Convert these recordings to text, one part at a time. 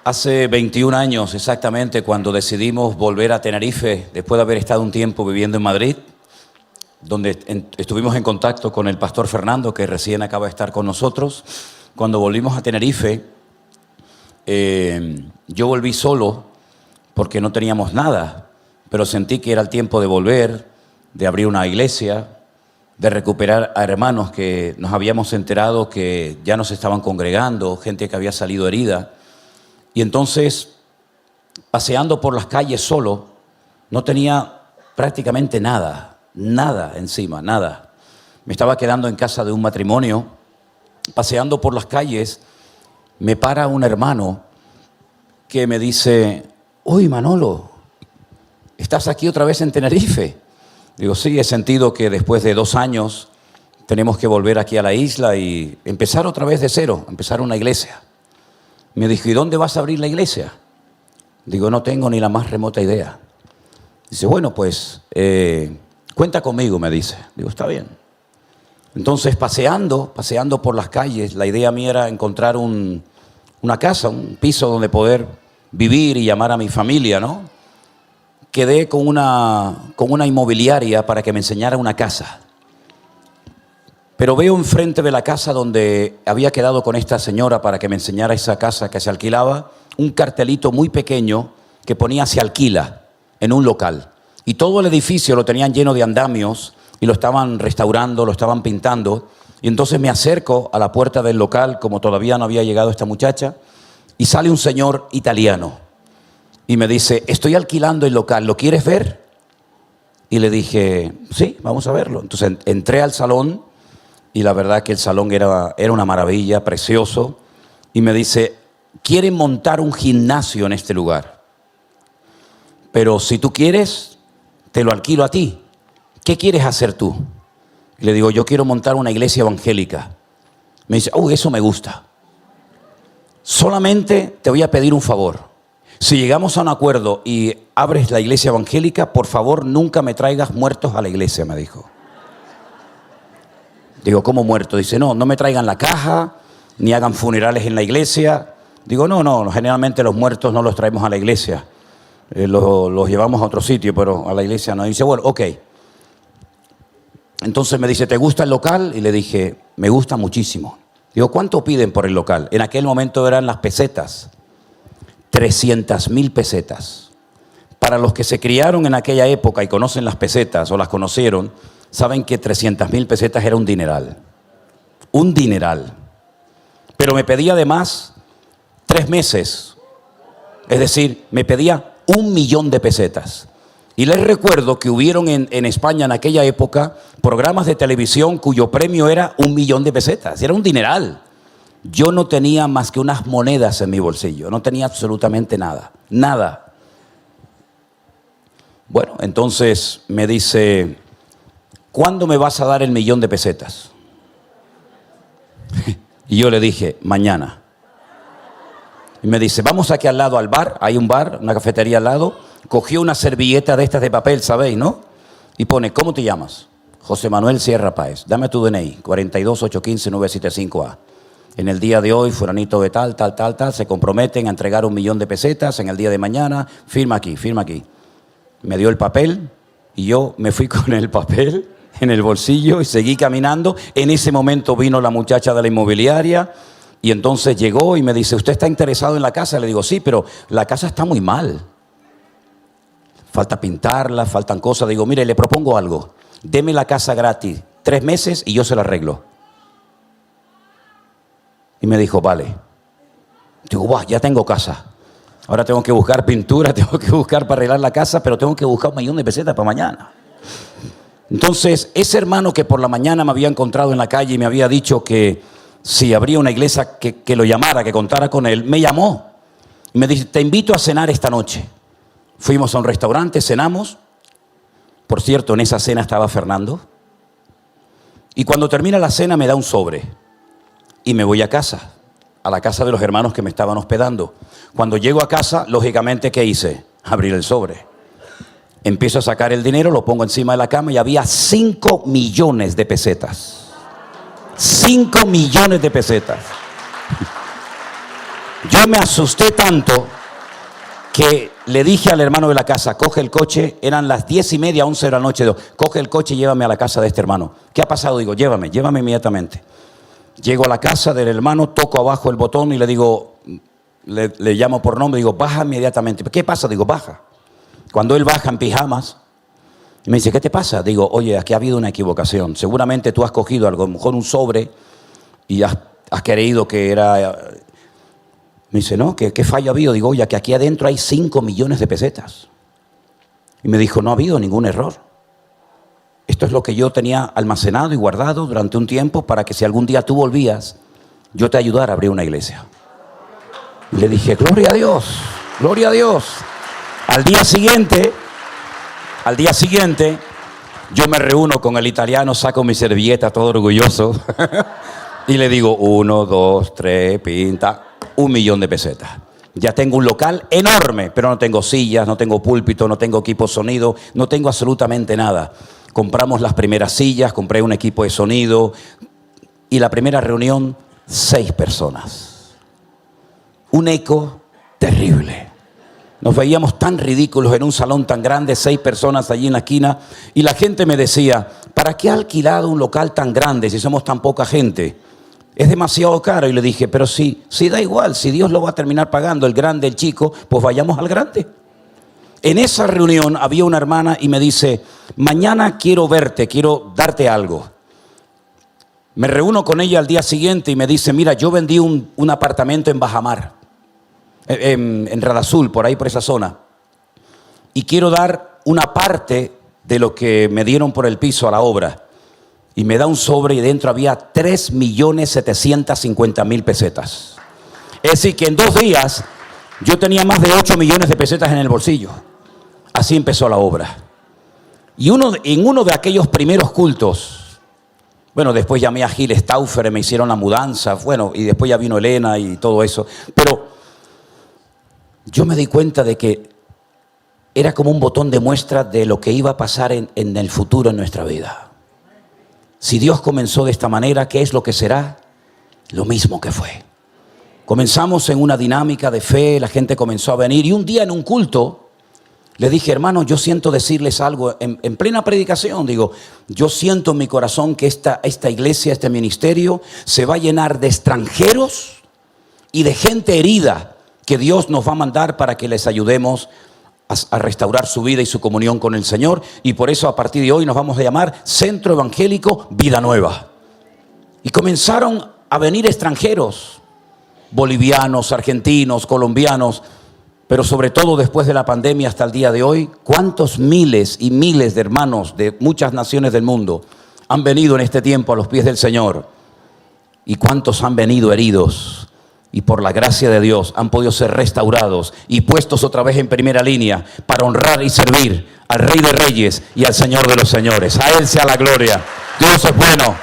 Hace 21 años exactamente, cuando decidimos volver a Tenerife, después de haber estado un tiempo viviendo en Madrid, donde estuvimos en contacto con el pastor Fernando, que recién acaba de estar con nosotros. Cuando volvimos a Tenerife, yo volví solo porque no teníamos nada, pero sentí que era el tiempo de volver, de abrir una iglesia, de recuperar a hermanos que nos habíamos enterado que ya no se estaban congregando, gente que había salido herida. Y entonces, paseando por las calles solo, no tenía prácticamente nada encima, nada. Me estaba quedando en casa de un matrimonio, paseando por las calles, me para un hermano que me dice: «Uy, Manolo, ¿estás aquí otra vez en Tenerife?» Digo, sí, he sentido que después de 2 años tenemos que volver aquí a la isla y empezar otra vez de cero, empezar una iglesia. Me dijo: ¿y dónde vas a abrir la iglesia? Digo, no tengo ni la más remota idea. Dice, bueno, pues cuenta conmigo, me dice. Digo, está bien. Entonces, paseando por las calles, la idea mía era encontrar una casa, un piso donde poder vivir y llamar a mi familia, ¿no? Quedé con una inmobiliaria para que me enseñara una casa. Pero veo enfrente de la casa donde había quedado con esta señora para que me enseñara esa casa que se alquilaba, un cartelito muy pequeño que ponía «se alquila» en un local. Y todo el edificio lo tenían lleno de andamios y lo estaban restaurando, lo estaban pintando. Y entonces me acerco a la puerta del local, como todavía no había llegado esta muchacha, y sale un señor italiano y me dice: estoy alquilando el local, ¿lo quieres ver? Y le dije, sí, vamos a verlo. Entonces entré al salón y la verdad que el salón era una maravilla, precioso. Y me dice, quieren montar un gimnasio en este lugar, pero si tú quieres, te lo alquilo a ti. ¿Qué quieres hacer tú? Y le digo, yo quiero montar una iglesia evangélica. Me dice, eso me gusta. Solamente te voy a pedir un favor. Si llegamos a un acuerdo y abres la iglesia evangélica, por favor, nunca me traigas muertos a la iglesia, me dijo. Digo, ¿cómo muerto? Dice, no me traigan la caja, ni hagan funerales en la iglesia. Digo, no, generalmente los muertos no los traemos a la iglesia. Los llevamos a otro sitio, pero a la iglesia no. Y dice, bueno, ok. Entonces me dice, ¿te gusta el local? Y le dije, me gusta muchísimo. Digo, ¿cuánto piden por el local? En aquel momento eran las pesetas. 300.000 pesetas. Para los que se criaron en aquella época y conocen las pesetas o las conocieron, saben que 300.000 pesetas era un dineral. Un dineral. Pero me pedía además 3 meses. Es decir, me pedía 1 millón de pesetas. Y les recuerdo que hubieron en España en aquella época programas de televisión cuyo premio era 1 millón de pesetas. Era un dineral. Yo no tenía más que unas monedas en mi bolsillo. No tenía absolutamente nada. Nada. Bueno, entonces me dice, ¿cuándo me vas a dar el 1 millón de pesetas? Y yo le dije, mañana. Y me dice, vamos aquí al lado al bar, hay un bar, una cafetería al lado. Cogió una servilleta de estas de papel, ¿sabéis, no? Y pone, ¿cómo te llamas? José Manuel Sierra Páez. Dame tu DNI, 42815-975A. En el día de hoy, fulanito de tal, se comprometen a entregar 1 millón de pesetas en el día de mañana. Firma aquí, firma aquí. Me dio el papel y yo me fui con el papel en el bolsillo y seguí caminando. En ese momento vino la muchacha de la inmobiliaria y entonces llegó y me dice, ¿usted está interesado en la casa? Le digo, sí, pero la casa está muy mal. Falta pintarla, faltan cosas. Digo, mire, le propongo algo. Deme la casa gratis 3 meses y yo se la arreglo. Y me dijo, vale. Digo, ya tengo casa. Ahora tengo que buscar pintura, tengo que buscar para arreglar la casa, pero tengo que buscar 1 millón de pesetas para mañana. Entonces, ese hermano que por la mañana me había encontrado en la calle y me había dicho que si abría una iglesia que lo llamara, que contara con él, me llamó. Y me dice, te invito a cenar esta noche. Fuimos a un restaurante, cenamos. Por cierto, en esa cena estaba Fernando. Y cuando termina la cena me da un sobre. Y me voy a casa, a la casa de los hermanos que me estaban hospedando. Cuando llego a casa, lógicamente, ¿qué hice? Abrir el sobre. Empiezo a sacar el dinero, lo pongo encima de la cama y había 5 millones de pesetas. 5 millones de pesetas. Yo me asusté tanto que le dije al hermano de la casa, coge el coche, eran las 10:30, 11 de la noche, coge el coche y llévame a la casa de este hermano. ¿Qué ha pasado? Digo, llévame inmediatamente. Llego a la casa del hermano, toco abajo el botón y le digo, le llamo por nombre, digo, baja inmediatamente. ¿Qué pasa? Digo, baja. Cuando él baja en pijamas, me dice, ¿qué te pasa? Digo, oye, aquí ha habido una equivocación. Seguramente tú has cogido a lo mejor un sobre y has creído que era... Me dice, no, ¿qué fallo ha habido? Digo, oye, que aquí adentro hay 5 millones de pesetas. Y me dijo, no ha habido ningún error. Esto es lo que yo tenía almacenado y guardado durante un tiempo para que si algún día tú volvías, yo te ayudara a abrir una iglesia. Y le dije, gloria a Dios, gloria a Dios. Al día siguiente, yo me reúno con el italiano, saco mi servilleta todo orgulloso y le digo, 1, 2, 3, pinta, 1 millón de pesetas. Ya tengo un local enorme, pero no tengo sillas, no tengo púlpito, no tengo equipo de sonido, no tengo absolutamente nada. Compramos las primeras sillas, compré un equipo de sonido y la primera reunión, 6 personas. Un eco terrible. Nos veíamos tan ridículos en un salón tan grande, 6 personas allí en la esquina, y la gente me decía, ¿para qué ha alquilado un local tan grande si somos tan poca gente? Es demasiado caro. Y le dije, pero si da igual, si Dios lo va a terminar pagando, el grande, el chico, pues vayamos al grande. En esa reunión había una hermana y me dice, mañana quiero verte, quiero darte algo. Me reúno con ella al día siguiente y me dice, mira, yo vendí un apartamento en Bajamar, en Radazul, por ahí por esa zona, y quiero dar una parte de lo que me dieron por el piso a la obra. Y me da un sobre y dentro había 3.750.000 pesetas. Es decir, que en 2 días yo tenía más de 8 millones de pesetas en el bolsillo. Así empezó la obra. Y en uno de aquellos primeros cultos, bueno, después llamé a Gil Stauffer, me hicieron la mudanza, bueno, y después ya vino Elena y todo eso. Pero yo me di cuenta de que era como un botón de muestra de lo que iba a pasar en el futuro en nuestra vida. Si Dios comenzó de esta manera, ¿qué es lo que será? Lo mismo que fue. Comenzamos en una dinámica de fe, la gente comenzó a venir y un día en un culto le dije, hermano, yo siento decirles algo en plena predicación. Digo, yo siento en mi corazón que esta iglesia, este ministerio se va a llenar de extranjeros y de gente herida que Dios nos va a mandar para que les ayudemos a restaurar su vida y su comunión con el Señor, y por eso a partir de hoy nos vamos a llamar Centro Evangélico Vida Nueva. Y comenzaron a venir extranjeros, bolivianos, argentinos, colombianos, pero sobre todo después de la pandemia hasta el día de hoy, cuántos miles y miles de hermanos de muchas naciones del mundo han venido en este tiempo a los pies del Señor, y cuántos han venido heridos y por la gracia de Dios han podido ser restaurados y puestos otra vez en primera línea para honrar y servir al Rey de Reyes y al Señor de los Señores. A Él sea la gloria. Dios es bueno,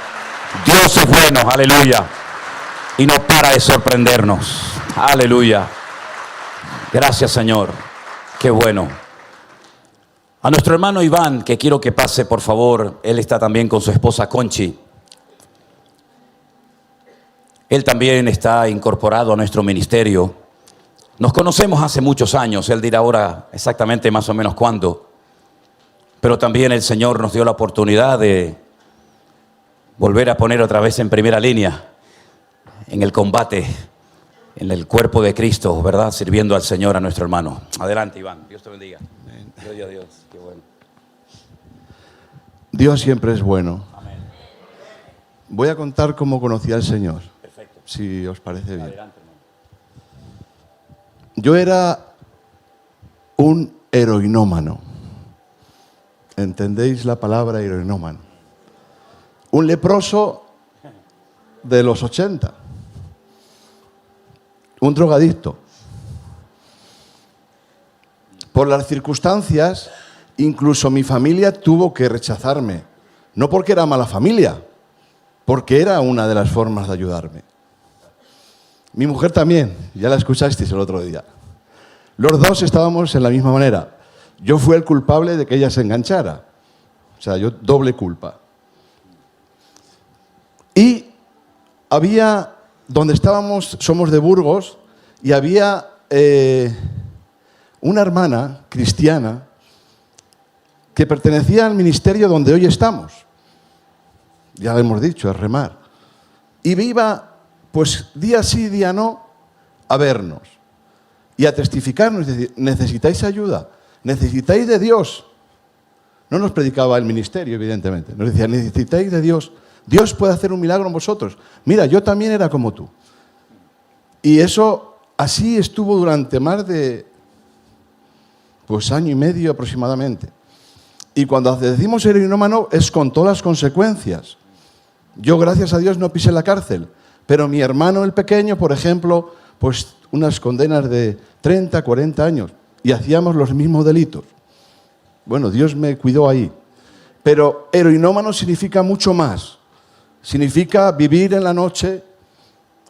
aleluya. Y no para de sorprendernos, aleluya. Gracias, Señor, qué bueno. A nuestro hermano Iván, que quiero que pase, por favor, él está también con su esposa Conchi. Él también está incorporado a nuestro ministerio. Nos conocemos hace muchos años, él dirá ahora exactamente más o menos cuándo. Pero también el Señor nos dio la oportunidad de volver a poner otra vez en primera línea, en el combate, en el cuerpo de Cristo, ¿verdad? Sirviendo al Señor, a nuestro hermano. Adelante, Iván, Dios te bendiga. Gloria a Dios, qué bueno. Dios siempre es bueno. Amén. Voy a contar cómo conocí al Señor. Perfecto. Si os parece bien. Adelante, hermano. Yo era un heroinómano. ¿Entendéis la palabra heroinómano? Un leproso de los 80. Un drogadicto. Por las circunstancias, incluso mi familia tuvo que rechazarme. No porque era mala familia, porque era una de las formas de ayudarme. Mi mujer también, ya la escuchasteis el otro día. Los dos estábamos en la misma manera. Yo fui el culpable de que ella se enganchara. O sea, yo doble culpa. Y había, donde estábamos, somos de Burgos, y había una hermana cristiana que pertenecía al ministerio donde hoy estamos. Ya lo hemos dicho, es remar. Y iba, pues día sí, día no, a vernos y a testificarnos, decir, necesitáis ayuda, necesitáis de Dios. No nos predicaba el ministerio, evidentemente. Nos decía, necesitáis de Dios. Dios puede hacer un milagro en vosotros. Mira, yo también era como tú. Y eso así estuvo durante más de año y medio aproximadamente. Y cuando decimos heroinómano es con todas las consecuencias. Yo, gracias a Dios, no pisé la cárcel. Pero mi hermano, el pequeño, por ejemplo, pues unas condenas de 30, 40 años. Y hacíamos los mismos delitos. Bueno, Dios me cuidó ahí. Pero heroinómano significa mucho más. Significa vivir en la noche,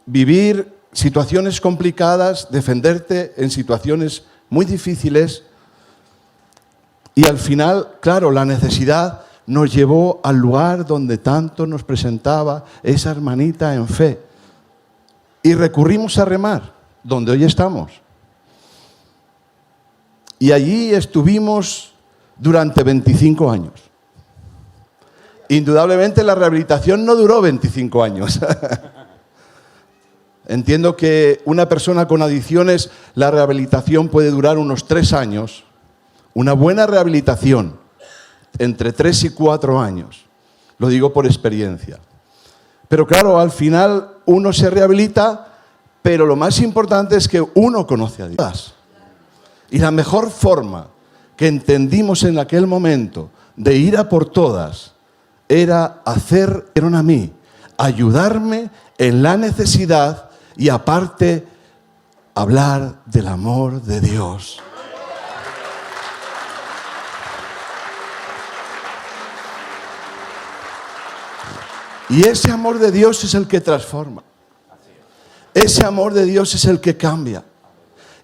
vivir situaciones complicadas, defenderte en situaciones muy difíciles. Y al final, claro, la necesidad nos llevó al lugar donde tanto nos presentaba esa hermanita en fe. Y recurrimos a remar, donde hoy estamos. Y allí estuvimos durante 25 años. Indudablemente la rehabilitación no duró 25 años. Entiendo que una persona con adicciones, la rehabilitación puede durar unos 3 años. Una buena rehabilitación, entre 3 y 4 años. Lo digo por experiencia. Pero claro, al final uno se rehabilita, pero lo más importante es que uno conoce a Dios. Y la mejor forma que entendimos en aquel momento de ir a por todas era hacerme a mí, ayudarme en la necesidad y aparte hablar del amor de Dios. Y ese amor de Dios es el que transforma. Ese amor de Dios es el que cambia.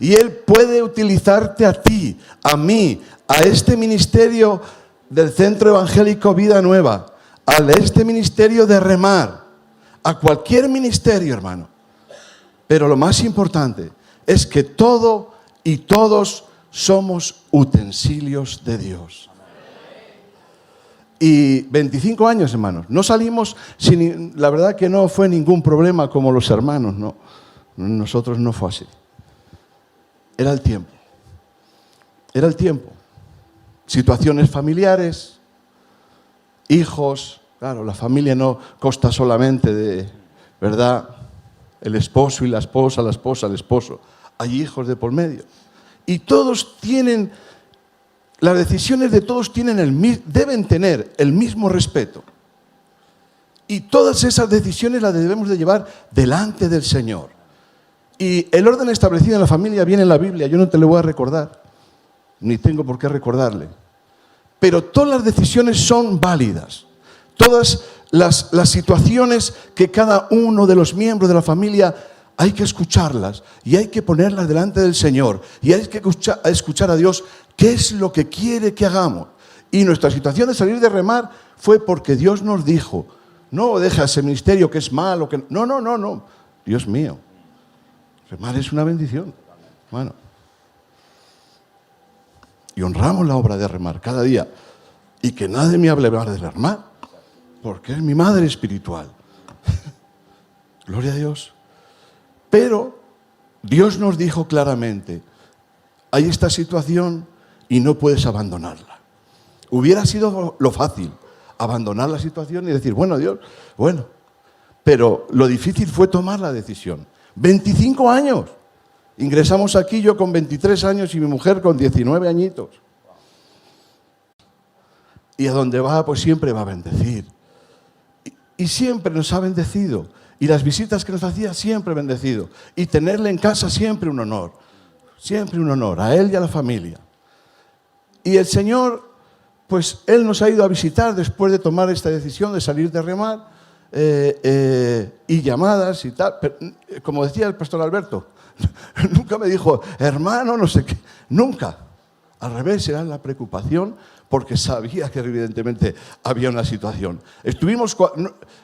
Y Él puede utilizarte a ti, a mí, a este ministerio del Centro Evangélico Vida Nueva, a este ministerio de remar, a cualquier ministerio, hermano. Pero lo más importante es que todo y todos somos utensilios de Dios. Y 25 años, hermanos. No salimos sin... La verdad que no fue ningún problema como los hermanos, no. Nosotros no fue así. Era el tiempo. Era el tiempo. Situaciones familiares, hijos. Claro, la familia no consta solamente de, ¿verdad?, el esposo y la esposa, el esposo. Hay hijos de por medio. Y todos tienen... Las decisiones de todos deben tener el mismo respeto. Y todas esas decisiones las debemos de llevar delante del Señor. Y el orden establecido en la familia viene en la Biblia. Yo no te lo voy a recordar, ni tengo por qué recordarle. Pero todas las decisiones son válidas. Todas las situaciones que cada uno de los miembros de la familia hay que escucharlas y hay que ponerlas delante del Señor. Y hay que escuchar a Dios qué es lo que quiere que hagamos. Y nuestra situación de salir de remar fue porque Dios nos dijo, no deja ese ministerio que es malo. No. Dios mío, remar es una bendición. Bueno. Y honramos la obra de remar cada día. Y que nadie me hable de remar, porque es mi madre espiritual. Gloria a Dios. Pero Dios nos dijo claramente, hay esta situación y no puedes abandonarla. Hubiera sido lo fácil, abandonar la situación y decir, bueno, Dios, bueno. Pero lo difícil fue tomar la decisión. 25 años. Ingresamos aquí yo con 23 años y mi mujer con 19 añitos. Y a donde va, pues siempre va a bendecir. Y siempre nos ha bendecido. Y las visitas que nos hacía siempre bendecido. Y tenerle en casa siempre un honor. Siempre un honor, a él y a la familia. Y el Señor, pues Él nos ha ido a visitar después de tomar esta decisión de salir de remar. Y llamadas y tal. Pero, como decía el pastor Alberto, nunca me dijo, hermano, no sé qué. Nunca. Al revés, era la preocupación porque sabía que evidentemente había una situación. Estuvimos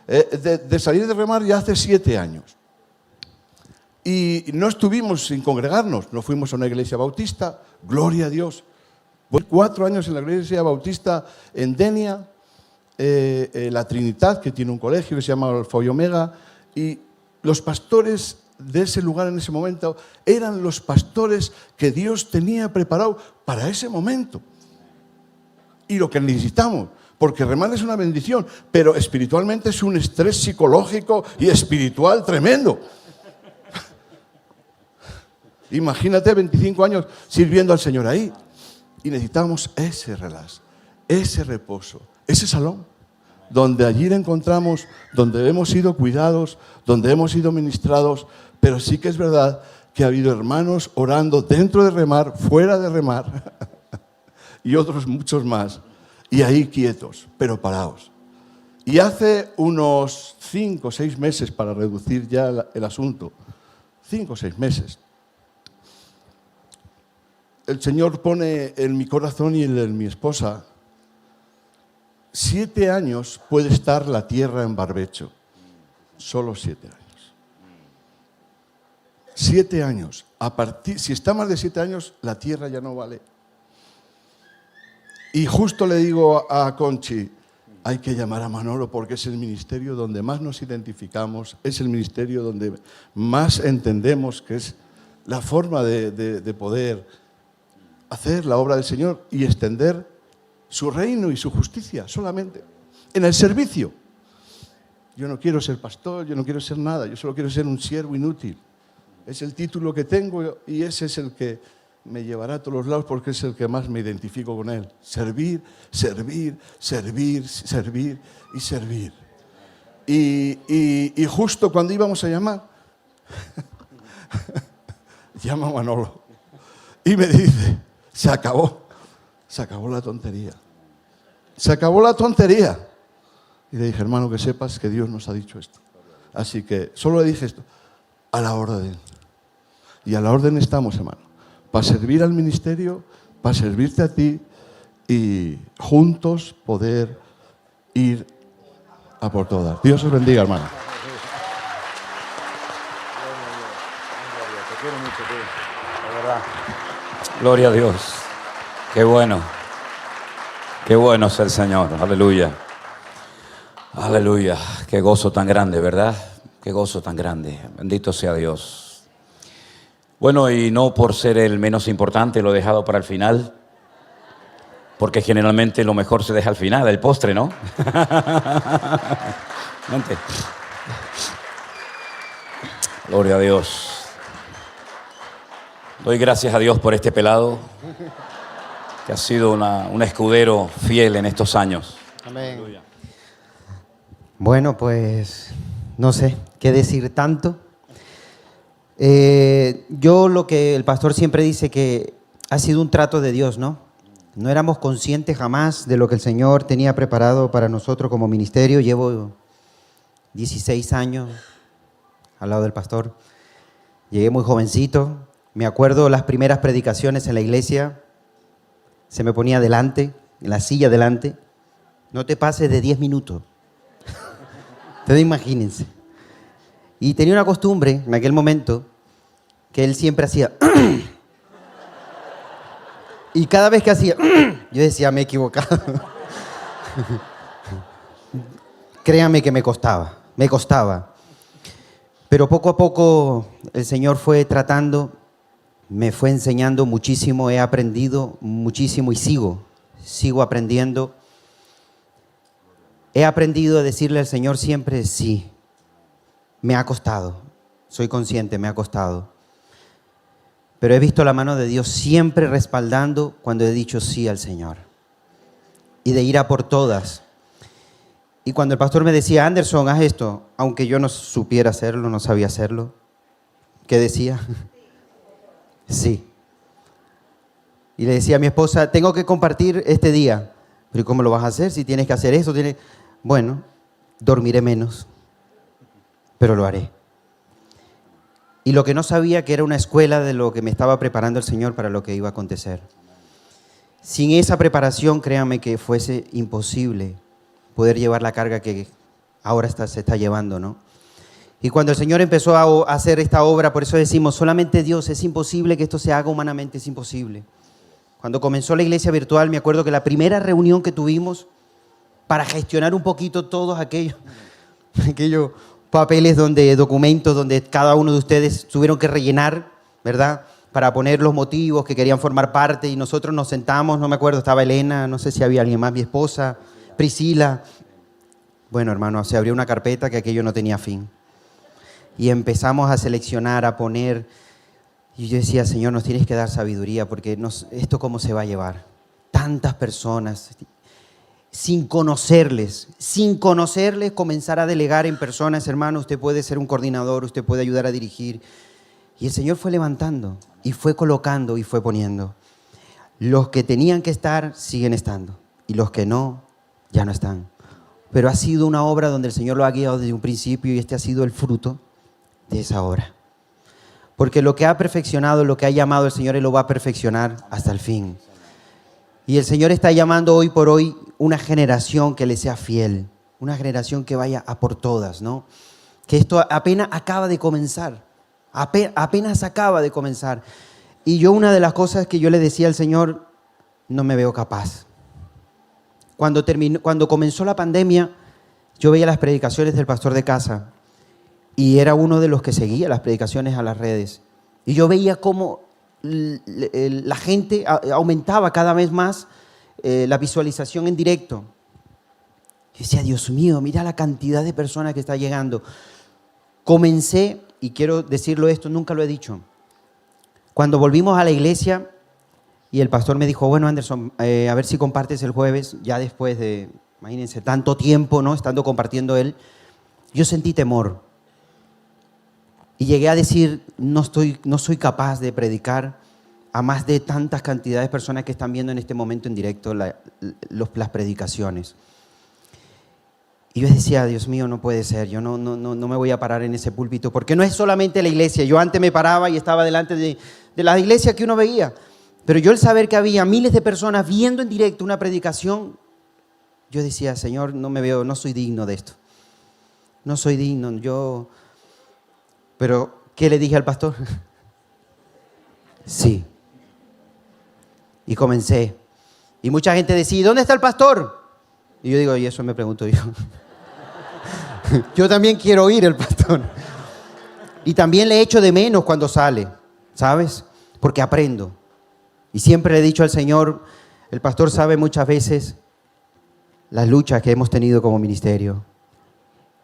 de salir de remar ya hace 7 años. Y no estuvimos sin congregarnos, nos fuimos a una iglesia bautista, gloria a Dios. Voy 4 años en la iglesia bautista en Denia, la Trinidad, que tiene un colegio que se llama Alfa y Omega, y los pastores de ese lugar en ese momento eran los pastores que Dios tenía preparado para ese momento. Y lo que necesitamos, porque remar es una bendición, pero espiritualmente es un estrés psicológico y espiritual tremendo. Imagínate 25 años sirviendo al Señor ahí. Y necesitamos ese relax, ese reposo, ese salón, donde allí le encontramos, donde hemos sido cuidados, donde hemos sido ministrados, pero sí que es verdad que ha habido hermanos orando dentro de remar, fuera de remar, y otros muchos más, y ahí quietos, pero parados. Y hace unos 5 o 6 meses, para reducir ya el asunto, 5 o 6 meses, el Señor pone en mi corazón y en el de mi esposa, 7 años puede estar la tierra en barbecho. Solo 7 años. 7 años. Si está más de 7 años, la tierra ya no vale. Y justo le digo a Conchi, hay que llamar a Manolo porque es el ministerio donde más nos identificamos, es el ministerio donde más entendemos que es la forma de poder hacer la obra del Señor y extender su reino y su justicia solamente en el servicio. Yo no quiero ser pastor, yo no quiero ser nada, yo solo quiero ser un siervo inútil. Es el título que tengo y ese es el que me llevará a todos los lados porque es el que más me identifico con él. Servir, servir, servir, servir y servir. Y justo cuando íbamos a llamar, llama a Manolo y me dice, se acabó la tontería. Se acabó la tontería. Y le dije, hermano, que sepas que Dios nos ha dicho esto. Así que solo le dije esto, a la orden. Y a la orden estamos, hermano, para servir al ministerio, para servirte a ti y juntos poder ir a por todas. Dios os bendiga, hermano. Te quiero mucho, tío, de verdad. Gloria a Dios. Qué bueno. Qué bueno es el Señor. Aleluya. Aleluya. Qué gozo tan grande, ¿verdad? Qué gozo tan grande. Bendito sea Dios. Bueno, y no por ser el menos importante, lo he dejado para el final, porque generalmente lo mejor se deja al final, el postre, ¿no? Vente. Gloria a Dios. Doy gracias a Dios por este pelado, que ha sido un escudero fiel en estos años. Amén. Bueno, pues no sé qué decir tanto. Yo lo que el pastor siempre dice que ha sido un trato de Dios, ¿no? No éramos conscientes jamás de lo que el Señor tenía preparado para nosotros como ministerio. Llevo 16 años al lado del pastor. Llegué muy jovencito. Me acuerdo las primeras predicaciones en la iglesia. Se me ponía delante, en la silla delante. No te pases de 10 minutos. Ustedes imagínense. Y tenía una costumbre en aquel momento que él siempre hacía. Y cada vez que hacía, yo decía, me he equivocado. Créame que me costaba. Pero poco a poco el Señor fue tratando, me fue enseñando muchísimo, he aprendido muchísimo y sigo aprendiendo. He aprendido a decirle al Señor siempre sí. Me ha costado, soy consciente, me ha costado. Pero he visto la mano de Dios siempre respaldando cuando he dicho sí al Señor. Y de ir a por todas. Y cuando el pastor me decía, Anderson, haz esto, aunque yo no supiera hacerlo, no sabía hacerlo, ¿qué decía? Sí. Y le decía a mi esposa, tengo que compartir este día. Pero ¿cómo lo vas a hacer si tienes que hacer eso? Bueno, dormiré menos, pero lo haré. Y lo que no sabía que era una escuela de lo que me estaba preparando el Señor para lo que iba a acontecer. Sin esa preparación, créanme que fuese imposible poder llevar la carga que ahora se está llevando, ¿no? Y cuando el Señor empezó a hacer esta obra, por eso decimos, solamente Dios, es imposible que esto se haga humanamente, es imposible. Cuando comenzó la iglesia virtual, me acuerdo que la primera reunión que tuvimos para gestionar un poquito todos aquellos papeles, documentos donde cada uno de ustedes tuvieron que rellenar, ¿verdad? Para poner los motivos que querían formar parte, y nosotros nos sentamos, no me acuerdo, estaba Elena, no sé si había alguien más, mi esposa, Priscila. Bueno, hermano, se abrió una carpeta que aquello no tenía fin. Y empezamos a seleccionar, a poner, y yo decía, Señor, nos tienes que dar sabiduría, porque esto cómo se va a llevar. Tantas personas, sin conocerles, comenzar a delegar en personas, hermano, usted puede ser un coordinador, usted puede ayudar a dirigir. Y el Señor fue levantando, y fue colocando, y fue poniendo. Los que tenían que estar, siguen estando, y los que no, ya no están. Pero ha sido una obra donde el Señor lo ha guiado desde un principio, y este ha sido el fruto de esa obra. Porque lo que ha perfeccionado, lo que ha llamado el Señor, Él lo va a perfeccionar hasta el fin. Y el Señor está llamando hoy por hoy una generación que le sea fiel, una generación que vaya a por todas, ¿no? Que esto apenas acaba de comenzar, apenas acaba de comenzar. Y yo, una de las cosas que yo le decía al Señor, no me veo capaz. Cuando comenzó la pandemia, yo veía las predicaciones del pastor de casa y era uno de los que seguía las predicaciones a las redes. Y yo veía cómo la gente aumentaba cada vez más la visualización en directo. Yo decía, Dios mío, mira la cantidad de personas que está llegando. Comencé, y quiero decirlo esto, nunca lo he dicho. Cuando volvimos a la iglesia y el pastor me dijo, bueno, Anderson, a ver si compartes el jueves, ya después de, imagínense, tanto tiempo, ¿no?, estando compartiendo él, yo sentí temor. Y llegué a decir, no soy capaz de predicar a más de tantas cantidades de personas que están viendo en este momento en directo las predicaciones. Y yo decía, Dios mío, no puede ser, yo no me voy a parar en ese púlpito, porque no es solamente la iglesia. Yo antes me paraba y estaba delante de la iglesia que uno veía, pero yo el saber que había miles de personas viendo en directo una predicación, yo decía, Señor, no soy digno de esto, no soy digno, Pero, ¿qué le dije al pastor? Sí. Y comencé. Y mucha gente decía, ¿dónde está el pastor? Y yo digo, y eso me pregunto yo. Yo también quiero oír el pastor. Y también le echo de menos cuando sale, ¿sabes? Porque aprendo. Y siempre le he dicho al Señor, el pastor sabe muchas veces las luchas que hemos tenido como ministerio.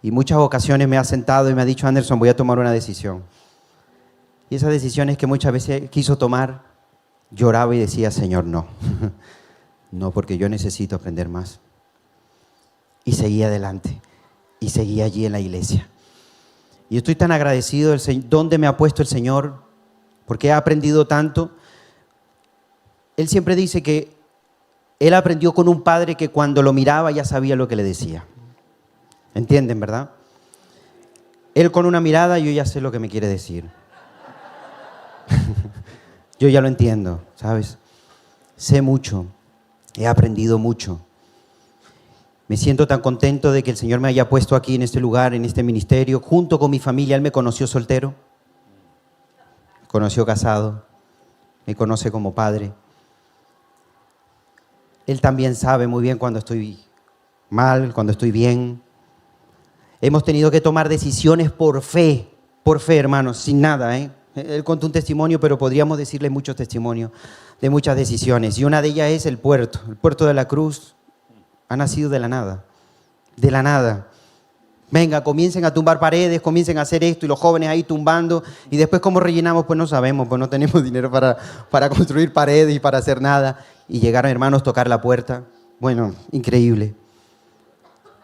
Y muchas ocasiones me ha sentado y me ha dicho, Anderson, voy a tomar una decisión. Y esas decisiones que muchas veces quiso tomar, lloraba y decía, Señor, no. No, porque yo necesito aprender más. Y seguía adelante. Y seguía allí en la iglesia. Y estoy tan agradecido donde me ha puesto el Señor, porque he aprendido tanto. Él siempre dice que él aprendió con un padre que cuando lo miraba ya sabía lo que le decía. ¿Entienden, verdad? Él con una mirada, yo ya sé lo que me quiere decir. Yo ya lo entiendo, ¿sabes? Sé mucho, he aprendido mucho. Me siento tan contento de que el Señor me haya puesto aquí en este lugar, en este ministerio, junto con mi familia. Él me conoció soltero, me conoció casado, me conoce como padre. Él también sabe muy bien cuando estoy mal, cuando estoy bien. Hemos tenido que tomar decisiones por fe, hermanos, sin nada, ¿eh? Él contó un testimonio, pero podríamos decirle muchos testimonios de muchas decisiones. Y una de ellas es el puerto de la Cruz. Ha nacido de la nada, de la nada. Venga, comiencen a tumbar paredes, comiencen a hacer esto, y los jóvenes ahí tumbando. Y después, ¿cómo rellenamos? Pues no sabemos, pues no tenemos dinero para construir paredes y para hacer nada. Y llegaron hermanos a tocar la puerta. Bueno, increíble.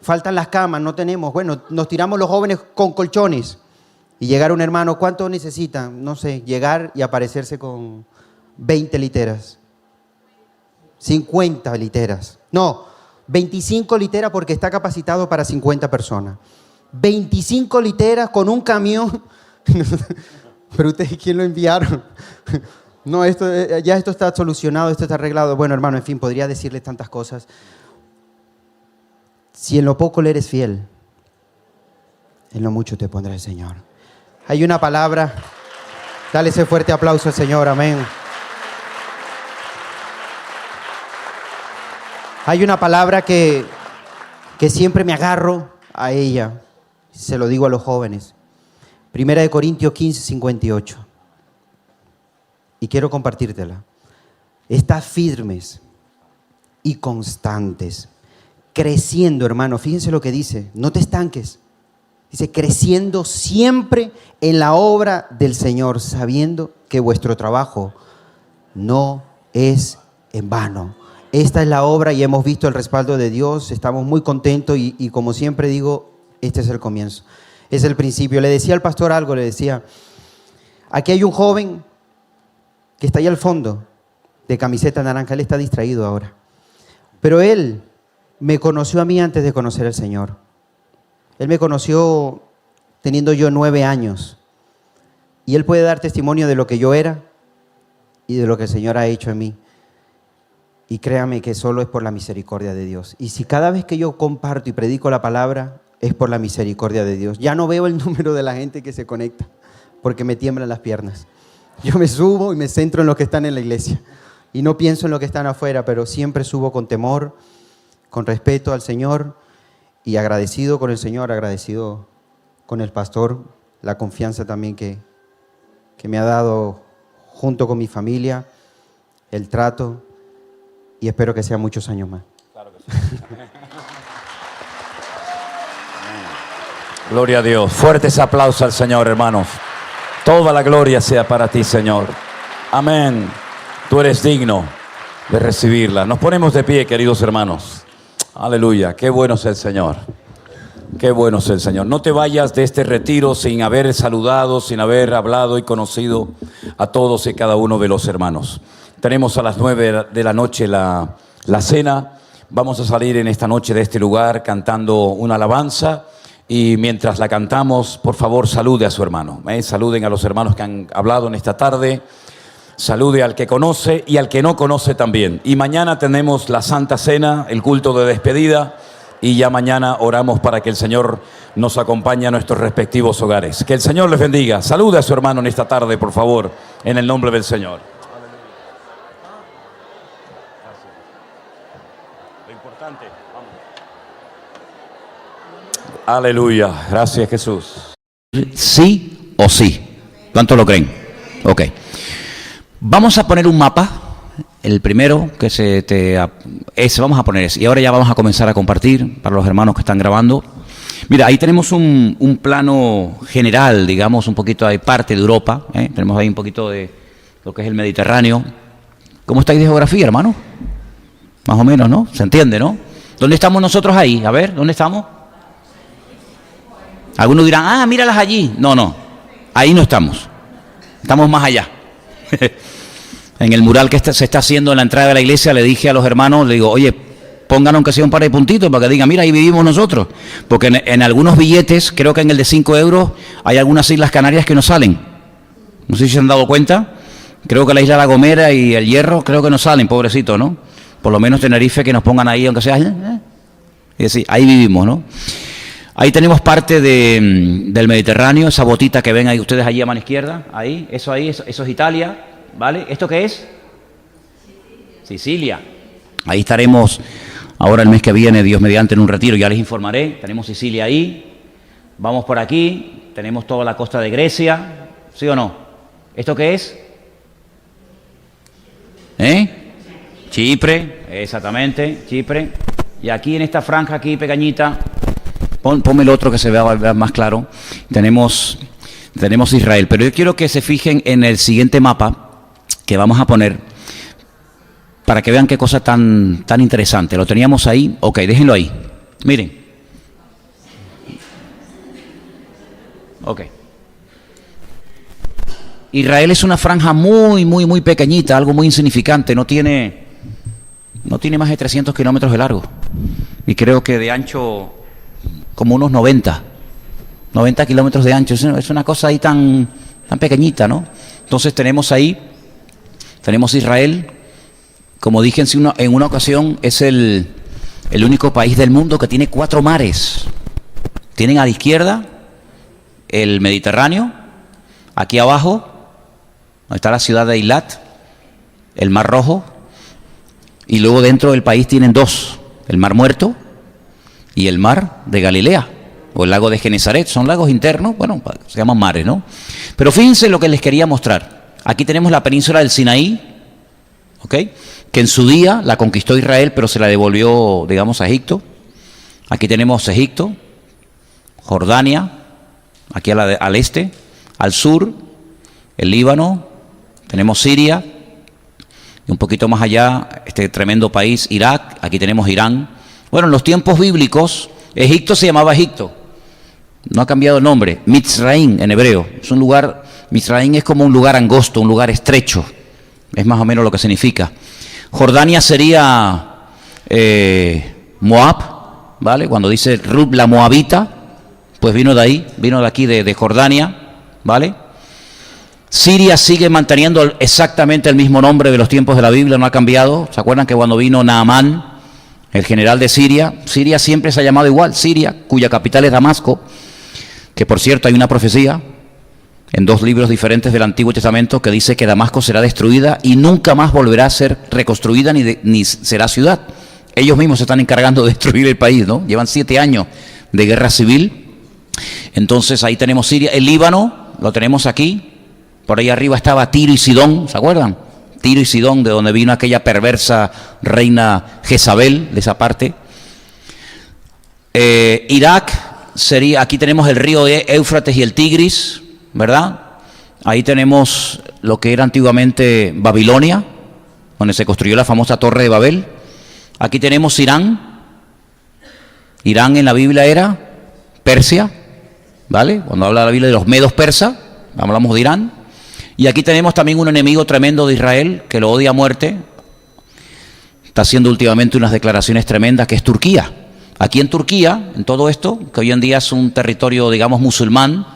Faltan las camas, no tenemos. Bueno, nos tiramos los jóvenes con colchones. Y llegar un hermano, ¿cuánto necesitan? No sé, llegar y aparecerse con 20 literas. 50 literas. No, 25 literas porque está capacitado para 50 personas. 25 literas con un camión. Pero ustedes, ¿quién lo enviaron? No, esto está solucionado, esto está arreglado. Bueno, hermano, en fin, podría decirles tantas cosas. Si en lo poco le eres fiel, En lo mucho te pondrá el Señor. Hay una palabra. Dale ese fuerte aplauso al Señor. Amén. Hay una palabra que siempre me agarro a ella. Se lo digo a los jóvenes. 1 Corintios 15, 58. Y quiero compartírtela. Estad firmes y constantes, creciendo, hermano. Fíjense lo que dice. No te estanques. Dice, creciendo siempre en la obra del Señor, sabiendo que vuestro trabajo no es en vano. Esta es la obra y hemos visto el respaldo de Dios. Estamos muy contentos y como siempre digo, este es el comienzo. Es el principio. Le decía al pastor algo, le decía, aquí hay un joven que está ahí al fondo, de camiseta naranja. Él está distraído ahora. Pero él me conoció a mí antes de conocer al Señor. Él me conoció teniendo yo 9 años. Y él puede dar testimonio de lo que yo era y de lo que el Señor ha hecho en mí. Y créame que solo es por la misericordia de Dios. Y si cada vez que yo comparto y predico la palabra, es por la misericordia de Dios. Ya no veo el número de la gente que se conecta, porque me tiemblan las piernas. Yo me subo y me centro en los que están en la iglesia. Y no pienso en los que están afuera, pero siempre subo con temor, con respeto al Señor y agradecido con el Señor, agradecido con el pastor, la confianza también que me ha dado junto con mi familia, el trato, y espero que sean muchos años más. Claro que sí. Gloria a Dios. Fuertes aplausos al Señor, hermanos. Toda la gloria sea para ti, Señor. Amén. Tú eres digno de recibirla. Nos ponemos de pie, queridos hermanos. Aleluya. Qué bueno es el Señor. Qué bueno es el Señor. No te vayas de este retiro sin haber saludado, sin haber hablado y conocido a todos y cada uno de los hermanos. Tenemos a las 9 de la noche la cena. Vamos a salir en esta noche de este lugar cantando una alabanza. Y mientras la cantamos, por favor, salude a su hermano. Saluden a los hermanos que han hablado en esta tarde. Salude al que conoce y al que no conoce también. Y mañana tenemos la Santa Cena, el culto de despedida. Y ya mañana oramos para que el Señor nos acompañe a nuestros respectivos hogares. Que el Señor les bendiga. Salude a su hermano en esta tarde, por favor, en el nombre del Señor. Lo importante, vamos. Aleluya. Gracias, Jesús. ¿Sí o sí? ¿Cuántos lo creen? Ok. Vamos a poner un mapa. El primero que ese vamos a poner ese. Y ahora ya vamos a comenzar a compartir para los hermanos que están grabando. Mira, ahí tenemos un plano general, digamos, un poquito de parte de Europa. Tenemos ahí un poquito de lo que es el Mediterráneo. ¿Cómo estáis de geografía, hermano? Más o menos, ¿no? ¿Se entiende, no? ¿Dónde estamos nosotros ahí? A ver, ¿dónde estamos? Algunos dirán, míralas allí. No, no, ahí no estamos. Estamos más allá. En el mural que se está haciendo en la entrada de la iglesia, le dije a los hermanos, le digo, oye, pongan aunque sea un par de puntitos para que digan, mira, ahí vivimos nosotros. Porque en algunos billetes, creo que en el de 5 euros, hay algunas Islas Canarias que no salen. No sé si se han dado cuenta. Creo que la isla La Gomera y el Hierro, creo que no salen, pobrecito, ¿no? Por lo menos Tenerife, que nos pongan ahí, aunque sea... Y decir, ahí vivimos, ¿no? Ahí tenemos parte del Mediterráneo, esa botita que ven ahí ustedes allí a mano izquierda, ahí, eso es Italia. ¿Vale? ¿Esto qué es? Sicilia. Ahí estaremos ahora el mes que viene, Dios mediante, en un retiro, ya les informaré. Tenemos Sicilia ahí. Vamos por aquí. Tenemos toda la costa de Grecia. ¿Sí o no? ¿Esto qué es? Chipre, exactamente, Chipre. Y aquí en esta franja aquí pequeñita, ponme el otro que se vea más claro. Tenemos Israel. Pero yo quiero que se fijen en el siguiente mapa que vamos a poner para que vean qué cosa tan interesante. Lo teníamos ahí. Ok, déjenlo ahí. Miren. Ok. Israel es una franja muy, muy, muy pequeñita, algo muy insignificante. No tiene más de 300 kilómetros de largo. Y creo que de ancho como unos 90 kilómetros de ancho. Es una cosa ahí tan pequeñita, ¿no? Entonces tenemos Israel, como dije en una ocasión, es el único país del mundo que tiene 4 mares. Tienen a la izquierda el Mediterráneo, aquí abajo, donde está la ciudad de Eilat, el Mar Rojo, y luego dentro del país tienen dos, el Mar Muerto y el Mar de Galilea, o el lago de Genesaret. Son lagos internos, bueno, se llaman mares, ¿no? Pero fíjense lo que les quería mostrar. Aquí tenemos la península del Sinaí, ¿ok?, que en su día la conquistó Israel, pero se la devolvió, digamos, a Egipto. Aquí tenemos Egipto, Jordania, aquí al este, al sur, el Líbano, tenemos Siria, y un poquito más allá, este tremendo país, Irak, aquí tenemos Irán. Bueno, en los tiempos bíblicos, Egipto se llamaba Egipto, no ha cambiado el nombre, Mitzraim en hebreo, es un lugar, Mitzraim es como un lugar angosto, un lugar estrecho, es más o menos lo que significa. Jordania sería Moab, ¿vale? Cuando dice Rub la Moabita, pues vino de ahí, vino de aquí, de Jordania, ¿vale? Siria sigue manteniendo exactamente el mismo nombre de los tiempos de la Biblia, no ha cambiado. ¿Se acuerdan que cuando vino Naamán, el general de Siria, Siria siempre se ha llamado igual, Siria, cuya capital es Damasco, que por cierto hay una profecía en dos libros diferentes del Antiguo Testamento que dice que Damasco será destruida y nunca más volverá a ser reconstruida ni será ciudad. Ellos mismos se están encargando de destruir el país, ¿no? Llevan 7 años de guerra civil. Entonces ahí tenemos Siria. El Líbano lo tenemos aquí. Por ahí arriba estaba Tiro y Sidón, ¿se acuerdan? Tiro y Sidón, de donde vino aquella perversa reina Jezabel, de esa parte. Irak sería, aquí tenemos el río Éufrates y el Tigris, ¿verdad? Ahí tenemos lo que era antiguamente Babilonia, donde se construyó la famosa Torre de Babel. Aquí tenemos Irán. Irán en la Biblia era Persia, ¿vale? Cuando habla la Biblia de los medos persas, hablamos de Irán. Y aquí tenemos también un enemigo tremendo de Israel, que lo odia a muerte. Está haciendo últimamente unas declaraciones tremendas, que es Turquía. Aquí en Turquía, en todo esto, que hoy en día es un territorio, digamos, musulmán,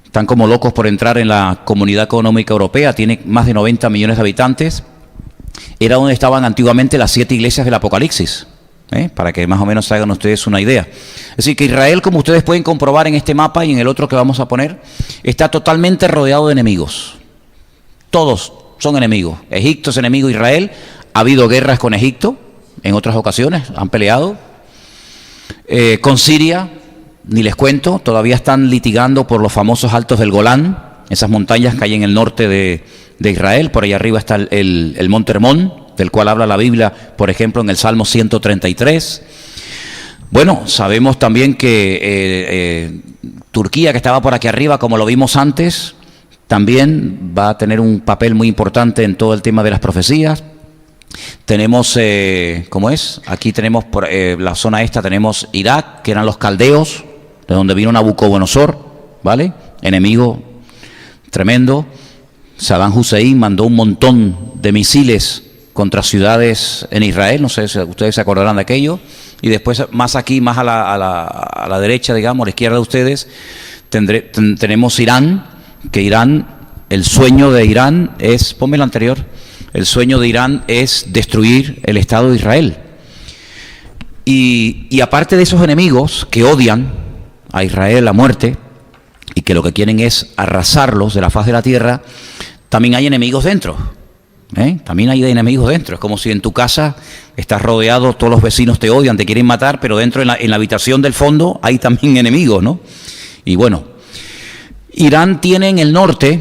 están como locos por entrar en la Comunidad Económica Europea, tiene más de 90 millones de habitantes. Era donde estaban antiguamente las 7 iglesias del Apocalipsis, para que más o menos se hagan ustedes una idea. Es decir, que Israel, como ustedes pueden comprobar en este mapa y en el otro que vamos a poner, está totalmente rodeado de enemigos. Todos son enemigos. Egipto es enemigo de Israel. Ha habido guerras con Egipto en otras ocasiones, han peleado. Con Siria, ni les cuento, todavía están litigando por los famosos Altos del Golán, esas montañas que hay en el norte de Israel. Por ahí arriba está el Monte Hermón, del cual habla la Biblia, por ejemplo, en el Salmo 133. Bueno, sabemos también que Turquía, que estaba por aquí arriba, como lo vimos antes, también va a tener un papel muy importante en todo el tema de las profecías. Tenemos, ¿cómo es? Aquí tenemos, por la zona esta, tenemos Irak, que eran los caldeos, de donde vino Nabucodonosor, ¿vale? Enemigo tremendo. Saddam Hussein mandó un montón de misiles contra ciudades en Israel, no sé si ustedes se acordarán de aquello. Y después, más aquí, más a la derecha, digamos, a la izquierda de ustedes, tenemos Irán, que Irán, el sueño de Irán es, ponme el anterior, el sueño de Irán es destruir el Estado de Israel. Y aparte de esos enemigos que odian a Israel a muerte y que lo que quieren es arrasarlos de la faz de la tierra, también hay enemigos dentro. También hay enemigos dentro. Es como si en tu casa estás rodeado, todos los vecinos te odian, te quieren matar, pero dentro en la habitación del fondo hay también enemigos, ¿no? Y bueno, Irán tiene en el norte,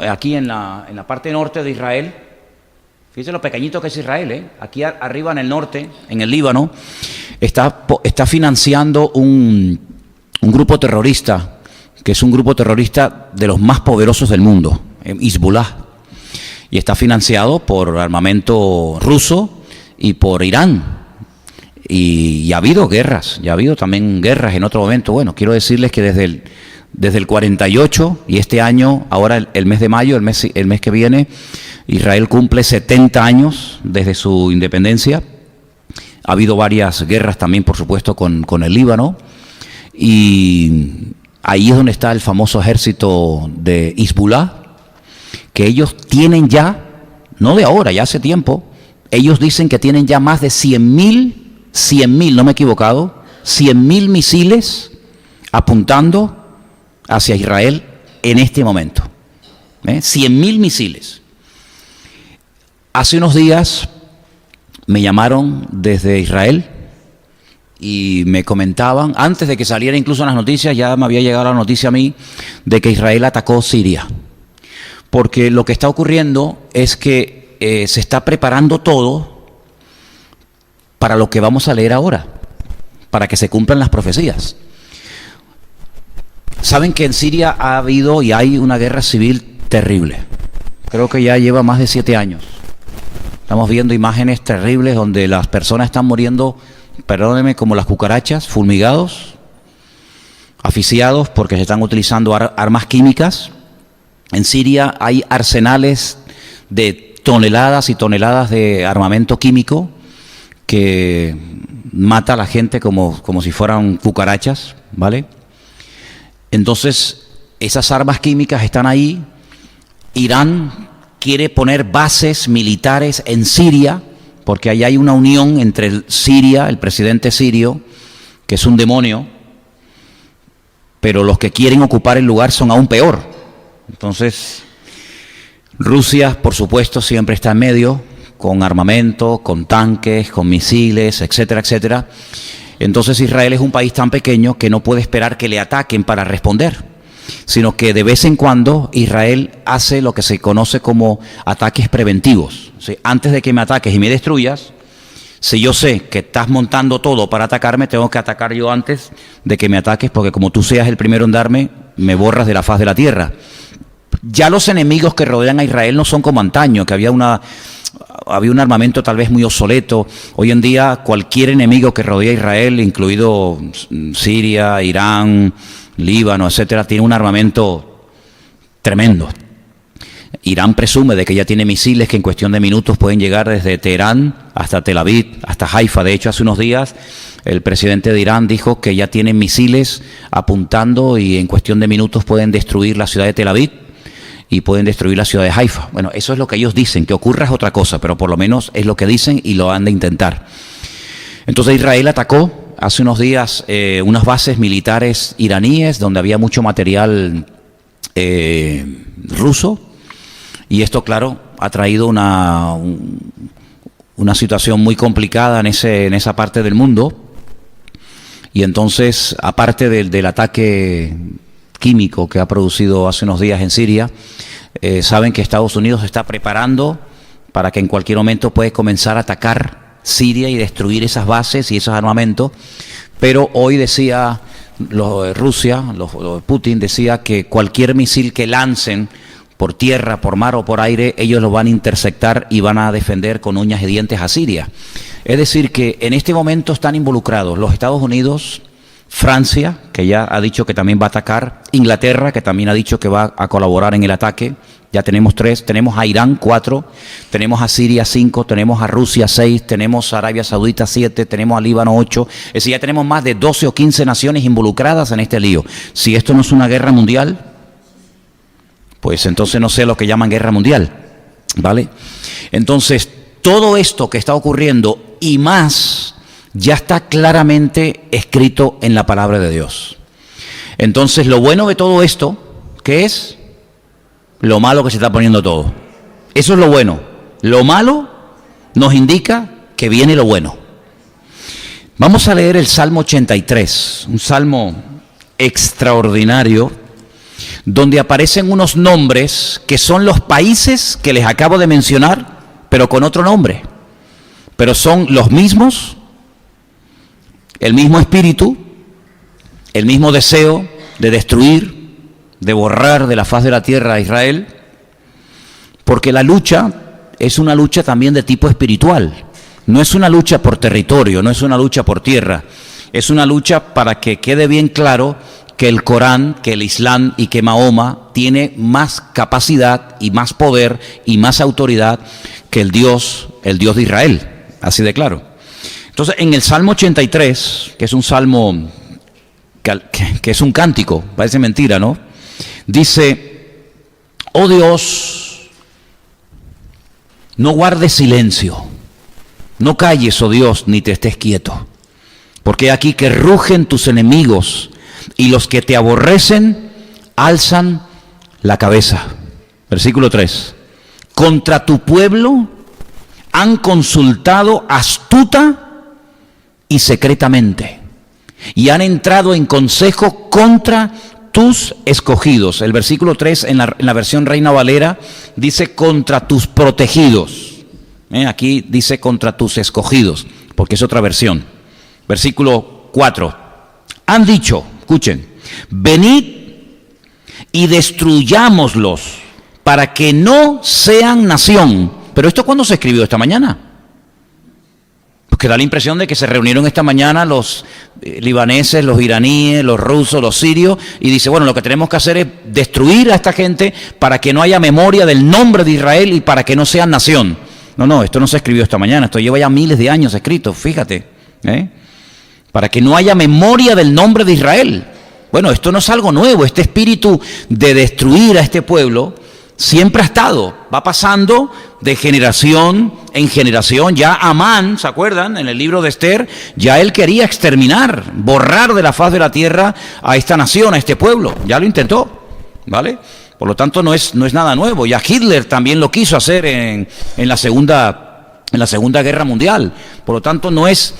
aquí en la parte norte de Israel, fíjense lo pequeñito que es Israel, aquí arriba en el norte, en el Líbano, está financiando un grupo terrorista, que es un grupo terrorista de los más poderosos del mundo, Hezbollah. Y está financiado por armamento ruso y por Irán. Y ha habido guerras, ya ha habido también guerras en otro momento. Bueno, quiero decirles que desde el 48 y este año, ahora el mes de mayo, el mes que viene, Israel cumple 70 años desde su independencia. Ha habido varias guerras también, por supuesto, con el Líbano. Y ahí es donde está el famoso ejército de Hezbollah, que ellos tienen ya, no de ahora, ya hace tiempo, ellos dicen que tienen ya más de 100.000, no me he equivocado, 100.000 misiles apuntando hacia Israel en este momento. 100.000 misiles. Hace unos días me llamaron desde Israel y me comentaban, antes de que saliera incluso en las noticias, ya me había llegado la noticia a mí de que Israel atacó Siria. Porque lo que está ocurriendo es que se está preparando todo para lo que vamos a leer ahora, para que se cumplan las profecías. Saben que en Siria ha habido y hay una guerra civil terrible. Creo que ya lleva más de 7 años. Estamos viendo imágenes terribles donde las personas están muriendo, perdónenme, como las cucarachas, fulmigados, asfixiados porque se están utilizando armas químicas. En Siria hay arsenales de toneladas y toneladas de armamento químico que mata a la gente como si fueran cucarachas, ¿vale? Entonces, esas armas químicas están ahí. Irán quiere poner bases militares en Siria, porque ahí hay una unión entre Siria, el presidente sirio, que es un demonio, pero los que quieren ocupar el lugar son aún peor. Entonces, Rusia, por supuesto, siempre está en medio, con armamento, con tanques, con misiles, etcétera, etcétera. Entonces Israel es un país tan pequeño que no puede esperar que le ataquen para responder, sino que de vez en cuando Israel hace lo que se conoce como ataques preventivos. ¿Sí? Antes de que me ataques y me destruyas, si yo sé que estás montando todo para atacarme, tengo que atacar yo antes de que me ataques, porque como tú seas el primero en darme, me borras de la faz de la tierra. Ya los enemigos que rodean a Israel no son como antaño, que había un armamento tal vez muy obsoleto. Hoy en día cualquier enemigo que rodea a Israel, incluido Siria, Irán, Líbano, etcétera, tiene un armamento tremendo. Irán presume de que ya tiene misiles que en cuestión de minutos pueden llegar desde Teherán hasta Tel Aviv, hasta Haifa. De hecho, hace unos días el presidente de Irán dijo que ya tienen misiles apuntando y en cuestión de minutos pueden destruir la ciudad de Tel Aviv y pueden destruir la ciudad de Haifa. Bueno, eso es lo que ellos dicen, que ocurra es otra cosa, pero por lo menos es lo que dicen y lo han de intentar. Entonces Israel atacó hace unos días unas bases militares iraníes donde había mucho material ruso, y esto, claro, ha traído una situación muy complicada en esa parte del mundo. Y entonces, aparte del ataque químico que ha producido hace unos días en Siria, saben que Estados Unidos se está preparando para que en cualquier momento puede comenzar a atacar Siria y destruir esas bases y esos armamentos. Pero hoy decía Rusia, Putin decía que cualquier misil que lancen por tierra, por mar o por aire, ellos lo van a interceptar y van a defender con uñas y dientes a Siria. Es decir, que en este momento están involucrados los Estados Unidos, Francia, que ya ha dicho que también va a atacar, Inglaterra, que también ha dicho que va a colaborar en el ataque. Ya tenemos 3, tenemos a Irán 4, tenemos a Siria 5, tenemos a Rusia 6, tenemos a Arabia Saudita 7, tenemos a Líbano 8. Es decir, ya tenemos más de 12 o 15 naciones involucradas en este lío. Si esto no es una guerra mundial, pues entonces no sé lo que llaman guerra mundial, ¿vale? Entonces, todo esto que está ocurriendo y más ya está claramente escrito en la palabra de Dios. Entonces, lo bueno de todo esto, ¿qué es? Lo malo que se está poniendo todo. Eso es lo bueno. Lo malo nos indica que viene lo bueno. Vamos a leer el Salmo 83, un salmo extraordinario, donde aparecen unos nombres que son los países que les acabo de mencionar, pero con otro nombre. Pero son los mismos, el mismo espíritu, el mismo deseo de destruir, de borrar de la faz de la tierra a Israel, porque la lucha es una lucha también de tipo espiritual. No es una lucha por territorio, no es una lucha por tierra, es una lucha para que quede bien claro que el Corán, que el Islam y que Mahoma tiene más capacidad y más poder y más autoridad que el Dios de Israel, así de claro. Entonces, en el Salmo 83, que es un salmo que es un cántico, parece mentira, ¿no? Dice: oh Dios, no guardes silencio, no calles, oh Dios, ni te estés quieto, porque aquí que rugen tus enemigos y los que te aborrecen alzan la cabeza. Versículo 3. Contra tu pueblo han consultado astuta y secretamente, y han entrado en consejo contra tus escogidos. El versículo 3 en la versión Reina Valera dice contra tus protegidos. Aquí dice contra tus escogidos, porque es otra versión. Versículo 4. Han dicho, escuchen, venid y destruyámoslos para que no sean nación. Pero ¿esto cuándo se escribió? ¿Esta mañana? Porque da la impresión de que se reunieron esta mañana los libaneses, los iraníes, los rusos, los sirios, y dice, bueno, lo que tenemos que hacer es destruir a esta gente para que no haya memoria del nombre de Israel y para que no sean nación. No, esto no se escribió esta mañana, esto lleva ya miles de años escrito, fíjate. Para que no haya memoria del nombre de Israel. Bueno, esto no es algo nuevo, este espíritu de destruir a este pueblo siempre ha estado, va pasando de generación en generación. Ya Amán, ¿se acuerdan? En el libro de Esther, ya él quería exterminar, borrar de la faz de la tierra a esta nación, a este pueblo, ya lo intentó, ¿vale? Por lo tanto no es nada nuevo. Ya Hitler también lo quiso hacer en la Segunda Guerra Mundial. Por lo tanto no es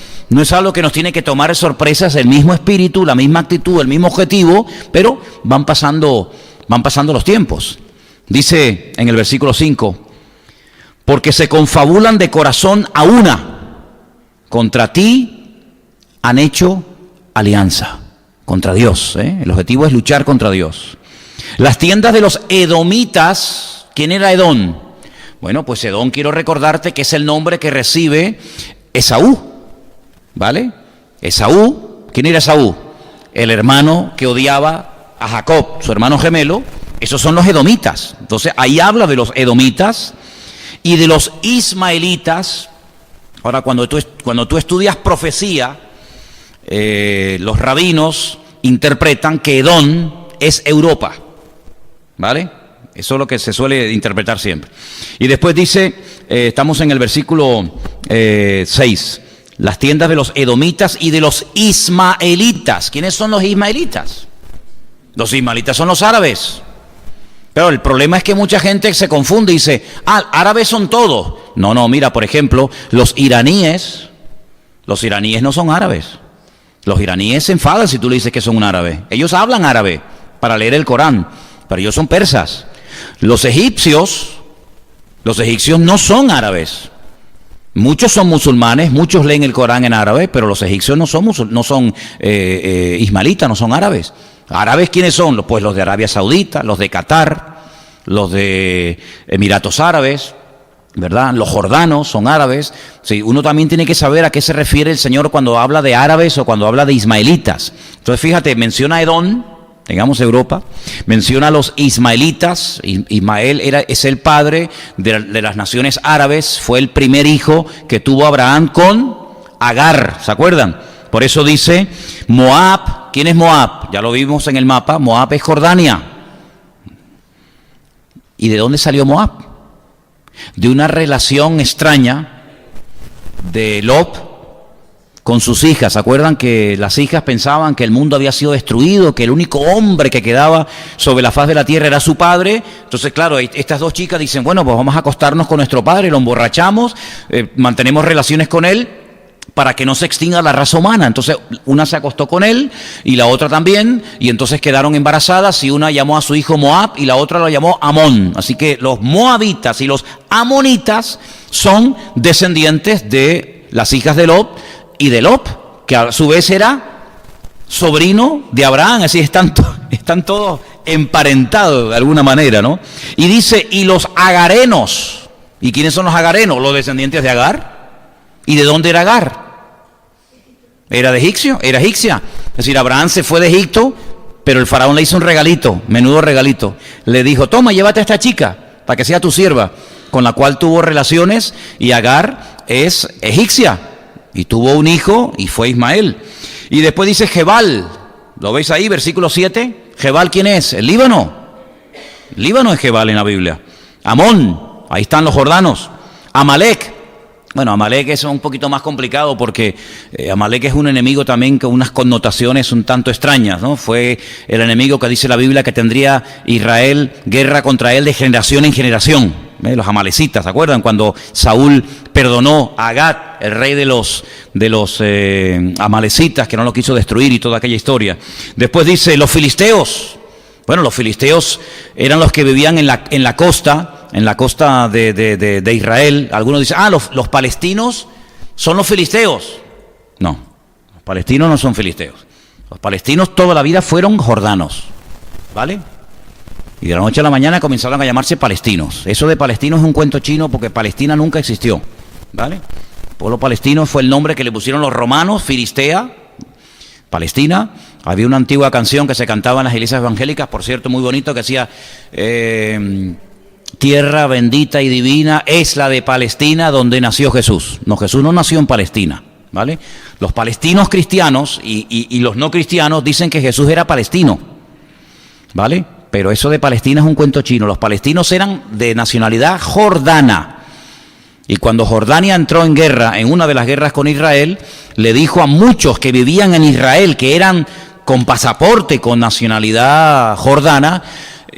algo que nos tiene que tomar de sorpresa, es el mismo espíritu, la misma actitud, el mismo objetivo, pero van pasando los tiempos. Dice en el versículo 5, porque se confabulan de corazón a una, contra ti han hecho alianza, contra Dios. El objetivo es luchar contra Dios. Las tiendas de los edomitas, ¿quién era Edom? Bueno, pues Edom, quiero recordarte que es el nombre que recibe Esaú, ¿vale? Esaú, ¿quién era Esaú? El hermano que odiaba a Jacob, su hermano gemelo. Esos son los edomitas. Entonces ahí habla de los edomitas y de los ismaelitas. Ahora cuando tú estudias profecía, los rabinos interpretan que Edom es Europa, ¿vale? Eso es lo que se suele interpretar siempre. Y después dice, estamos en el versículo 6, las tiendas de los edomitas y de los ismaelitas. ¿Quiénes son los ismaelitas? Los ismaelitas son los árabes. Pero el problema es que mucha gente se confunde y dice, árabes son todos. No, mira, por ejemplo, los iraníes no son árabes. Los iraníes se enfadan si tú le dices que son un árabe. Ellos hablan árabe para leer el Corán, pero ellos son persas. Los egipcios no son árabes. Muchos son musulmanes, muchos leen el Corán en árabe, pero los egipcios no son ismaelitas, no son árabes. ¿Árabes quiénes son? Pues los de Arabia Saudita, los de Qatar, los de Emiratos Árabes, ¿verdad? Los jordanos son árabes. Sí, uno también tiene que saber a qué se refiere el Señor cuando habla de árabes o cuando habla de ismaelitas. Entonces fíjate, menciona a Edom, digamos Europa, menciona a los ismaelitas. Ismael es el padre de las naciones árabes, fue el primer hijo que tuvo Abraham con Agar, ¿se acuerdan? Por eso dice Moab. ¿Quién es Moab? Ya lo vimos en el mapa. Moab es Jordania. ¿Y de dónde salió Moab? De una relación extraña de Lot con sus hijas. ¿Se acuerdan que las hijas pensaban que el mundo había sido destruido, que el único hombre que quedaba sobre la faz de la tierra era su padre? Entonces, claro, estas dos chicas dicen, bueno, pues vamos a acostarnos con nuestro padre, lo emborrachamos, mantenemos relaciones con él, para que no se extinga la raza humana. Entonces una se acostó con él y la otra también, y entonces quedaron embarazadas, y una llamó a su hijo Moab y la otra lo llamó Amón. Así que los moabitas y los amonitas son descendientes de las hijas de Lot y de Lot, que a su vez era sobrino de Abraham. Así están todos emparentados de alguna manera, ¿no? Y dice, y los agarenos. ¿Y quiénes son los agarenos? Los descendientes de Agar. ¿Y de dónde era Agar? Era egipcia. Es decir, Abraham se fue de Egipto, pero el faraón le hizo un regalito, menudo regalito. Le dijo, toma, llévate a esta chica para que sea tu sierva, con la cual tuvo relaciones, y Agar es egipcia. Y tuvo un hijo y fue Ismael. Y después dice Jebal, ¿lo veis ahí? Versículo 7. Jebal, ¿quién es? El Líbano. Líbano es Jebal en la Biblia. Amón, ahí están los jordanos. Amalek, Bueno, Amalek es un poquito más complicado porque Amalek es un enemigo también con unas connotaciones un tanto extrañas, ¿no? Fue el enemigo que dice la Biblia que tendría Israel guerra contra él de generación en generación. Los amalecitas, ¿se acuerdan? Cuando Saúl perdonó a Agag, el rey de los amalecitas, que no lo quiso destruir y toda aquella historia. Después dice los filisteos. Bueno, los filisteos eran los que vivían en la costa de Israel. Algunos dicen, los palestinos son los filisteos. No, los palestinos no son filisteos. Los palestinos toda la vida fueron jordanos, ¿vale? Y de la noche a la mañana comenzaron a llamarse palestinos. Eso de palestinos es un cuento chino porque Palestina nunca existió, ¿vale? El pueblo palestino fue el nombre que le pusieron los romanos, Filistea, Palestina. Había una antigua canción que se cantaba en las iglesias evangélicas, por cierto, muy bonito, que decía, tierra bendita y divina es la de Palestina donde nació Jesús. No, Jesús no nació en Palestina, ¿vale? Los palestinos cristianos y los no cristianos dicen que Jesús era palestino, ¿vale? Pero eso de Palestina es un cuento chino. Los palestinos eran de nacionalidad jordana. Y cuando Jordania entró en guerra, en una de las guerras con Israel, le dijo a muchos que vivían en Israel, que eran con pasaporte, con nacionalidad jordana,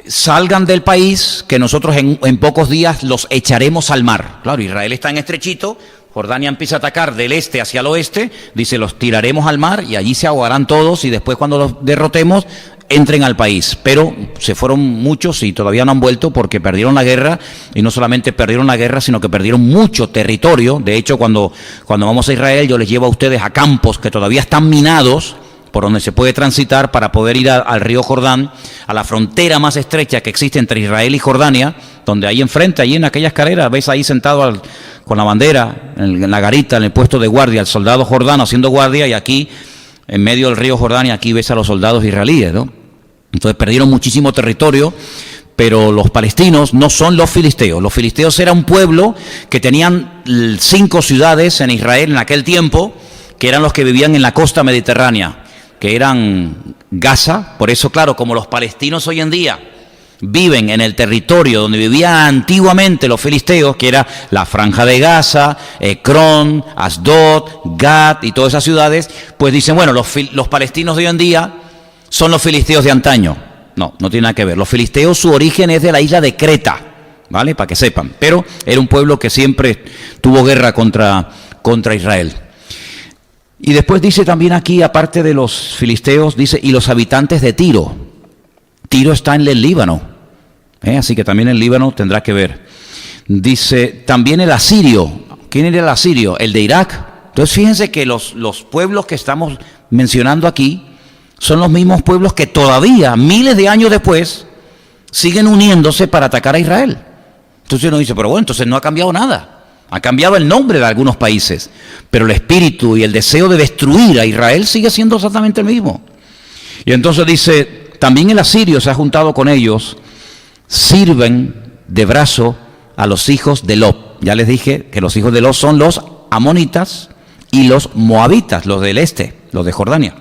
salgan del país, que nosotros en pocos días los echaremos al mar. Claro, Israel está en estrechito, Jordania empieza a atacar del este hacia el oeste, dice, los tiraremos al mar y allí se ahogarán todos y después cuando los derrotemos, entren al país. Pero se fueron muchos y todavía no han vuelto porque perdieron la guerra, y no solamente perdieron la guerra, sino que perdieron mucho territorio. De hecho, cuando vamos a Israel, yo les llevo a ustedes a campos que todavía están minados, por donde se puede transitar para poder ir al río Jordán, a la frontera más estrecha que existe entre Israel y Jordania, donde ahí enfrente, allí en aquella escalera, ves ahí sentado con la bandera, en la garita, en el puesto de guardia, el soldado jordano haciendo guardia, y aquí, en medio del río Jordán, y aquí ves a los soldados israelíes, ¿no? Entonces perdieron muchísimo territorio, pero los palestinos no son los filisteos. Los filisteos era un pueblo que tenían 5 ciudades en Israel en aquel tiempo, que eran los que vivían en la costa mediterránea, que eran Gaza. Por eso, claro, como los palestinos hoy en día viven en el territorio donde vivían antiguamente los filisteos, que era la Franja de Gaza, Ecrón, Asdod, Gat y todas esas ciudades, pues dicen, bueno, los palestinos de hoy en día son los filisteos de antaño. No, no tiene nada que ver. Los filisteos, su origen es de la isla de Creta, ¿vale? Para que sepan. Pero era un pueblo que siempre tuvo guerra contra Israel. Y después dice también aquí, aparte de los filisteos, dice, y los habitantes de Tiro. Tiro está en el Líbano, así que también el Líbano tendrá que ver. Dice, también el asirio. ¿Quién era el asirio? El de Irak. Entonces fíjense que los pueblos que estamos mencionando aquí son los mismos pueblos que todavía, miles de años después, siguen uniéndose para atacar a Israel. Entonces uno dice, pero bueno, entonces no ha cambiado nada. Ha cambiado el nombre de algunos países, pero el espíritu y el deseo de destruir a Israel sigue siendo exactamente el mismo. Y entonces dice, también el asirio se ha juntado con ellos, sirven de brazo a los hijos de Lot. Ya les dije que los hijos de Lot son los amonitas y los moabitas, los del este, los de Jordania.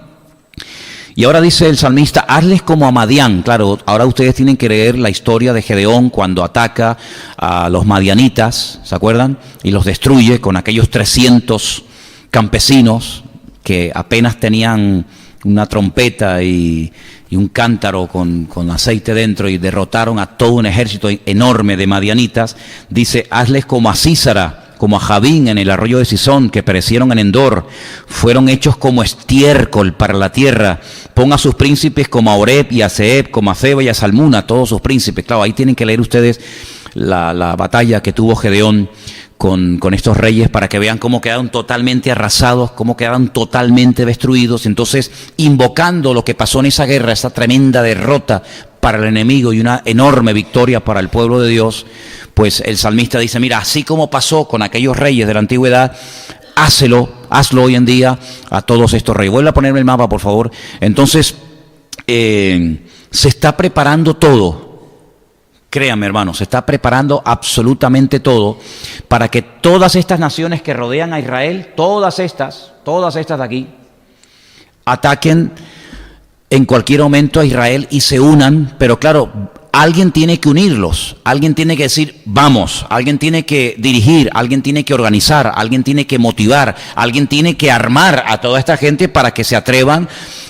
Y ahora dice el salmista, hazles como a Madián. Claro, ahora ustedes tienen que leer la historia de Gedeón cuando ataca a los madianitas, ¿se acuerdan? Y los destruye con aquellos 300 campesinos que apenas tenían una trompeta y un cántaro con aceite dentro, y derrotaron a todo un ejército enorme de madianitas. Dice, hazles como a Sísara, como a Javín en el arroyo de Sisón, que perecieron en Endor, fueron hechos como estiércol para la tierra. Pon a sus príncipes como a Oreb y a Zeeb, como a Zeba y a Salmuna, todos sus príncipes. Claro, ahí tienen que leer ustedes la batalla que tuvo Gedeón con estos reyes para que vean cómo quedaron totalmente arrasados, cómo quedaron totalmente destruidos. Entonces, invocando lo que pasó en esa guerra, esa tremenda derrota para el enemigo y una enorme victoria para el pueblo de Dios, pues el salmista dice, mira, así como pasó con aquellos reyes de la antigüedad, hazlo hoy en día a todos estos reyes. Vuelve a ponerme el mapa, por favor. Entonces, se está preparando todo. Créanme, hermanos, se está preparando absolutamente todo para que todas estas naciones que rodean a Israel, todas estas de aquí, ataquen en cualquier momento a Israel y se unan, pero claro, alguien tiene que unirlos, alguien tiene que decir, vamos, alguien tiene que dirigir, alguien tiene que organizar, alguien tiene que motivar, alguien tiene que armar a toda esta gente para que se atrevan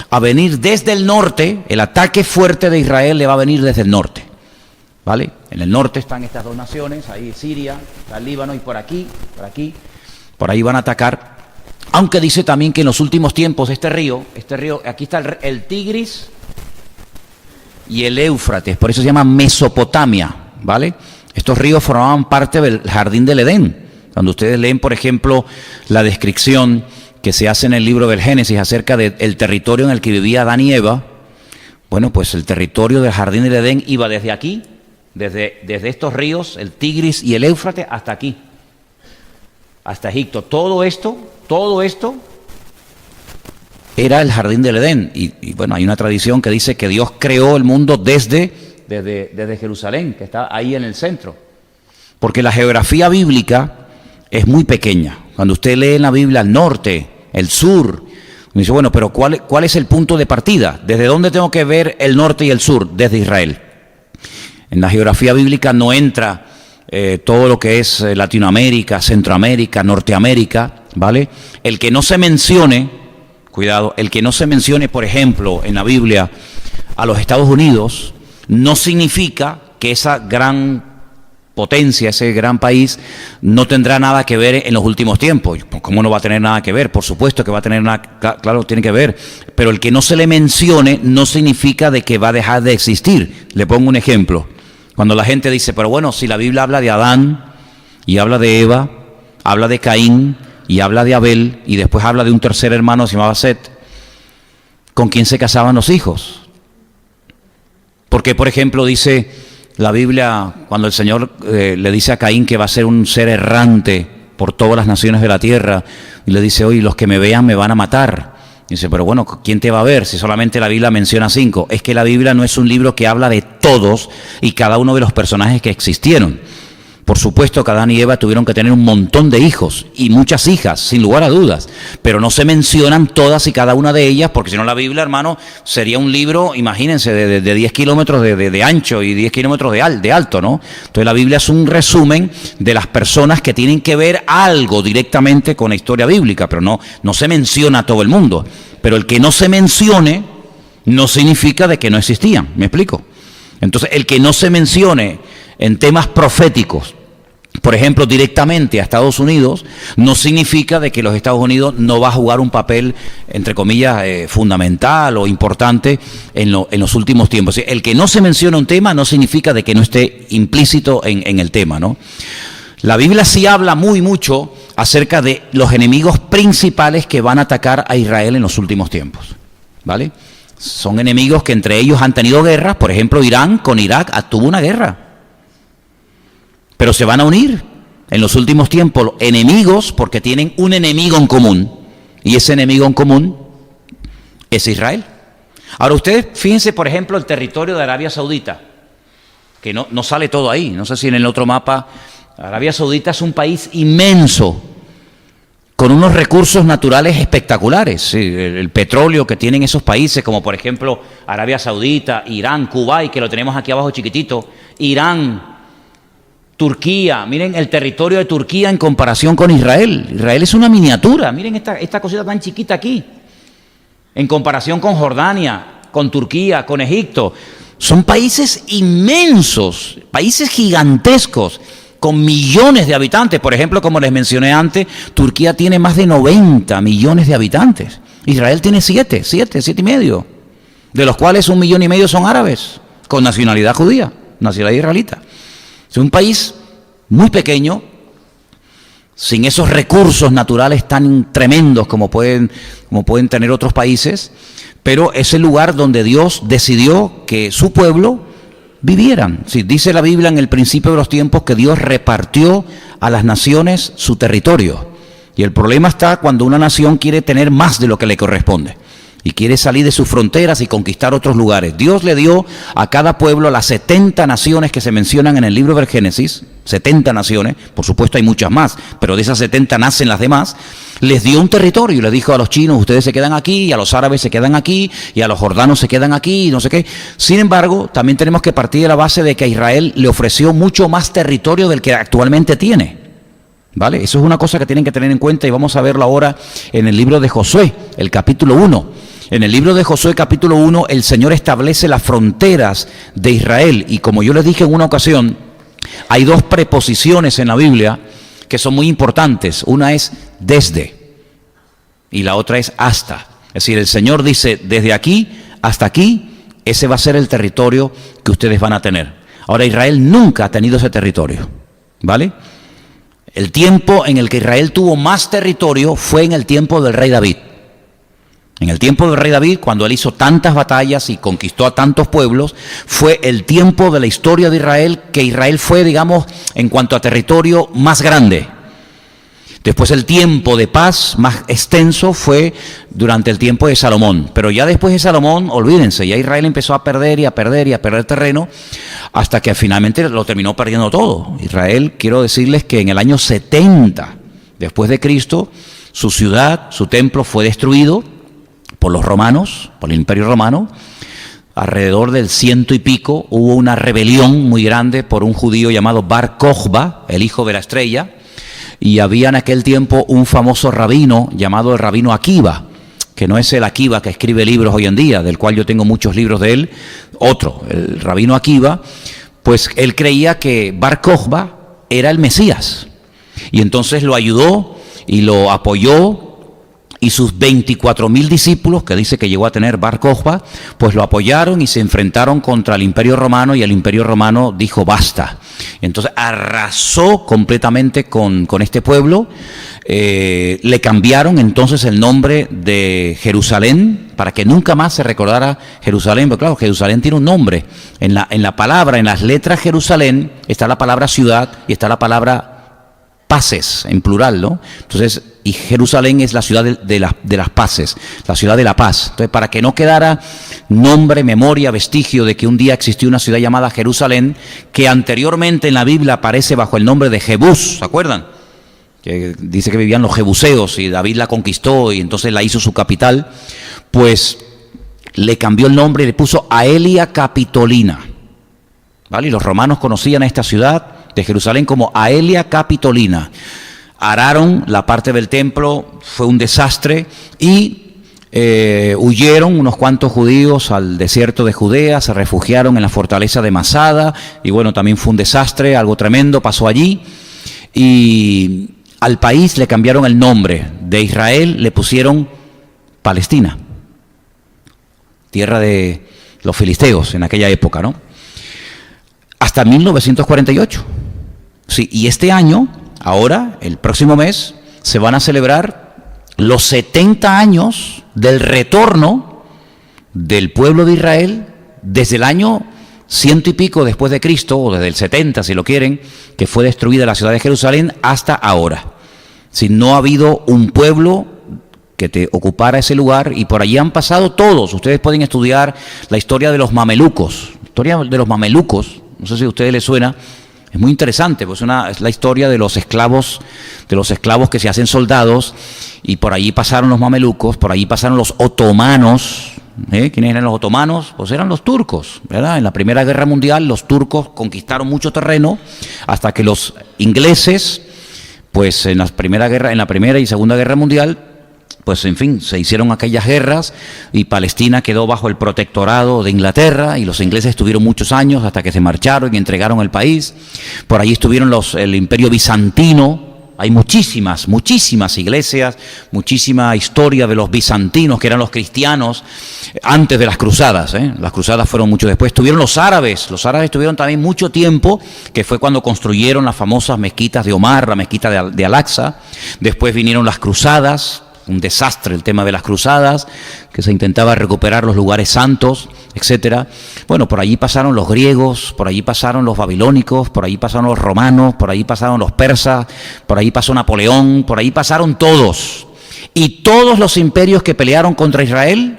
a venir desde el norte. El ataque fuerte de Israel le va a venir desde el norte, ¿vale? En el norte están estas dos naciones, ahí Siria, está el Líbano, y por ahí van a atacar. Aunque dice también que en los últimos tiempos este río, aquí está el Tigris y el Éufrates, por eso se llama Mesopotamia, ¿vale? Estos ríos formaban parte del jardín del Edén. Cuando ustedes leen, por ejemplo, la descripción que se hace en el libro del Génesis acerca del territorio en el que vivía Adán y Eva, bueno, pues el territorio del jardín del Edén iba desde aquí, desde estos ríos, el Tigris y el Éufrates, hasta aquí, hasta Egipto. Todo esto era el jardín del Edén. Y bueno, hay una tradición que dice que Dios creó el mundo desde Jerusalén, que está ahí en el centro. Porque la geografía bíblica es muy pequeña. Cuando usted lee en la Biblia el norte, el sur, me dice, bueno, pero ¿cuál es el punto de partida? ¿Desde dónde tengo que ver el norte y el sur? Desde Israel. En la geografía bíblica no entra todo lo que es Latinoamérica, Centroamérica, Norteamérica, ¿vale? El que no se mencione, cuidado, el que no se mencione, por ejemplo, en la Biblia a los Estados Unidos, no significa que esa gran potencia, ese gran país, no tendrá nada que ver en los últimos tiempos. ¿Cómo no va a tener nada que ver? Por supuesto que va a tener claro, tiene que ver, pero el que no se le mencione no significa de que va a dejar de existir. Le pongo un ejemplo. Cuando la gente dice, pero bueno, si la Biblia habla de Adán, y habla de Eva, habla de Caín, y habla de Abel, y después habla de un tercer hermano que se llamaba Set, ¿con quién se casaban los hijos? Porque, por ejemplo, dice la Biblia, cuando el Señor le dice a Caín que va a ser un ser errante por todas las naciones de la tierra, y le dice, oye, los que me vean me van a matar. Y dice, pero bueno, ¿quién te va a ver si solamente la Biblia menciona 5? Es que la Biblia no es un libro que habla de todos y cada uno de los personajes que existieron. Por supuesto que Adán y Eva tuvieron que tener un montón de hijos y muchas hijas, sin lugar a dudas, pero no se mencionan todas y cada una de ellas, porque si no la Biblia, hermano, sería un libro, imagínense, de 10 kilómetros de ancho y 10 kilómetros de alto, ¿no? Entonces la Biblia es un resumen de las personas que tienen que ver algo directamente con la historia bíblica, pero no se menciona a todo el mundo. Pero el que no se mencione no significa de que no existían, ¿me explico? Entonces el que no se mencione en temas proféticos, por ejemplo, directamente a Estados Unidos, no significa de que los Estados Unidos no va a jugar un papel, entre comillas, fundamental o importante en los últimos tiempos. El que no se menciona un tema no significa de que no esté implícito en el tema, ¿no? La Biblia sí habla mucho acerca de los enemigos principales que van a atacar a Israel en los últimos tiempos, ¿vale? Son enemigos que entre ellos han tenido guerras. Por ejemplo, Irán con Irak tuvo una guerra. Pero se van a unir en los últimos tiempos los enemigos porque tienen un enemigo en común. Y ese enemigo en común es Israel. Ahora ustedes fíjense, por ejemplo, el territorio de Arabia Saudita, que no sale todo ahí. No sé si en el otro mapa. Arabia Saudita es un país inmenso, con unos recursos naturales espectaculares. Sí, el petróleo que tienen esos países, como por ejemplo Arabia Saudita, Irán, Kuwait, que lo tenemos aquí abajo chiquitito, Irán, Turquía. Miren el territorio de Turquía en comparación con Israel. Israel es una miniatura. Miren esta cosita tan chiquita aquí, en comparación con Jordania, con Turquía, con Egipto. Son países inmensos, países gigantescos, con millones de habitantes. Por ejemplo, como les mencioné antes, Turquía tiene más de 90 millones de habitantes. Israel tiene 7 y medio, de los cuales 1,5 millones son árabes, con nacionalidad judía, nacionalidad israelita. Es un país muy pequeño, sin esos recursos naturales tan tremendos como pueden tener otros países, pero es el lugar donde Dios decidió que su pueblo vivieran. Sí, dice la Biblia en el principio de los tiempos que Dios repartió a las naciones su territorio. Y el problema está cuando una nación quiere tener más de lo que le corresponde. y quiere salir de sus fronteras y conquistar otros lugares. Dios le dio a cada pueblo las 70 naciones que se mencionan en el libro del Génesis, 70 naciones, por supuesto hay muchas más, pero de esas 70 nacen las demás. Les dio un territorio y le dijo a los chinos, ustedes se quedan aquí, y a los árabes se quedan aquí, y a los jordanos se quedan aquí, y no sé qué. Sin embargo, también tenemos que partir de la base de que a Israel le ofreció mucho más territorio del que actualmente tiene. ¿Vale? Eso es una cosa que tienen que tener en cuenta y vamos a verlo ahora en el libro de Josué, el capítulo 1. En el libro de Josué, capítulo 1, el Señor establece las fronteras de Israel. Y como yo les dije en una ocasión, hay dos preposiciones en la Biblia que son muy importantes. Una es desde y la otra es hasta. Es decir, el Señor dice, desde aquí hasta aquí, ese va a ser el territorio que ustedes van a tener. Ahora, Israel nunca ha tenido ese territorio, ¿vale? El tiempo en el que Israel tuvo más territorio fue en el tiempo del rey David. En el tiempo del rey David, cuando él hizo tantas batallas y conquistó a tantos pueblos, fue el tiempo de la historia de Israel que Israel fue, digamos, en cuanto a territorio, más grande. Después el tiempo de paz más extenso fue durante el tiempo de Salomón. Pero ya después de Salomón, olvídense, ya Israel empezó a perder y a perder y a perder terreno hasta que finalmente lo terminó perdiendo todo. Israel, quiero decirles que en el año 70 después de Cristo, su ciudad, su templo fue destruido por los romanos, por el Imperio Romano. Alrededor del 100 y pico hubo una rebelión muy grande por un judío llamado Bar Kokhba, el hijo de la estrella, y había en aquel tiempo un famoso rabino llamado el rabino Akiva, que no es el Akiva que escribe libros hoy en día, del cual yo tengo muchos libros de él, otro, el rabino Akiva, pues él creía que Bar Kokhba era el Mesías, y entonces lo ayudó y lo apoyó. Y sus 24.000 discípulos, que dice que llegó a tener Bar Kokhba, pues lo apoyaron y se enfrentaron contra el Imperio Romano, y el Imperio Romano dijo basta. Entonces arrasó completamente con este pueblo. Le cambiaron entonces el nombre de Jerusalén para que nunca más se recordara Jerusalén, porque claro, Jerusalén tiene un nombre. En la palabra, en las letras Jerusalén, está la palabra ciudad y está la palabra paces, en plural, ¿no? Entonces, y Jerusalén es la ciudad de las paces, la ciudad de la paz. Entonces, para que no quedara nombre, memoria, vestigio de que un día existió una ciudad llamada Jerusalén, que anteriormente en la Biblia aparece bajo el nombre de Jebús, ¿se acuerdan? Que dice que vivían los jebuseos y David la conquistó y entonces la hizo su capital, pues le cambió el nombre y le puso Aelia Capitolina, ¿vale? Y los romanos conocían a esta ciudad de Jerusalén como Aelia Capitolina. Araron la parte del templo, fue un desastre y huyeron unos cuantos judíos al desierto de Judea, se refugiaron en la fortaleza de Masada y bueno, también fue un desastre, algo tremendo pasó allí y al país le cambiaron el nombre, de Israel le pusieron Palestina, tierra de los filisteos en aquella época, ¿no? Hasta 1948. Sí, y este año, ahora, el próximo mes, se van a celebrar los 70 años del retorno del pueblo de Israel desde el año 100 y pico después de Cristo, o desde el 70 si lo quieren, que fue destruida la ciudad de Jerusalén, hasta ahora. Si no ha habido un pueblo que te ocupara ese lugar, y por allí han pasado todos. Ustedes pueden estudiar la historia de los mamelucos. La historia de los mamelucos, no sé si a ustedes les suena, es muy interesante, pues es la historia de los esclavos que se hacen soldados, y por allí pasaron los mamelucos, por allí pasaron los otomanos. ¿Quiénes eran los otomanos? Pues eran los turcos, ¿verdad? En la Primera Guerra Mundial los turcos conquistaron mucho terreno hasta que los ingleses, pues en la Primera y Segunda Guerra Mundial, pues en fin, se hicieron aquellas guerras y Palestina quedó bajo el protectorado de Inglaterra y los ingleses estuvieron muchos años hasta que se marcharon y entregaron el país. Por allí estuvieron el Imperio Bizantino. Hay muchísimas iglesias, muchísima historia de los bizantinos, que eran los cristianos antes de las cruzadas. Las cruzadas fueron mucho después. Estuvieron los árabes estuvieron también mucho tiempo, que fue cuando construyeron las famosas mezquitas de Omar, la mezquita de Al-Aqsa. Después vinieron las cruzadas. Un desastre el tema de las cruzadas, que se intentaba recuperar los lugares santos, etcétera. Bueno, por allí pasaron los griegos, por allí pasaron los babilónicos, por allí pasaron los romanos, por allí pasaron los persas, por allí pasó Napoleón, por allí pasaron todos. Y todos los imperios que pelearon contra Israel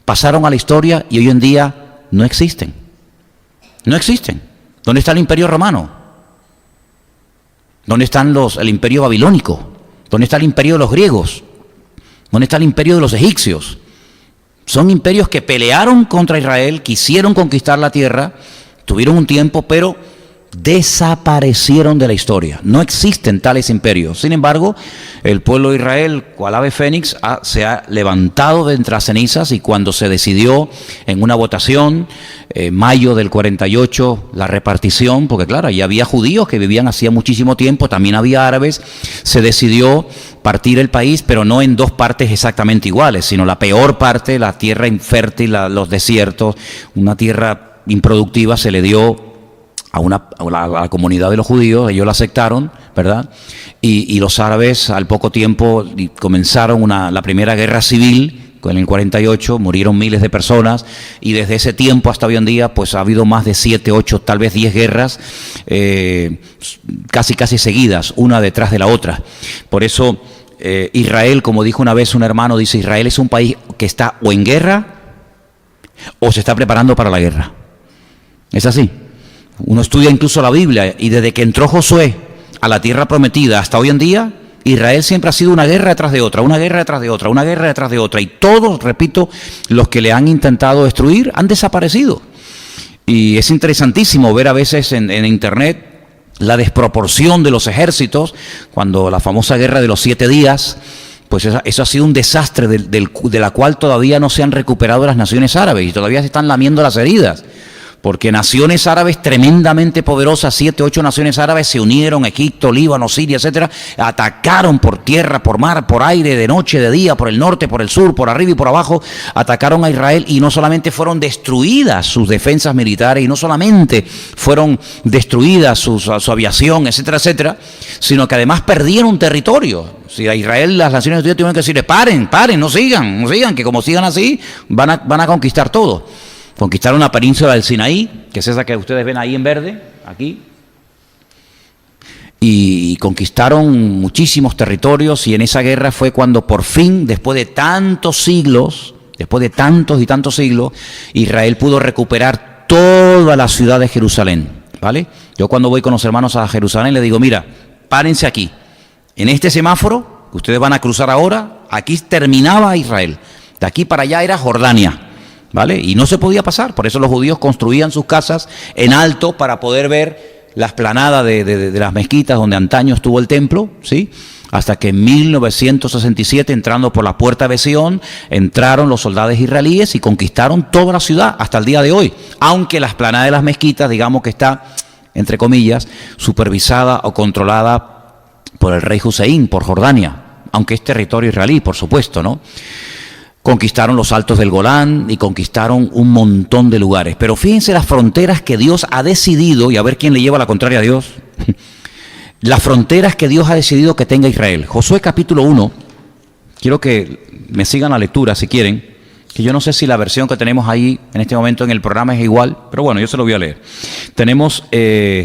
pasaron a la historia y hoy en día no existen. No existen. ¿Dónde está el Imperio Romano? ¿Dónde están el Imperio Babilónico? ¿Dónde está el Imperio de los griegos? ¿Dónde está el Imperio de los egipcios? Son imperios que pelearon contra Israel, quisieron conquistar la tierra, tuvieron un tiempo, pero desaparecieron de la historia. No existen tales imperios. Sin embargo, el pueblo de Israel, cual ave fénix, se ha levantado de entre las cenizas, y cuando se decidió en una votación, mayo del 48, la repartición, porque claro, ya había judíos que vivían hacía muchísimo tiempo, también había árabes, se decidió partir el país, pero no en dos partes exactamente iguales, sino la peor parte, la tierra infértil, los desiertos, una tierra improductiva, se le dio a la comunidad de los judíos. Ellos la aceptaron, ¿verdad? Y los árabes al poco tiempo comenzaron la primera guerra civil. En el 48 murieron miles de personas, y desde ese tiempo hasta hoy en día pues ha habido más de 7, 8, tal vez 10 guerras casi seguidas, una detrás de la otra. Por eso Israel, como dijo una vez un hermano, dice: Israel es un país que está o en guerra o se está preparando para la guerra. Es así. Uno estudia incluso la Biblia, y desde que entró Josué a la tierra prometida hasta hoy en día, Israel siempre ha sido una guerra detrás de otra, una guerra detrás de otra, una guerra detrás de otra, y todos, repito, los que le han intentado destruir han desaparecido. Y es interesantísimo ver a veces en internet la desproporción de los ejércitos, cuando la famosa guerra de los 7 días, pues eso ha sido un desastre de la cual todavía no se han recuperado las naciones árabes, y todavía se están lamiendo las heridas. Porque naciones árabes tremendamente poderosas, 7, 8 naciones árabes se unieron, Egipto, Líbano, Siria, etcétera, atacaron por tierra, por mar, por aire, de noche, de día, por el norte, por el sur, por arriba y por abajo, atacaron a Israel, y no solamente fueron destruidas sus defensas militares, y no solamente fueron destruidas su aviación, etcétera, etcétera, sino que además perdieron territorio. Si a Israel las Naciones Unidas tuvieron que decirle: paren, no sigan, que como sigan así van a conquistar todo. Conquistaron la península del Sinaí, que es esa que ustedes ven ahí en verde, aquí. Y conquistaron muchísimos territorios, y en esa guerra fue cuando por fin, después de tantos siglos, después de tantos y tantos siglos, Israel pudo recuperar toda la ciudad de Jerusalén, ¿vale? Yo cuando voy con los hermanos a Jerusalén les digo: mira, párense aquí, en este semáforo que ustedes van a cruzar ahora, aquí terminaba Israel, de aquí para allá era Jordania, ¿vale? Y no se podía pasar. Por eso los judíos construían sus casas en alto para poder ver la explanada de las mezquitas donde antaño estuvo el templo, ¿sí? Hasta que en 1967, entrando por la puerta de Sion, entraron los soldados israelíes y conquistaron toda la ciudad hasta el día de hoy. Aunque la explanada de las mezquitas, digamos que está, entre comillas, supervisada o controlada por el rey Hussein, por Jordania, aunque es territorio israelí, por supuesto, ¿no? Conquistaron los altos del Golán y conquistaron un montón de lugares. Pero fíjense las fronteras que Dios ha decidido, y a ver quién le lleva la contraria a Dios, las fronteras que Dios ha decidido que tenga Israel. Josué capítulo 1, quiero que me sigan la lectura si quieren, que yo no sé si la versión que tenemos ahí en este momento en el programa es igual, pero bueno, yo se lo voy a leer. Tenemos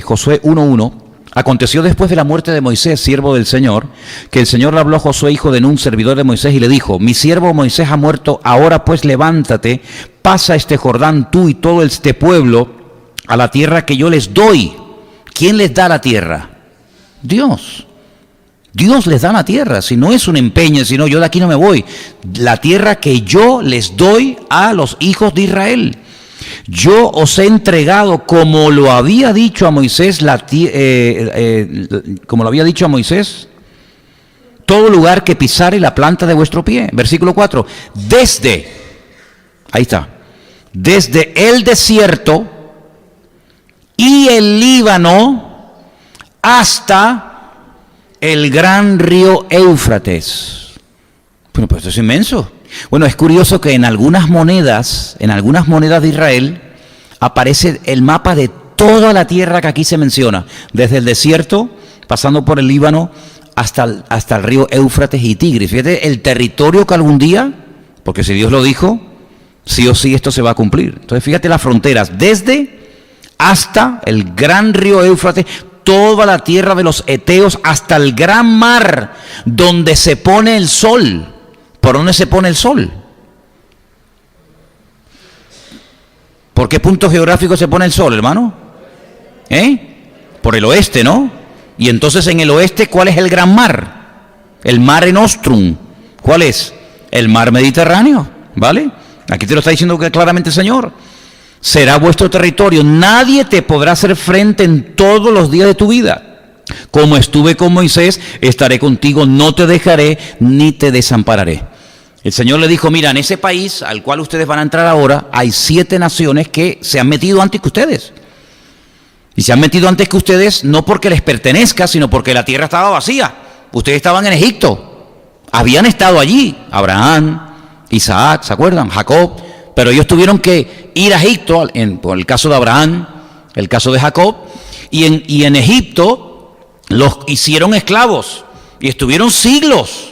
Josué 1:1. Aconteció después de la muerte de Moisés, siervo del Señor, que el Señor le habló a Josué, hijo de Nun, servidor de Moisés, y le dijo: mi siervo Moisés ha muerto, ahora pues levántate, pasa este Jordán tú y todo este pueblo a la tierra que yo les doy. ¿Quién les da la tierra? Dios. Dios les da la tierra, si no es un empeño, sino yo de aquí no me voy. La tierra que yo les doy a los hijos de Israel. Yo os he entregado, como lo había dicho a Moisés, todo lugar que pisare la planta de vuestro pie. Versículo 4. Desde el desierto y el Líbano hasta el gran río Éufrates. Bueno, pues esto es inmenso. Bueno, es curioso que en algunas monedas de Israel aparece el mapa de toda la tierra que aquí se menciona, desde el desierto, pasando por el Líbano, hasta el río Éufrates y Tigris. Fíjate el territorio que algún día, porque si Dios lo dijo, sí o sí esto se va a cumplir. Entonces fíjate las fronteras, desde hasta el gran río Éufrates, toda la tierra de los heteos, hasta el gran mar, donde se pone el sol. ¿Por dónde se pone el sol? ¿Por qué punto geográfico se pone el sol, hermano? Por el oeste, ¿no? Y entonces en el oeste, ¿cuál es el gran mar? El Mare Nostrum. ¿Cuál es? El mar Mediterráneo, ¿vale? Aquí te lo está diciendo claramente el Señor. Será vuestro territorio. Nadie te podrá hacer frente en todos los días de tu vida. Como estuve con Moisés, estaré contigo, no te dejaré ni te desampararé. El Señor le dijo, mira, en ese país al cual ustedes van a entrar ahora, hay 7 naciones que se han metido antes que ustedes. Y se han metido antes que ustedes no porque les pertenezca, sino porque la tierra estaba vacía. Ustedes estaban en Egipto, habían estado allí, Abraham, Isaac, ¿se acuerdan? Jacob, pero ellos tuvieron que ir a Egipto, por el caso de Abraham, el caso de Jacob, y en Egipto los hicieron esclavos y estuvieron siglos.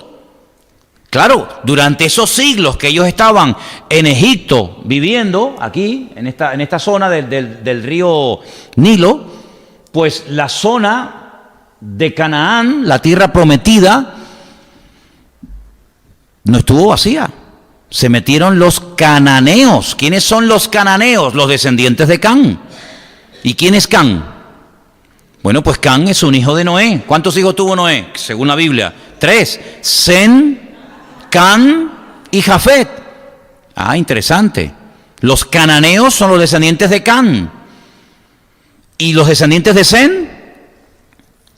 Claro, durante esos siglos que ellos estaban en Egipto viviendo, aquí, en esta zona del río Nilo, pues la zona de Canaán, la tierra prometida, no estuvo vacía. Se metieron los cananeos. ¿Quiénes son los cananeos? Los descendientes de Can. ¿Y quién es Can? Bueno, pues Can es un hijo de Noé. ¿Cuántos hijos tuvo Noé? Según la Biblia, 3. Sem, Can y Jafet. Ah, interesante. Los cananeos son los descendientes de Can. ¿Y los descendientes de Sem?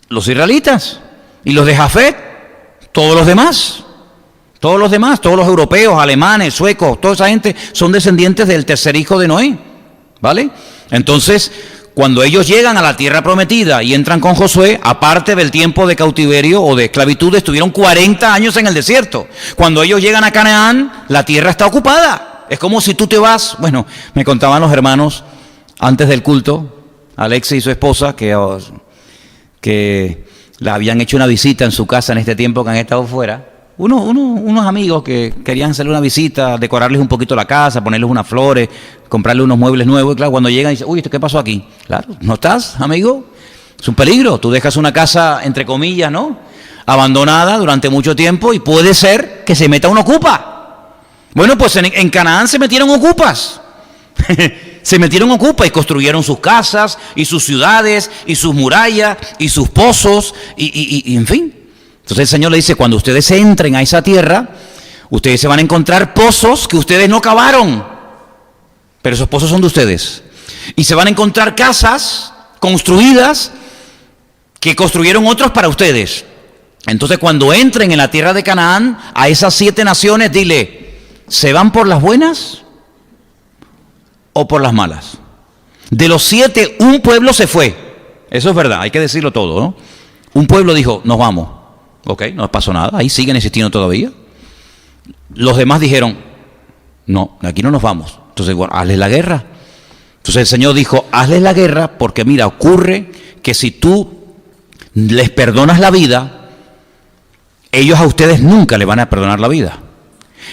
Los israelitas. ¿Y los de Jafet? Todos los demás. Todos los demás, todos los europeos, alemanes, suecos, toda esa gente son descendientes del tercer hijo de Noé. ¿Vale? Entonces, cuando ellos llegan a la tierra prometida y entran con Josué, aparte del tiempo de cautiverio o de esclavitud, estuvieron 40 años en el desierto. Cuando ellos llegan a Canaán, la tierra está ocupada. Es como si tú te vas, bueno, me contaban los hermanos antes del culto, Alexis y su esposa, que le habían hecho una visita en su casa en este tiempo que han estado fuera. Unos amigos que querían hacerle una visita, decorarles un poquito la casa, ponerles unas flores, comprarle unos muebles nuevos. Y claro, cuando llegan dicen, uy, ¿qué pasó aquí? Claro, ¿no estás, amigo? Es un peligro. Tú dejas una casa, entre comillas, ¿no?, abandonada durante mucho tiempo y puede ser que se meta un ocupa. Bueno, pues en Canaán se metieron ocupas. Se metieron ocupas y construyeron sus casas y sus ciudades y sus murallas y sus pozos y en fin. Entonces el Señor le dice, cuando ustedes entren a esa tierra, ustedes se van a encontrar pozos que ustedes no cavaron, pero esos pozos son de ustedes. Y se van a encontrar casas construidas que construyeron otros para ustedes. Entonces cuando entren en la tierra de Canaán, a esas 7 naciones, dile, ¿se van por las buenas o por las malas? De los 7, un pueblo se fue. Eso es verdad, hay que decirlo todo, ¿no? Un pueblo dijo, nos vamos. Ok, no pasó nada, ahí siguen existiendo todavía. Los demás dijeron, no, de aquí no nos vamos. Entonces, bueno, hazles la guerra. Entonces el Señor dijo, hazles la guerra porque mira, ocurre que si tú les perdonas la vida, ellos a ustedes nunca le van a perdonar la vida.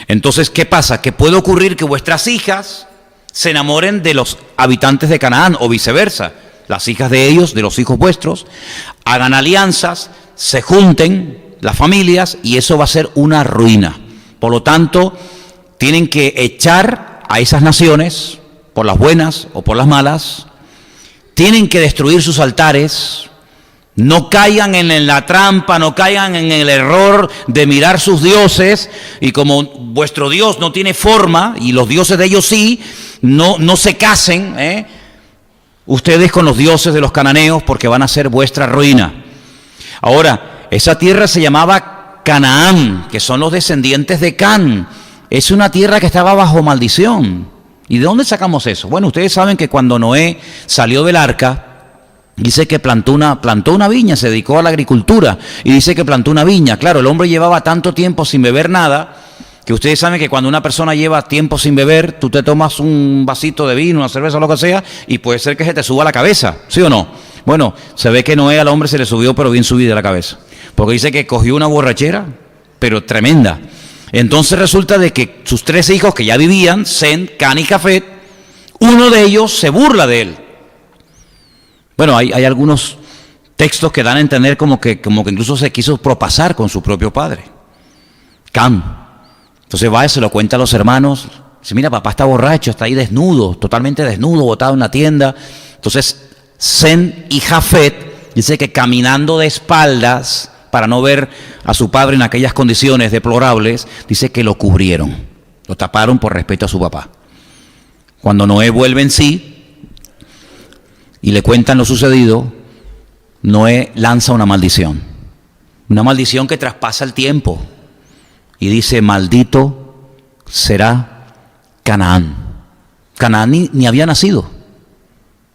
Entonces, ¿qué pasa? Que puede ocurrir que vuestras hijas se enamoren de los habitantes de Canaán o viceversa. Las hijas de ellos, de los hijos vuestros, hagan alianzas, se junten las familias y eso va a ser una ruina. Por lo tanto, tienen que echar a esas naciones, por las buenas o por las malas, tienen que destruir sus altares, no caigan en la trampa, no caigan en el error de mirar sus dioses, y como vuestro Dios no tiene forma, y los dioses de ellos sí, no se casen, ustedes con los dioses de los cananeos, porque van a ser vuestra ruina. Ahora, esa tierra se llamaba Canaán, que son los descendientes de Can. Es una tierra que estaba bajo maldición. ¿Y de dónde sacamos eso? Bueno, ustedes saben que cuando Noé salió del arca, dice que plantó una viña, se dedicó a la agricultura, y dice que plantó una viña. Claro, el hombre llevaba tanto tiempo sin beber nada, que ustedes saben que cuando una persona lleva tiempo sin beber, tú te tomas un vasito de vino, una cerveza, lo que sea, y puede ser que se te suba la cabeza, ¿sí o no? Bueno, se ve que Noé al hombre se le subió, pero bien subida la cabeza, porque dice que cogió una borrachera, pero tremenda. Entonces resulta de que sus 3 hijos que ya vivían, Sem, Can y Jafet, uno de ellos se burla de él. Bueno, hay algunos textos que dan a entender como que incluso se quiso propasar con su propio padre, Can. Entonces va y se lo cuenta a los hermanos, Dice, mira, papá está borracho, está ahí desnudo, totalmente desnudo, botado en la tienda. Entonces, Sem y Jafet dice que caminando de espaldas para no ver a su padre en aquellas condiciones deplorables, dice que lo cubrieron, lo taparon por respeto a su papá. Cuando Noé vuelve en sí y le cuentan lo sucedido, Noé lanza una maldición que traspasa el tiempo y dice, maldito será Canaán. Canaán ni había nacido.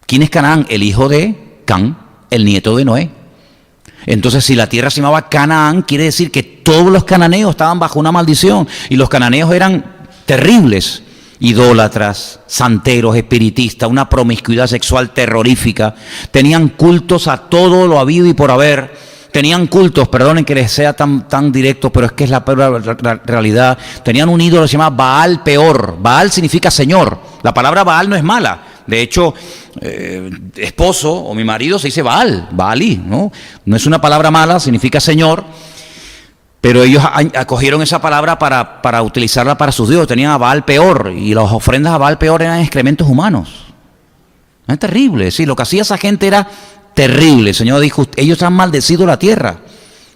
¿Quién es Canaán? El hijo de Cam, el nieto de Noé. Entonces, si la tierra se llamaba Canaán, quiere decir que todos los cananeos estaban bajo una maldición. Y los cananeos eran terribles, idólatras, santeros, espiritistas, una promiscuidad sexual terrorífica. Tenían cultos a todo lo habido y por haber. Tenían cultos, perdonen que les sea tan directo, pero es que es la realidad. Tenían un ídolo que se llama Baal Peor. Baal significa Señor. La palabra Baal no es mala. De hecho, esposo o mi marido se dice Baal, Baalí, ¿no? No es una palabra mala, significa Señor, pero ellos acogieron esa palabra para utilizarla para sus dioses. Tenían a Baal Peor y las ofrendas a Baal Peor eran excrementos humanos. Es terrible, sí, lo que hacía esa gente era terrible. El Señor dijo, ellos han maldecido la tierra.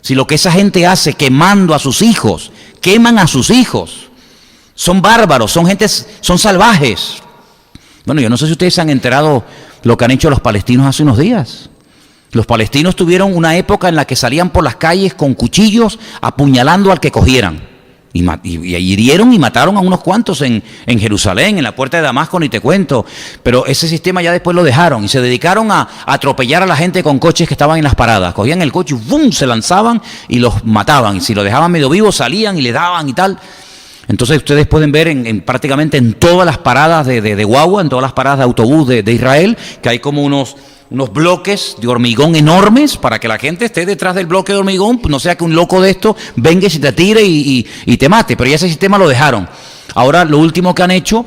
Si lo que esa gente hace quemando a sus hijos, queman a sus hijos, son bárbaros, son salvajes. Bueno, yo no sé si ustedes se han enterado lo que han hecho los palestinos hace unos días. Los palestinos tuvieron una época en la que salían por las calles con cuchillos apuñalando al que cogieran. Y hirieron y mataron a unos cuantos en Jerusalén, en la puerta de Damasco, ni te cuento. Pero ese sistema ya después lo dejaron y se dedicaron a atropellar a la gente con coches que estaban en las paradas. Cogían el coche y ¡bum!, se lanzaban y los mataban. Y si lo dejaban medio vivo, salían y le daban y tal. Entonces ustedes pueden ver prácticamente en todas las paradas de guagua, en todas las paradas de autobús de Israel, que hay como unos bloques de hormigón enormes para que la gente esté detrás del bloque de hormigón, no sea que un loco de esto venga y se te tire y te mate. Pero ya ese sistema lo dejaron. Ahora lo último que han hecho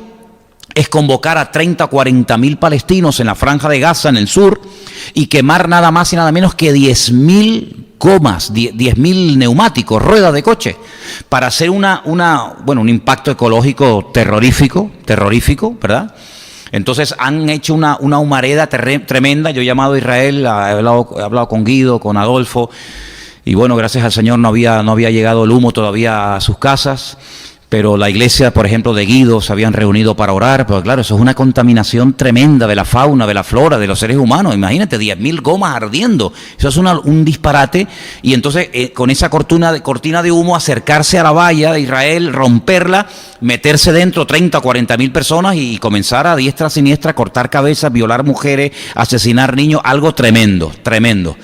es convocar a 30 o 40 mil palestinos en la franja de Gaza, en el sur, y quemar nada más y nada menos que 10.000 gomas, 10.000 neumáticos, ruedas de coche, para hacer un impacto ecológico terrorífico, ¿verdad? Entonces han hecho una humareda tremenda. Yo he llamado a Israel, he hablado con Guido, con Adolfo, y bueno, gracias al Señor no había llegado el humo todavía a sus casas. Pero la iglesia, por ejemplo, de Guido se habían reunido para orar, pero claro, eso es una contaminación tremenda de la fauna, de la flora, de los seres humanos. Imagínate, 10.000 gomas ardiendo. Eso es un disparate. Y entonces, con esa cortina de humo, acercarse a la valla de Israel, romperla, meterse dentro 30 o 40 mil personas y comenzar a diestra a siniestra, cortar cabezas, violar mujeres, asesinar niños, algo tremendo, tremendo.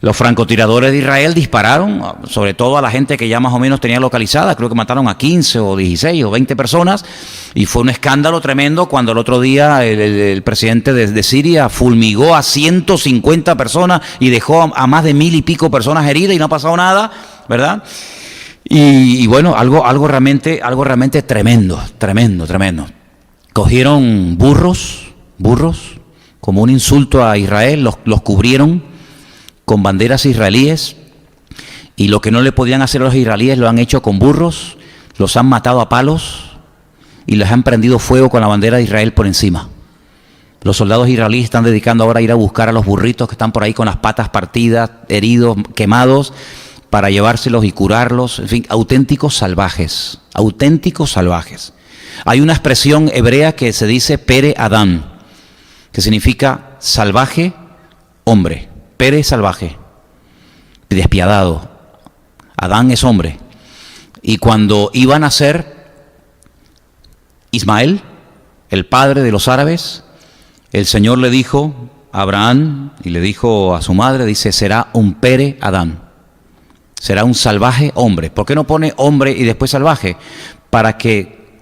Los francotiradores de Israel dispararon, sobre todo a la gente que ya más o menos tenía localizada. Creo que mataron a 15 o 16 o 20 personas. Y fue un escándalo tremendo cuando el otro día el presidente de Siria fulmigó a 150 personas y dejó a más de 1.000 y pico personas heridas y no ha pasado nada, ¿verdad? Y bueno, algo realmente tremendo. Cogieron burros, como un insulto a Israel, los cubrieron con banderas israelíes, y lo que no le podían hacer a los israelíes lo han hecho con burros, los han matado a palos y les han prendido fuego con la bandera de Israel por encima. Los soldados israelíes están dedicando ahora a ir a buscar a los burritos que están por ahí con las patas partidas, heridos, quemados, para llevárselos y curarlos. En fin, auténticos salvajes. Hay una expresión hebrea que se dice Pere Adán, que significa salvaje, hombre. Pere es salvaje, despiadado. Adán es hombre. Y cuando iba a nacer Ismael, el padre de los árabes, el Señor le dijo a Abraham y le dijo a su madre, dice, será un Pere Adán. Será un salvaje hombre. ¿Por qué no pone hombre y después salvaje? Para que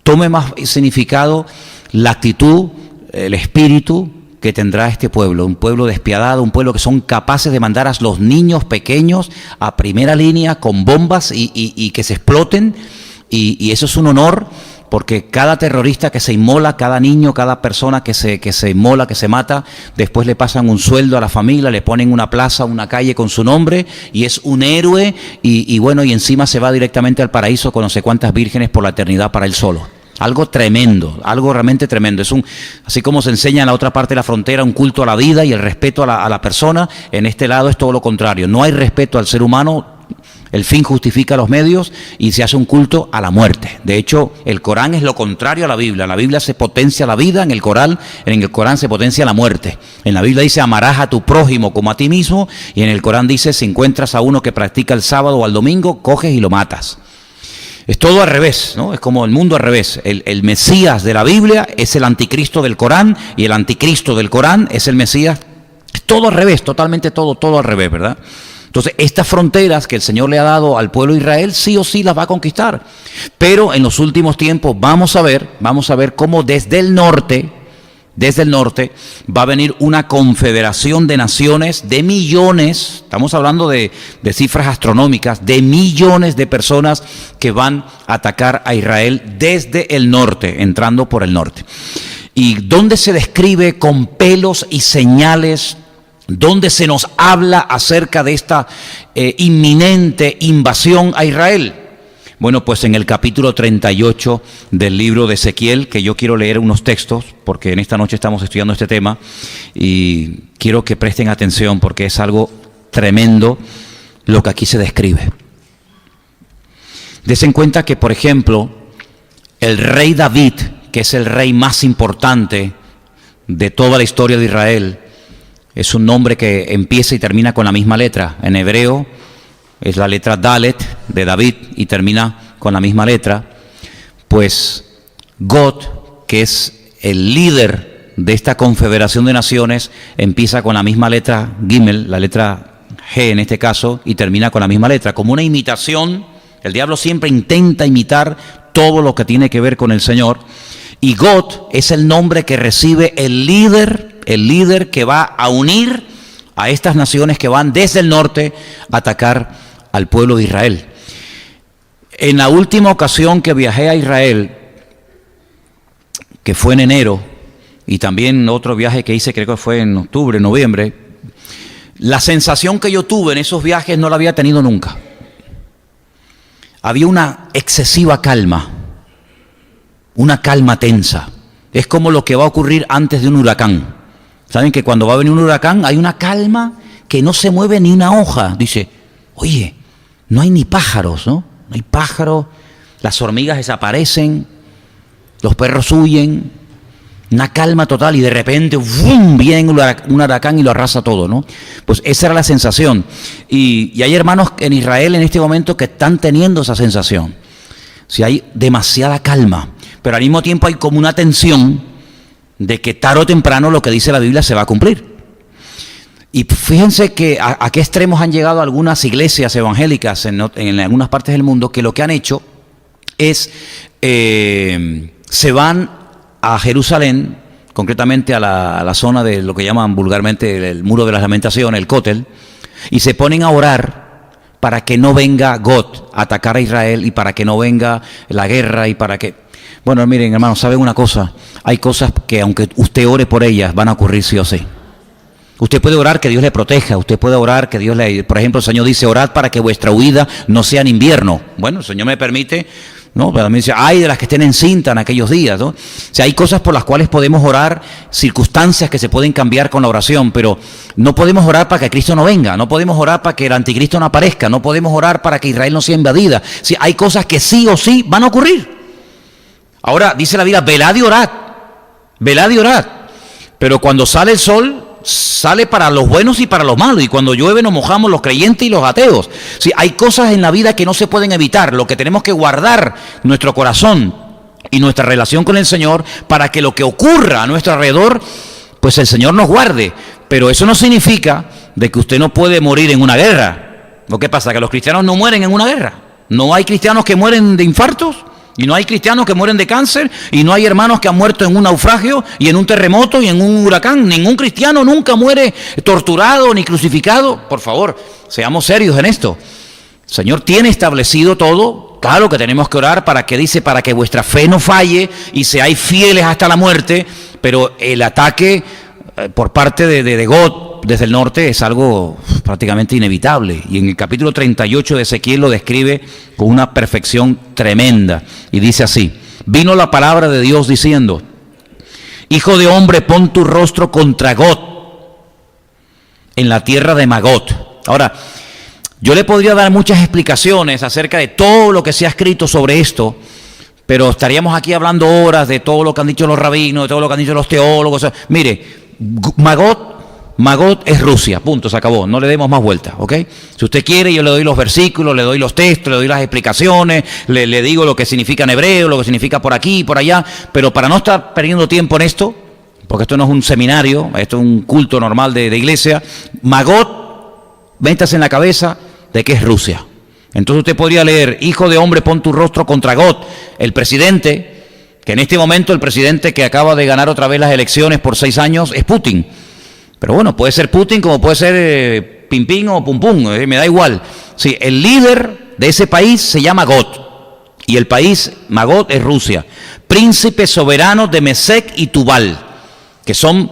tome más significado la actitud, el espíritu que tendrá este pueblo, un pueblo despiadado, un pueblo que son capaces de mandar a los niños pequeños a primera línea con bombas y que se exploten, y eso es un honor, porque cada terrorista que se inmola, cada niño, cada persona que se inmola, que se mata, después le pasan un sueldo a la familia, le ponen una plaza, una calle con su nombre, y es un héroe, y bueno, y encima se va directamente al paraíso con no sé cuántas vírgenes por la eternidad para él solo. Algo tremendo, algo realmente tremendo. Así como se enseña en la otra parte de la frontera un culto a la vida y el respeto a la persona, en este lado es todo lo contrario. No hay respeto al ser humano. El fin justifica los medios y se hace un culto a la muerte. De hecho, el Corán es lo contrario a la Biblia. En la Biblia se potencia la vida, en el Corán se potencia la muerte. En la Biblia dice, amarás a tu prójimo como a ti mismo, y en el Corán dice, si encuentras a uno que practica el sábado o el domingo, coges y lo matas. Es todo al revés, ¿no? Es como el mundo al revés. El Mesías de la Biblia es el anticristo del Corán, y el anticristo del Corán es el Mesías. Es todo al revés, totalmente todo al revés, ¿verdad? Entonces, estas fronteras que el Señor le ha dado al pueblo de Israel, sí o sí las va a conquistar. Pero en los últimos tiempos vamos a ver cómo desde el norte va a venir una confederación de naciones de millones, estamos hablando de cifras astronómicas, de millones de personas que van a atacar a Israel desde el norte, entrando por el norte. Y donde se describe con pelos y señales, donde se nos habla acerca de esta inminente invasión a Israel. Bueno, pues en el capítulo 38 del libro de Ezequiel, que yo quiero leer unos textos, porque en esta noche estamos estudiando este tema, y quiero que presten atención porque es algo tremendo lo que aquí se describe. Desen cuenta que, por ejemplo, el rey David, que es el rey más importante de toda la historia de Israel, es un nombre que empieza y termina con la misma letra. En hebreo es la letra Dalet de David y termina con la misma letra. Pues God, que es el líder de esta confederación de naciones, empieza con la misma letra Gimel, la letra G en este caso, y termina con la misma letra. Como una imitación, el diablo siempre intenta imitar todo lo que tiene que ver con el Señor. Y God es el nombre que recibe el líder que va a unir a estas naciones que van desde el norte a atacar al pueblo de Israel. En la última ocasión que viajé a Israel, que fue en enero, y también otro viaje que hice, creo que fue en octubre, noviembre, la sensación que yo tuve en esos viajes no la había tenido nunca. Había una excesiva calma, una calma tensa. Es como lo que va a ocurrir antes de un huracán. Saben que cuando va a venir un huracán hay una calma que no se mueve ni una hoja. Dice, oye, no hay ni pájaros, ¿no? No hay pájaros, las hormigas desaparecen, los perros huyen, una calma total y de repente ¡vum!, viene un huracán y lo arrasa todo, ¿no? Pues esa era la sensación. Y hay hermanos en Israel en este momento que están teniendo esa sensación. Si hay demasiada calma, pero al mismo tiempo hay como una tensión de que tarde o temprano lo que dice la Biblia se va a cumplir. Y fíjense que a qué extremos han llegado algunas iglesias evangélicas en algunas partes del mundo, que lo que han hecho es, se van a Jerusalén, concretamente a la zona de lo que llaman vulgarmente el Muro de las Lamentaciones, el Cótel, y se ponen a orar para que no venga God a atacar a Israel y para que no venga la guerra y para que... Bueno, miren, hermanos, ¿saben una cosa? Hay cosas que aunque usted ore por ellas, van a ocurrir sí o sí. Usted puede orar que Dios le proteja, usted puede orar que Dios le... Por ejemplo, el Señor dice, orad para que vuestra huida no sea en invierno. Bueno, el Señor me permite, ¿no? Pero también dice, ay de las que estén encinta en aquellos días, ¿no? O sea, hay cosas por las cuales podemos orar, circunstancias que se pueden cambiar con la oración, pero no podemos orar para que Cristo no venga, no podemos orar para que el anticristo no aparezca, no podemos orar para que Israel no sea invadida. Sí, hay cosas que sí o sí van a ocurrir. Ahora, dice la Biblia, velad y orad. Pero cuando sale el sol, sale para los buenos y para los malos. Y cuando llueve nos mojamos los creyentes y los ateos. Sí, hay cosas en la vida que no se pueden evitar. Lo que tenemos que guardar nuestro corazón y nuestra relación con el Señor para que lo que ocurra a nuestro alrededor, pues el Señor nos guarde. Pero eso no significa de que usted no puede morir en una guerra. Lo que pasa es que los cristianos no mueren en una guerra. No hay cristianos que mueren de infartos. Y no hay cristianos que mueren de cáncer, y no hay hermanos que han muerto en un naufragio, y en un terremoto, y en un huracán. Ningún cristiano nunca muere torturado ni crucificado. Por favor, seamos serios en esto. El Señor tiene establecido todo. Claro que tenemos que orar para que vuestra fe no falle y seáis fieles hasta la muerte, pero el ataque por parte de God desde el norte es algo prácticamente inevitable. Y en el capítulo 38 de Ezequiel lo describe con una perfección tremenda. Y dice así, vino la palabra de Dios diciendo: Hijo de hombre, pon tu rostro contra Gog, en la tierra de Magot. Ahora, yo le podría dar muchas explicaciones acerca de todo lo que se ha escrito sobre esto, pero estaríamos aquí hablando horas de todo lo que han dicho los rabinos, de todo lo que han dicho los teólogos. Mire, Magot es Rusia, punto, se acabó, no le demos más vueltas, ¿ok? Si usted quiere, yo le doy los versículos, le doy los textos, le doy las explicaciones, le digo lo que significa en hebreo, lo que significa por aquí, por allá, pero para no estar perdiendo tiempo en esto, porque esto no es un seminario, esto es un culto normal de iglesia, Magot, métase en la cabeza de que es Rusia. Entonces usted podría leer: Hijo de hombre, pon tu rostro contra Gog, el presidente, que en este momento el presidente que acaba de ganar otra vez las elecciones por 6 años es Putin. Pero bueno, puede ser Putin como puede ser Pimpín o Pum Pum, me da igual. Sí, el líder de ese país se llama Gog, y el país Magot es Rusia. Príncipes soberanos de Mesec y Tubal, que son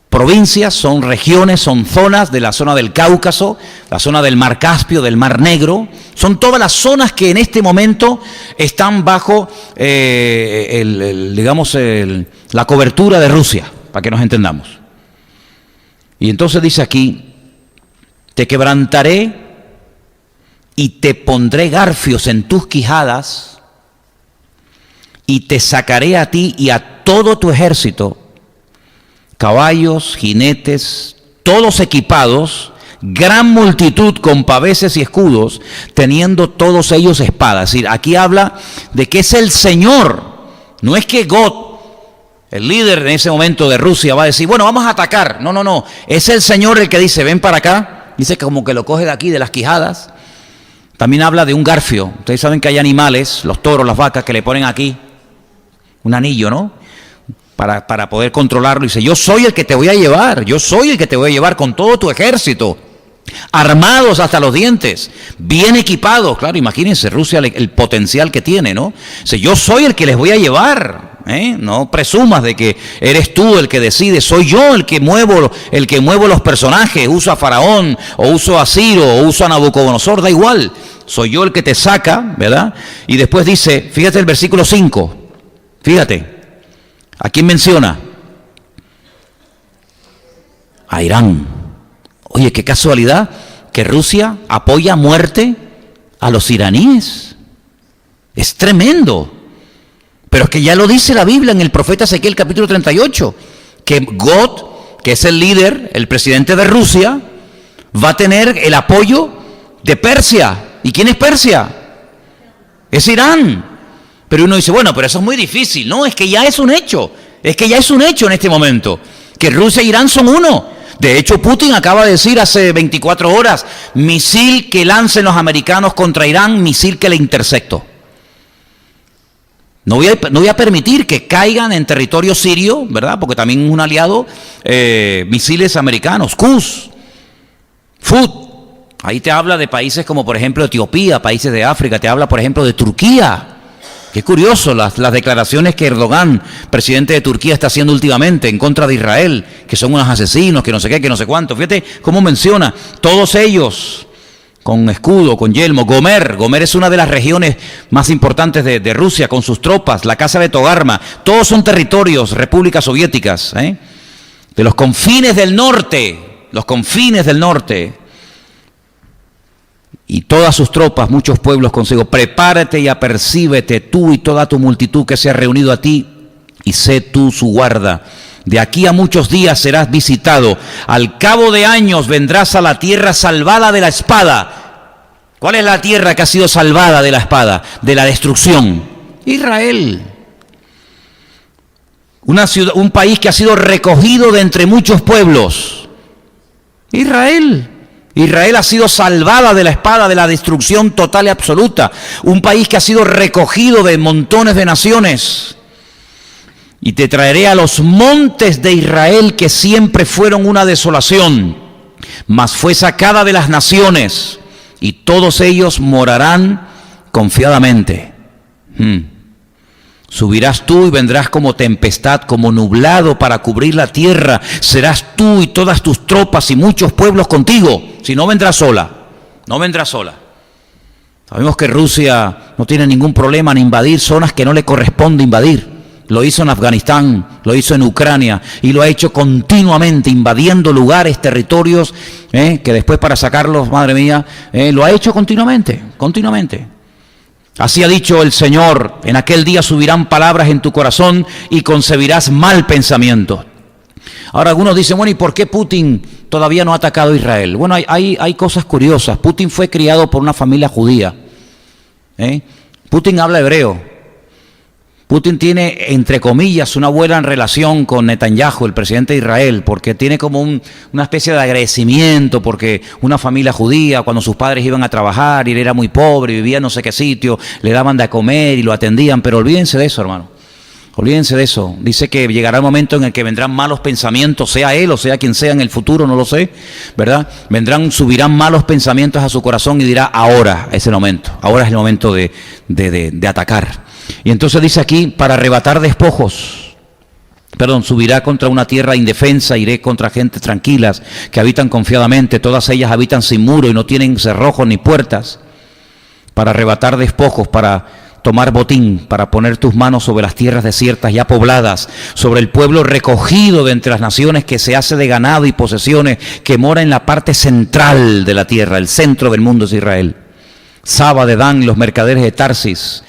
provincias, son regiones, son zonas de la zona del Cáucaso, la zona del Mar Caspio, del Mar Negro. Son todas las zonas que en este momento están bajo, la cobertura de Rusia, para que nos entendamos. Y entonces dice aquí: te quebrantaré y te pondré garfios en tus quijadas, y te sacaré a ti y a todo tu ejército, caballos, jinetes, todos equipados, gran multitud con paveses y escudos, teniendo todos ellos espadas. Es decir, aquí habla de que es el Señor, no es que Gog, el líder en ese momento de Rusia, va a decir: bueno, vamos a atacar. No, no, no, es el Señor el que dice: ven para acá. Dice que como que lo coge de aquí, de las quijadas. También habla de un garfio. Ustedes saben que hay animales, los toros, las vacas, que le ponen aquí un anillo, ¿no? Para poder controlarlo. Dice: yo soy el que te voy a llevar, yo soy el que te voy a llevar con todo tu ejército, armados hasta los dientes, bien equipados. Claro, imagínense Rusia, el potencial que tiene, ¿no? Dice: yo soy el que les voy a llevar. No presumas de que eres tú el que decide, soy yo el que muevo los personajes, uso a Faraón, o uso a Ciro, o uso a Nabucodonosor, da igual, soy yo el que te saca, ¿verdad? Y después dice, fíjate el versículo 5, fíjate, ¿a quién menciona? A Irán. Oye, qué casualidad que Rusia apoya a muerte a los iraníes, es tremendo. Pero es que ya lo dice la Biblia en el profeta Ezequiel capítulo 38, que Gog, que es el líder, el presidente de Rusia, va a tener el apoyo de Persia. ¿Y quién es Persia? Es Irán. Pero uno dice, bueno, pero eso es muy difícil. No, es que ya es un hecho. Es que ya es un hecho en este momento, que Rusia e Irán son uno. De hecho, Putin acaba de decir hace 24 horas, misil que lancen los americanos contra Irán, misil que le intercepto. No voy a permitir que caigan en territorio sirio, ¿verdad? Porque también es un aliado, misiles americanos, Qus, Fud. Ahí te habla de países como, por ejemplo, Etiopía, países de África. Te habla, por ejemplo, de Turquía. Qué curioso las declaraciones que Erdogan, presidente de Turquía, está haciendo últimamente en contra de Israel, que son unos asesinos, que no sé qué, que no sé cuánto. Fíjate cómo menciona, todos ellos con escudo, con yelmo. Gomer es una de las regiones más importantes de Rusia, con sus tropas, la casa de Togarma, todos son territorios, repúblicas soviéticas, de los confines del norte, y todas sus tropas, muchos pueblos consigo. Prepárate y apercíbete tú y toda tu multitud que se ha reunido a ti, y sé tú su guarda. De aquí a muchos días serás visitado. Al cabo de años vendrás a la tierra salvada de la espada. ¿Cuál es la tierra que ha sido salvada de la espada? De la destrucción. Israel. Una ciudad, un país que ha sido recogido de entre muchos pueblos. Israel. Israel ha sido salvada de la espada, de la destrucción total y absoluta. Un país que ha sido recogido de montones de naciones. Y te traeré a los montes de Israel, que siempre fueron una desolación, mas fue sacada de las naciones, y todos ellos morarán confiadamente. Subirás tú y vendrás como tempestad, como nublado para cubrir la tierra. Serás tú y todas tus tropas y muchos pueblos contigo. Si no vendrás sola, no vendrás sola. Sabemos que Rusia no tiene ningún problema en invadir zonas que no le corresponde invadir. Lo hizo en Afganistán, lo hizo en Ucrania y lo ha hecho continuamente, invadiendo lugares, territorios, que después para sacarlos, madre mía, lo ha hecho continuamente. Así ha dicho el Señor: en aquel día subirán palabras en tu corazón y concebirás mal pensamiento. Ahora algunos dicen, bueno, ¿y por qué Putin todavía no ha atacado a Israel? Bueno, hay cosas curiosas. Putin fue criado por una familia judía. Putin habla hebreo. Putin tiene, entre comillas, una buena relación con Netanyahu, el presidente de Israel, porque tiene como una especie de agradecimiento, porque una familia judía, cuando sus padres iban a trabajar y él era muy pobre, vivía en no sé qué sitio, le daban de comer y lo atendían, pero olvídense de eso, hermano. Olvídense de eso. Dice que llegará el momento en el que vendrán malos pensamientos, sea él o sea quien sea en el futuro, no lo sé, ¿verdad? Subirán malos pensamientos a su corazón y dirá, ahora es el momento, ahora es el momento de atacar. Y entonces dice aquí, para arrebatar despojos, subirá contra una tierra indefensa, iré contra gente tranquilas, que habitan confiadamente, todas ellas habitan sin muro y no tienen cerrojos ni puertas, para arrebatar despojos, para tomar botín, para poner tus manos sobre las tierras desiertas ya pobladas, sobre el pueblo recogido de entre las naciones que se hace de ganado y posesiones, que mora en la parte central de la tierra, el centro del mundo es Israel. Saba de Dan, los mercaderes de Tarsis,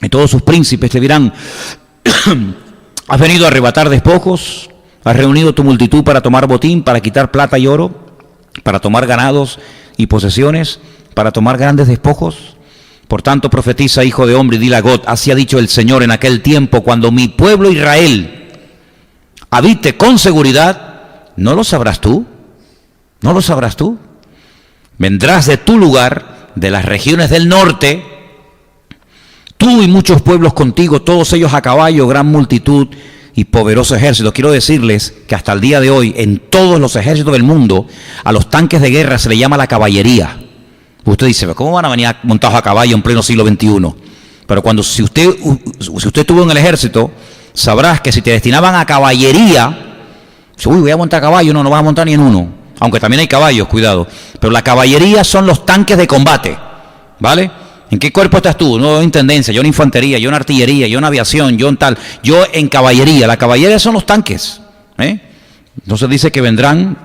y todos sus príncipes te dirán, has venido a arrebatar despojos, has reunido tu multitud para tomar botín, para quitar plata y oro, para tomar ganados y posesiones, para tomar grandes despojos. Por tanto profetiza, hijo de hombre, y dile a Gog, así ha dicho el Señor: en aquel tiempo, cuando mi pueblo Israel habite con seguridad, ¿no lo sabrás tú? ¿No lo sabrás tú? Vendrás de tu lugar, de las regiones del norte, tú y muchos pueblos contigo, todos ellos a caballo, gran multitud y poderoso ejército. Quiero decirles que hasta el día de hoy, en todos los ejércitos del mundo, a los tanques de guerra se le llama la caballería. Usted dice, ¿cómo van a venir montados a caballo en pleno siglo XXI? Pero si usted estuvo en el ejército, sabrás que si te destinaban a caballería, uy, voy a montar a caballo, no vas a montar ni en uno. Aunque también hay caballos, cuidado. Pero la caballería son los tanques de combate, ¿vale? ¿En qué cuerpo estás tú? No, en intendencia, yo en infantería, yo en artillería, yo en aviación, yo en tal. Yo en caballería. La caballería son los tanques. Entonces dice que vendrán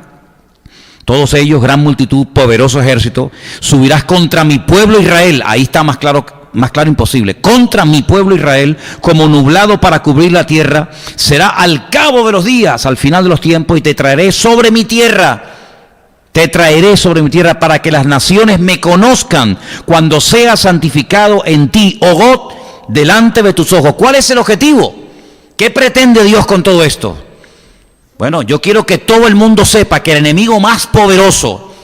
todos ellos, gran multitud, poderoso ejército. Subirás contra mi pueblo Israel. Ahí está más claro imposible. Contra mi pueblo Israel, como nublado para cubrir la tierra. Será al cabo de los días, al final de los tiempos, y te traeré sobre mi tierra. Te traeré sobre mi tierra para que las naciones me conozcan cuando sea santificado en ti, oh Gog, delante de tus ojos. ¿Cuál es el objetivo? ¿Qué pretende Dios con todo esto? Bueno, yo quiero que todo el mundo sepa que el enemigo más poderoso,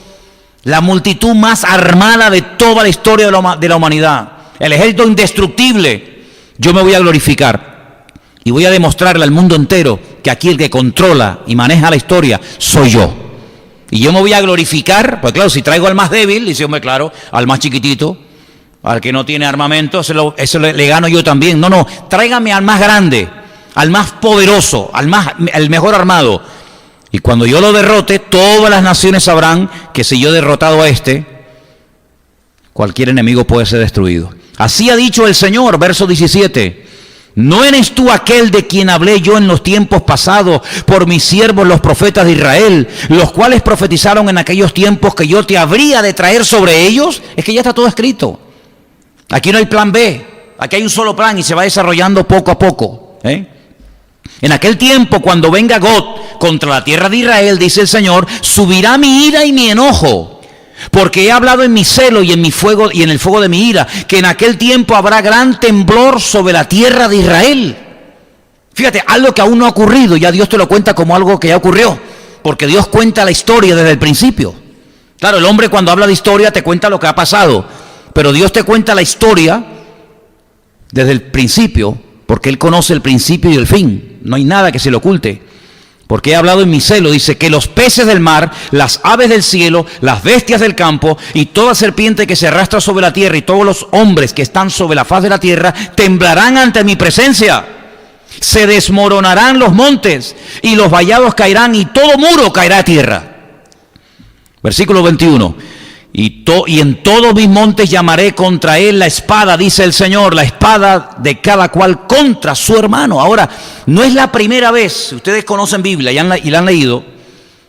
la multitud más armada de toda la historia de la humanidad, el ejército indestructible, yo me voy a glorificar y voy a demostrarle al mundo entero que aquí el que controla y maneja la historia soy yo. Y yo me voy a glorificar, pues claro, si traigo al más débil, dice, hombre, claro, al más chiquitito, al que no tiene armamento, eso le gano yo también. No, tráigame al más grande, al más poderoso, al mejor armado. Y cuando yo lo derrote, todas las naciones sabrán que si yo he derrotado a cualquier enemigo puede ser destruido. Así ha dicho el Señor, verso 17. ¿No eres tú aquel de quien hablé yo en los tiempos pasados por mis siervos los profetas de Israel, los cuales profetizaron en aquellos tiempos que yo te habría de traer sobre ellos? Es que ya está todo escrito. Aquí no hay plan B, aquí hay un solo plan y se va desarrollando poco a poco. En aquel tiempo, cuando venga Gog contra la tierra de Israel, dice el Señor, subirá mi ira y mi enojo. Porque he hablado en mi celo y en mi fuego y en el fuego de mi ira, que en aquel tiempo habrá gran temblor sobre la tierra de Israel. Fíjate, algo que aún no ha ocurrido, ya Dios te lo cuenta como algo que ya ocurrió, porque Dios cuenta la historia desde el principio. Claro, el hombre cuando habla de historia te cuenta lo que ha pasado, pero Dios te cuenta la historia desde el principio, porque Él conoce el principio y el fin. No hay nada que se le oculte. Porque he hablado en mi celo, dice, que los peces del mar, las aves del cielo, las bestias del campo y toda serpiente que se arrastra sobre la tierra y todos los hombres que están sobre la faz de la tierra temblarán ante mi presencia. Se desmoronarán los montes y los vallados caerán y todo muro caerá a tierra. Versículo 21. y en todos mis montes llamaré contra él la espada, dice el Señor, la espada de cada cual contra su hermano. Ahora, no es la primera vez, ustedes conocen Biblia y la han leído,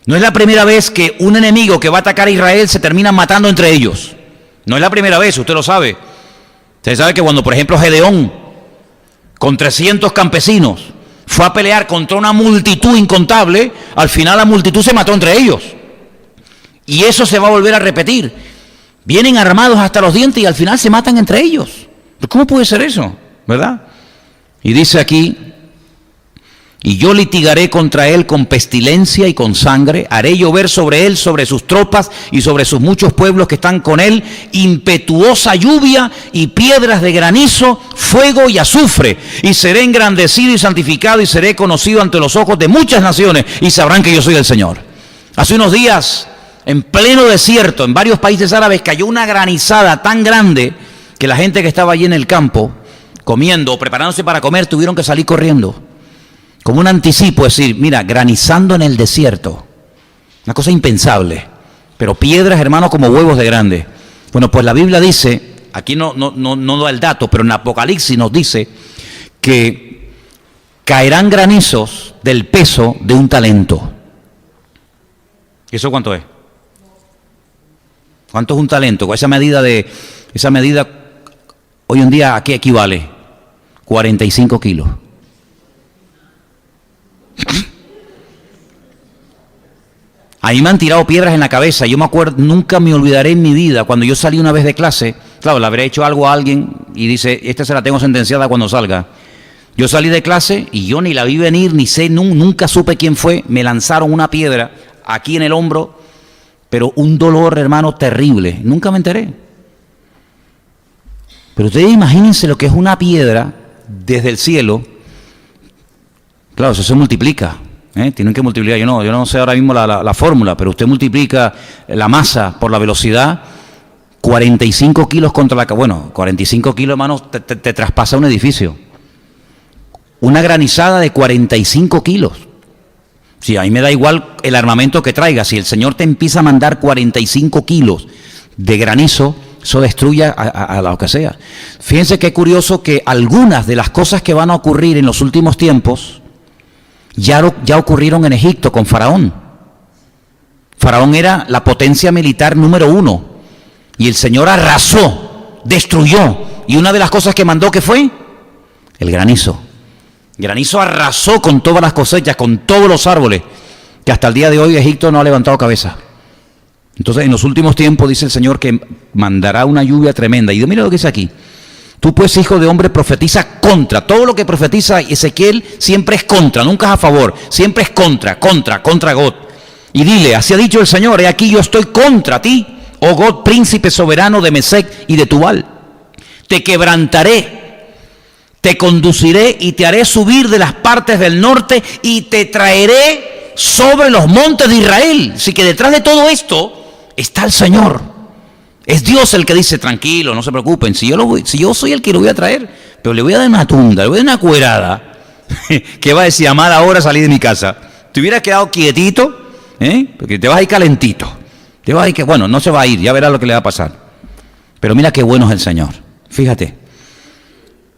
no es la primera vez que un enemigo que va a atacar a Israel se termina matando entre ellos. No es la primera vez, usted lo sabe. Usted sabe que cuando, por ejemplo, Gedeón, con 300 campesinos, fue a pelear contra una multitud incontable, al final la multitud se mató entre ellos. Y eso se va a volver a repetir. Vienen armados hasta los dientes y al final se matan entre ellos. ¿Cómo puede ser eso? ¿Verdad? Y dice aquí, y yo litigaré contra él con pestilencia y con sangre, haré llover sobre él, sobre sus tropas y sobre sus muchos pueblos que están con él, impetuosa lluvia y piedras de granizo, fuego y azufre, y seré engrandecido y santificado y seré conocido ante los ojos de muchas naciones y sabrán que yo soy el Señor. Hace unos días, en pleno desierto, en varios países árabes, cayó una granizada tan grande que la gente que estaba allí en el campo, comiendo o preparándose para comer, tuvieron que salir corriendo. Como un anticipo, es decir, mira, granizando en el desierto. Una cosa impensable. Pero piedras, hermanos, como huevos de grande. Bueno, pues la Biblia dice, aquí no da el dato, pero en Apocalipsis nos dice que caerán granizos del peso de un talento. ¿Y eso cuánto es? ¿Cuánto es un talento? Con esa medida hoy en día, ¿a qué equivale? 45 kilos. A mí me han tirado piedras en la cabeza. Yo me acuerdo, nunca me olvidaré en mi vida cuando yo salí una vez de clase. Claro, le habré hecho algo a alguien y dice, esta se la tengo sentenciada cuando salga. Yo salí de clase y yo ni la vi venir, ni sé, nunca supe quién fue. Me lanzaron una piedra aquí en el hombro, pero un dolor, hermano, terrible. Nunca me enteré. Pero ustedes imagínense lo que es una piedra desde el cielo. Claro, eso se multiplica. Tienen que multiplicar. Yo no sé ahora mismo la fórmula, pero usted multiplica la masa por la velocidad. 45 kilos contra la... Bueno, 45 kilos, hermano, te traspasa un edificio. Una granizada de 45 kilos. Sí, a mí me da igual el armamento que traiga. Si el Señor te empieza a mandar 45 kilos de granizo, eso destruye a lo que sea. Fíjense qué curioso que algunas de las cosas que van a ocurrir en los últimos tiempos ya ocurrieron en Egipto con Faraón. Faraón era la potencia militar número 1 y el Señor arrasó, destruyó. Y una de las cosas que mandó, ¿qué fue? El granizo. El granizo arrasó con todas las cosechas, con todos los árboles, que hasta el día de hoy Egipto no ha levantado cabeza. Entonces, en los últimos tiempos dice el Señor que mandará una lluvia tremenda. Y mira lo que dice aquí. Tú pues, hijo de hombre, profetiza contra. Todo lo que profetiza Ezequiel siempre es contra, nunca es a favor. Siempre es contra God. Y dile, así ha dicho el Señor, he aquí yo estoy contra ti, oh God, príncipe soberano de Mesec y de Tubal. Te quebrantaré, te conduciré y te haré subir de las partes del norte y te traeré sobre los montes de Israel. Así que detrás de todo esto está el Señor. Es Dios el que dice, tranquilo, no se preocupen, si yo soy el que lo voy a traer, pero le voy a dar una tunda, le voy a dar una cuerada, que va a decir, amada, ahora salí de mi casa. Te hubieras quedado quietito, porque te vas a ir calentito. Te vas a ir que, bueno, no se va a ir, ya verás lo que le va a pasar. Pero mira qué bueno es el Señor. Fíjate.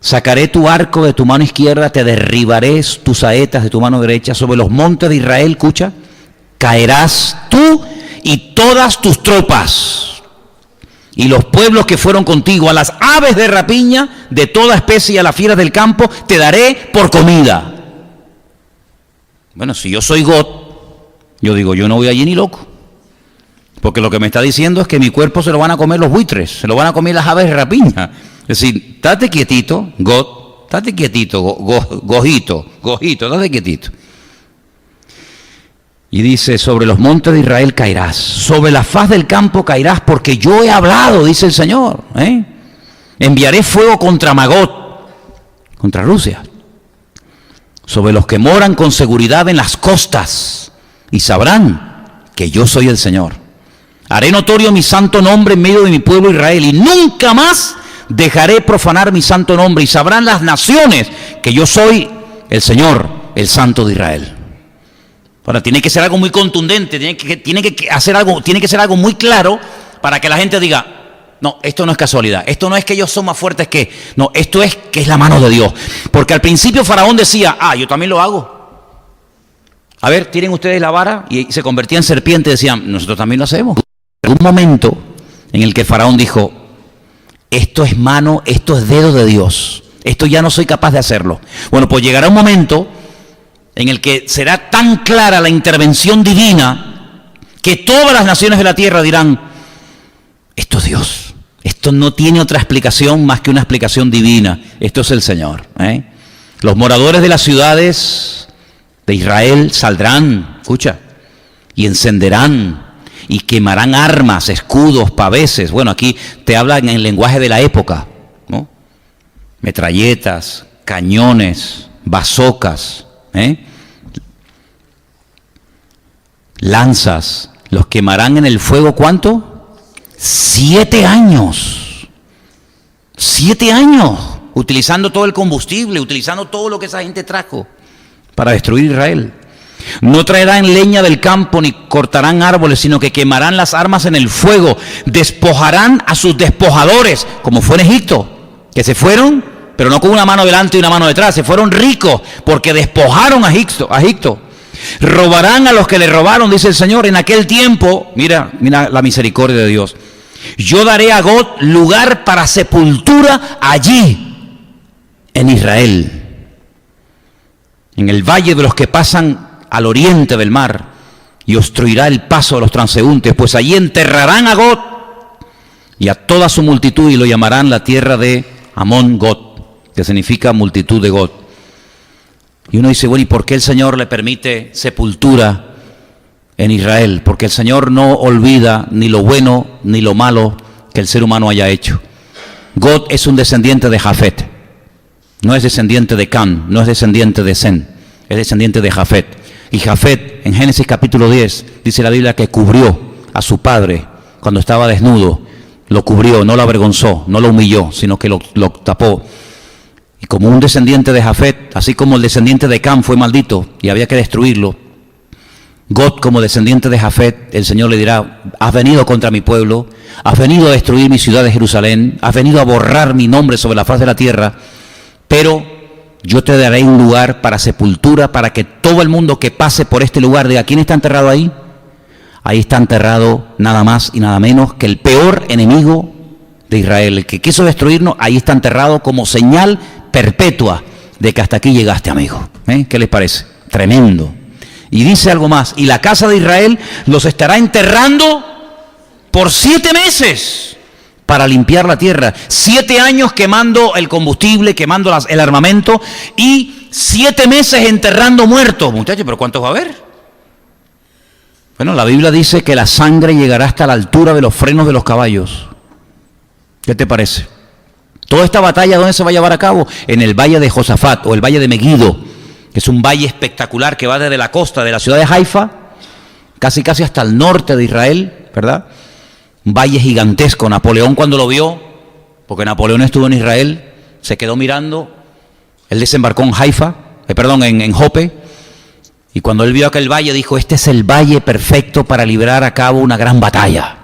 Sacaré tu arco de tu mano izquierda, te derribaré tus saetas de tu mano derecha. Sobre los montes de Israel, escucha, caerás tú y todas tus tropas. Y los pueblos que fueron contigo, a las aves de rapiña de toda especie y a las fieras del campo, te daré por comida. Bueno, si yo soy God, yo digo, yo no voy allí ni loco. Porque lo que me está diciendo es que mi cuerpo se lo van a comer los buitres, se lo van a comer las aves de rapiña. Es decir, estate quietito, God, estate quietito, Gojito, estate quietito. Y dice, sobre los montes de Israel caerás, sobre la faz del campo caerás, porque yo he hablado, dice el Señor. Enviaré fuego contra Magot, contra Rusia, sobre los que moran con seguridad en las costas, y sabrán que yo soy el Señor. Haré notorio mi santo nombre en medio de mi pueblo Israel, y nunca más dejaré profanar mi santo nombre, y sabrán las naciones que yo soy el Señor, el Santo de Israel. Ahora, tiene que ser algo muy contundente, tiene que ser algo muy claro para que la gente diga, no, esto no es casualidad, esto no es que ellos son más fuertes que, no, esto es que es la mano de Dios. Porque al principio Faraón decía, yo también lo hago. A ver, tienen ustedes la vara, y se convertía en serpiente y decían, nosotros también lo hacemos. Pero un momento en el que Faraón dijo, esto es mano, esto es dedo de Dios, esto ya no soy capaz de hacerlo. Bueno, pues llegará un momento en el que será tan clara la intervención divina que todas las naciones de la tierra dirán, esto es Dios, esto no tiene otra explicación más que una explicación divina, esto es el Señor. Los moradores de las ciudades de Israel saldrán, escucha, y encenderán y quemarán armas, escudos, paveses. Bueno, aquí te hablan en el lenguaje de la época, ¿no? Metralletas, cañones, bazocas, lanzas. Los quemarán en el fuego, ¿cuánto? 7 años. 7 años, utilizando todo el combustible, utilizando todo lo que esa gente trajo para destruir Israel. No traerán leña del campo ni cortarán árboles, sino que quemarán las armas en el fuego. Despojarán a sus despojadores, como fue en Egipto, que se fueron, pero no con una mano delante y una mano detrás, se fueron ricos porque despojaron a Egipto. Robarán a los que le robaron, dice el Señor, en aquel tiempo. Mira la misericordia de Dios. Yo daré a Gog lugar para sepultura allí, en Israel, en el valle de los que pasan al oriente del mar, y obstruirá el paso de los transeúntes, pues allí enterrarán a Gog y a toda su multitud, y lo llamarán la tierra de Amón Gog, que significa multitud de Gog. Y uno dice, bueno, ¿y por qué el Señor le permite sepultura en Israel? Porque el Señor no olvida ni lo bueno ni lo malo que el ser humano haya hecho. Gog es un descendiente de Jafet, no es descendiente de Can, no es descendiente de Sem, es descendiente de Jafet. Y Jafet, en Génesis capítulo 10, dice la Biblia que cubrió a su padre cuando estaba desnudo. Lo cubrió, no lo avergonzó, no lo humilló, sino que lo tapó. Y como un descendiente de Jafet, así como el descendiente de Cam fue maldito y había que destruirlo, Gog, como descendiente de Jafet, el Señor le dirá, has venido contra mi pueblo, has venido a destruir mi ciudad de Jerusalén, has venido a borrar mi nombre sobre la faz de la tierra, pero yo te daré un lugar para sepultura, para que todo el mundo que pase por este lugar diga, ¿quién está enterrado ahí? Ahí está enterrado nada más y nada menos que el peor enemigo de Israel, el que quiso destruirnos. Ahí está enterrado como señal perpetua de que hasta aquí llegaste, amigo. ¿Qué les parece? Tremendo. Y dice algo más, y la casa de Israel los estará enterrando por 7 meses. Para limpiar la tierra. 7 años quemando el combustible, quemando el armamento, y 7 meses enterrando muertos. Muchachos, ¿pero cuántos va a haber? Bueno, la Biblia dice que la sangre llegará hasta la altura de los frenos de los caballos. ¿Qué te parece? Toda esta batalla, ¿dónde se va a llevar a cabo? En el valle de Josafat, o el valle de Megiddo, que es un valle espectacular que va desde la costa de la ciudad de Haifa, casi hasta el norte de Israel, ¿verdad? Un valle gigantesco. Napoleón, cuando lo vio, porque Napoleón estuvo en Israel, se quedó mirando. Él desembarcó en en Jope, y cuando él vio aquel valle dijo, este es el valle perfecto para librar a cabo una gran batalla.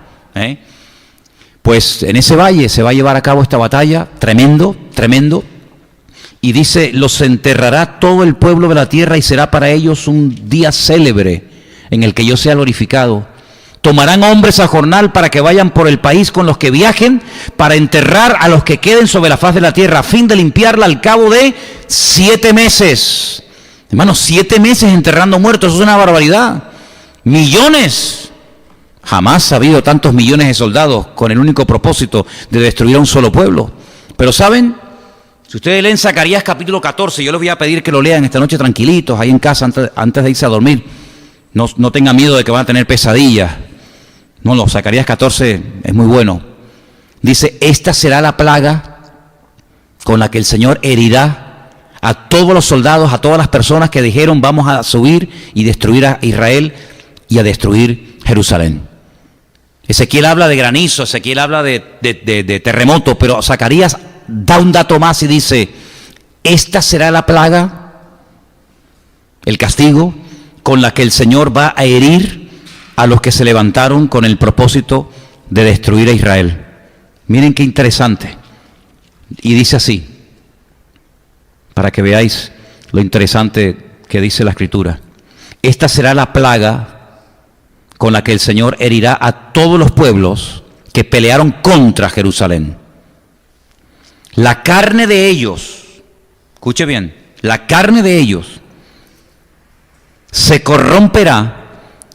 Pues en ese valle se va a llevar a cabo esta batalla, tremendo, y dice, los enterrará todo el pueblo de la tierra, y será para ellos un día célebre en el que yo sea glorificado. Tomarán hombres a jornal para que vayan por el país con los que viajen, para enterrar a los que queden sobre la faz de la tierra, a fin de limpiarla al cabo de 7 meses. Hermanos, 7 meses enterrando muertos, eso es una barbaridad. Millones. Jamás ha habido tantos millones de soldados con el único propósito de destruir a un solo pueblo. Pero ¿saben? Si ustedes leen Zacarías capítulo 14, yo les voy a pedir que lo lean esta noche tranquilitos, ahí en casa, antes de irse a dormir. No tengan miedo de que van a tener pesadillas. No, Zacarías 14 es muy bueno. Dice, esta será la plaga con la que el Señor herirá a todos los soldados, a todas las personas que dijeron, vamos a subir y destruir a Israel y a destruir Jerusalén. Ezequiel habla de granizo, Ezequiel habla de terremoto, pero Zacarías da un dato más y dice, esta será la plaga, el castigo, con la que el Señor va a herir a los que se levantaron con el propósito de destruir a Israel. Miren qué interesante. Y dice así, para que veáis lo interesante que dice la Escritura. Esta será la plaga con la que el Señor herirá a todos los pueblos que pelearon contra Jerusalén. La carne de ellos, escuche bien, la carne de ellos se corromperá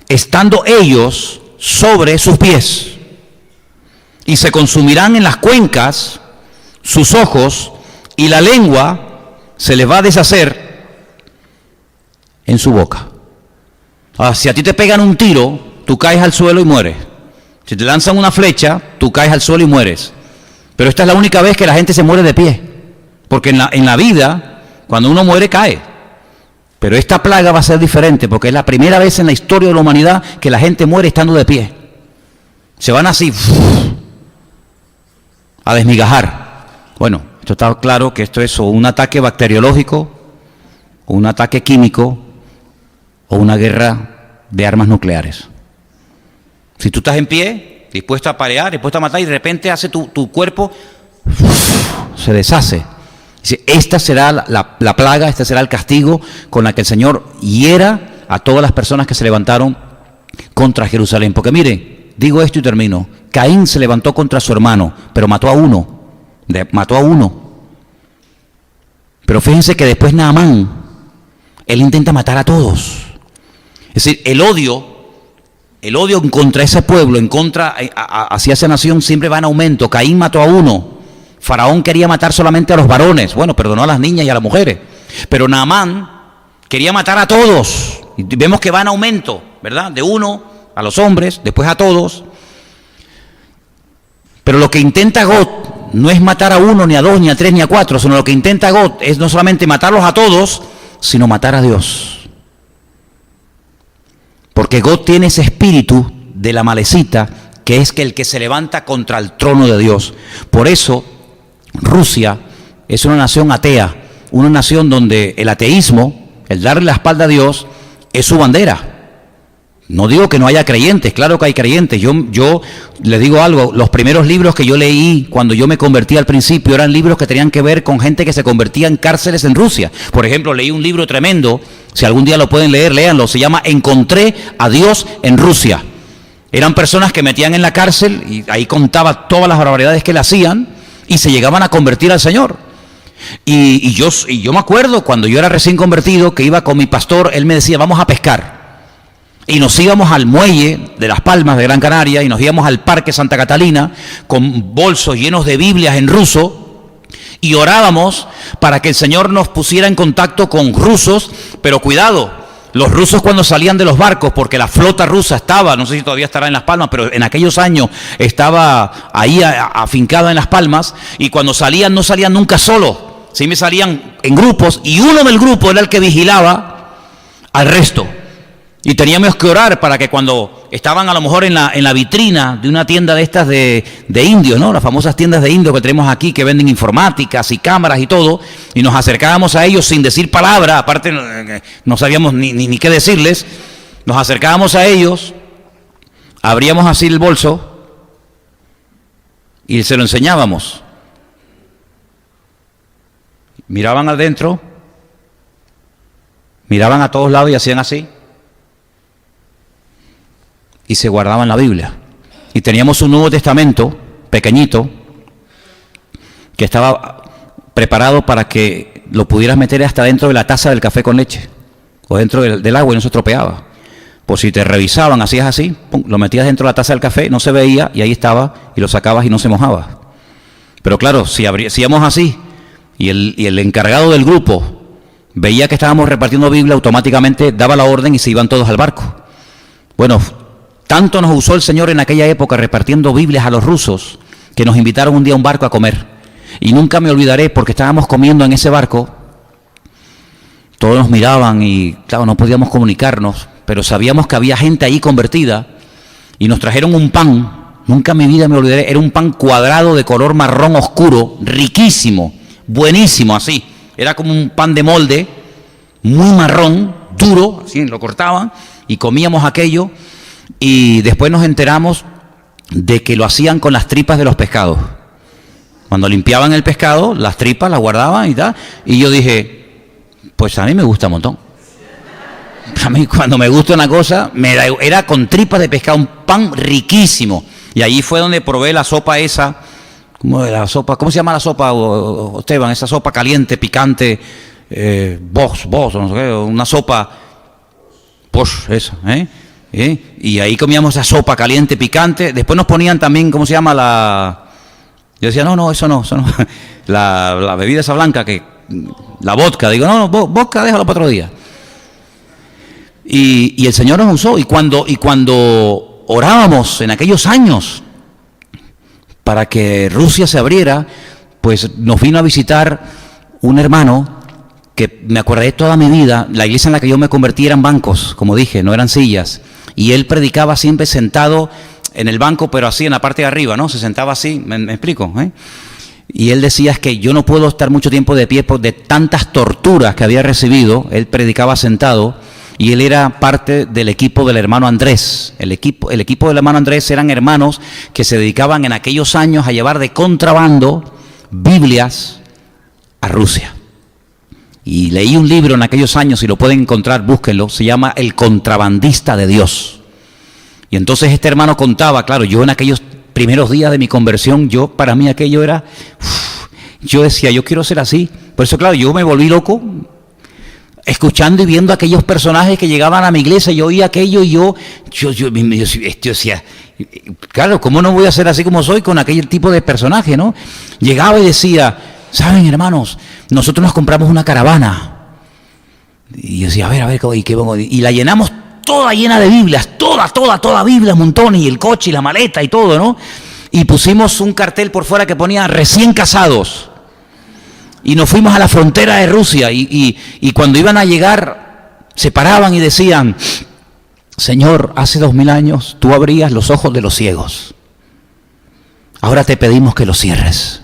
estando ellos sobre sus pies, y se consumirán en las cuencas sus ojos, y la lengua se les va a deshacer en su boca. Si a ti te pegan un tiro, tú caes al suelo y mueres. Si te lanzan una flecha, tú caes al suelo y mueres. Pero esta es la única vez que la gente se muere de pie, porque en la vida, cuando uno muere, cae. Pero esta plaga va a ser diferente, porque es la primera vez en la historia de la humanidad que la gente muere estando de pie. Se van así a desmigajar. Bueno, esto está claro que esto es o un ataque bacteriológico, o un ataque químico, o una guerra de armas nucleares. Si tú estás en pie, dispuesto a pelear, dispuesto a matar, y de repente hace tu cuerpo, se deshace. Dice, esta será la plaga, este será el castigo con la que el Señor hiera a todas las personas que se levantaron contra Jerusalén. Porque mire, digo esto y termino. Caín se levantó contra su hermano, pero mató a uno. Pero fíjense que después Naamán, él intenta matar a todos. Es decir, el odio en contra ese pueblo, en contra hacia esa nación siempre va en aumento. Caín mató a uno. Faraón quería matar solamente a los varones. Bueno, perdonó a las niñas y a las mujeres. Pero Naamán quería matar a todos. Y vemos que va en aumento, ¿verdad? De uno a los hombres, después a todos. Pero lo que intenta God no es matar a uno, ni a dos, ni a tres, ni a cuatro, sino lo que intenta God es no solamente matarlos a todos, sino matar a Dios. Porque God tiene ese espíritu de la malecita, que es que el que se levanta contra el trono de Dios. Por eso Rusia es una nación atea, una nación donde el ateísmo, el darle la espalda a Dios, es su bandera. No digo que no haya creyentes, claro que hay creyentes. Yo les digo algo, los primeros libros que yo leí cuando yo me convertí al principio eran libros que tenían que ver con gente que se convertía en cárceles en Rusia. Por ejemplo, leí un libro tremendo, si algún día lo pueden leer, léanlo, se llama Encontré a Dios en Rusia. Eran personas que metían en la cárcel y ahí contaba todas las barbaridades que le hacían y se llegaban a convertir al Señor. Y yo me acuerdo cuando yo era recién convertido que iba con mi pastor, él me decía, vamos a pescar. Y nos íbamos al muelle de Las Palmas de Gran Canaria y nos íbamos al Parque Santa Catalina con bolsos llenos de Biblias en ruso y orábamos para que el Señor nos pusiera en contacto con rusos, pero cuidado, los rusos cuando salían de los barcos, porque la flota rusa estaba, no sé si todavía estará en Las Palmas, pero en aquellos años estaba ahí afincada en Las Palmas, y cuando salían no salían nunca solos, sí me salían en grupos, y uno del grupo era el que vigilaba al resto. Y teníamos que orar para que cuando estaban a lo mejor en la vitrina de una tienda de estas de indios, ¿no? Las famosas tiendas de indios que tenemos aquí que venden informáticas y cámaras y todo, y nos acercábamos a ellos sin decir palabra, aparte no sabíamos ni qué decirles, nos acercábamos a ellos, abríamos así el bolso y se lo enseñábamos. Miraban adentro, miraban a todos lados y hacían así. Y se guardaban la Biblia. Y teníamos un Nuevo Testamento pequeñito que estaba preparado para que lo pudieras meter hasta dentro de la taza del café con leche o dentro del agua y no se estropeaba. Por si te revisaban, hacías así, pum, lo metías dentro de la taza del café, no se veía y ahí estaba y lo sacabas y no se mojaba. Pero claro, si hacíamos así y el encargado del grupo veía que estábamos repartiendo Biblia, automáticamente daba la orden y se iban todos al barco. Bueno, tanto nos usó el Señor en aquella época repartiendo Biblias a los rusos que nos invitaron un día a un barco a comer. Y nunca me olvidaré porque estábamos comiendo en ese barco, todos nos miraban y claro, no podíamos comunicarnos, pero sabíamos que había gente ahí convertida y nos trajeron un pan, nunca en mi vida me olvidaré, era un pan cuadrado de color marrón oscuro, riquísimo, buenísimo así, era como un pan de molde, muy marrón, duro, así lo cortaban y comíamos aquello. Y después nos enteramos de que lo hacían con las tripas de los pescados. Cuando limpiaban el pescado, las tripas las guardaban y tal. Y yo dije, pues a mí me gusta un montón. A mí cuando me gusta una cosa, era con tripas de pescado, un pan riquísimo. Y allí fue donde probé la sopa esa. ¿Cómo se llama la sopa, Esteban? Esa sopa caliente, picante, Bosch, no sé qué, una sopa, Bosch, esa, Y ahí comíamos esa sopa caliente, picante. Después nos ponían también, ¿cómo se llama? Yo decía, no, eso no. La bebida esa blanca, la vodka. Digo, no, vodka déjalo para otro día. Y el Señor nos usó. Y cuando orábamos en aquellos años para que Rusia se abriera, pues nos vino a visitar un hermano que me acordé toda mi vida. La iglesia en la que yo me convertí eran bancos, como dije, no eran sillas. Y él predicaba siempre sentado en el banco, pero así en la parte de arriba, ¿no? Se sentaba así, ¿me explico? Y él decía, es que yo no puedo estar mucho tiempo de pie por de tantas torturas que había recibido. Él predicaba sentado y él era parte del equipo del hermano Andrés. El equipo del hermano Andrés eran hermanos que se dedicaban en aquellos años a llevar de contrabando Biblias a Rusia. Y leí un libro en aquellos años, si lo pueden encontrar, búsquenlo, se llama El contrabandista de Dios. Y entonces este hermano contaba, claro, yo en aquellos primeros días de mi conversión, para mí aquello era, yo decía, yo quiero ser así. Por eso, claro, yo me volví loco, escuchando y viendo aquellos personajes que llegaban a mi iglesia. Yo oía aquello y yo decía, claro, ¿cómo no voy a ser así como soy con aquel tipo de personaje, no? Llegaba y decía, ¿saben, hermanos? Nosotros nos compramos una caravana. Y yo decía, a ver, y la llenamos toda llena de Biblias, toda Biblia, montones, y el coche y la maleta y todo, ¿no? Y pusimos un cartel por fuera que ponía recién casados. Y nos fuimos a la frontera de Rusia y cuando iban a llegar, se paraban y decían, Señor, hace 2000 años tú abrías los ojos de los ciegos. Ahora te pedimos que los cierres.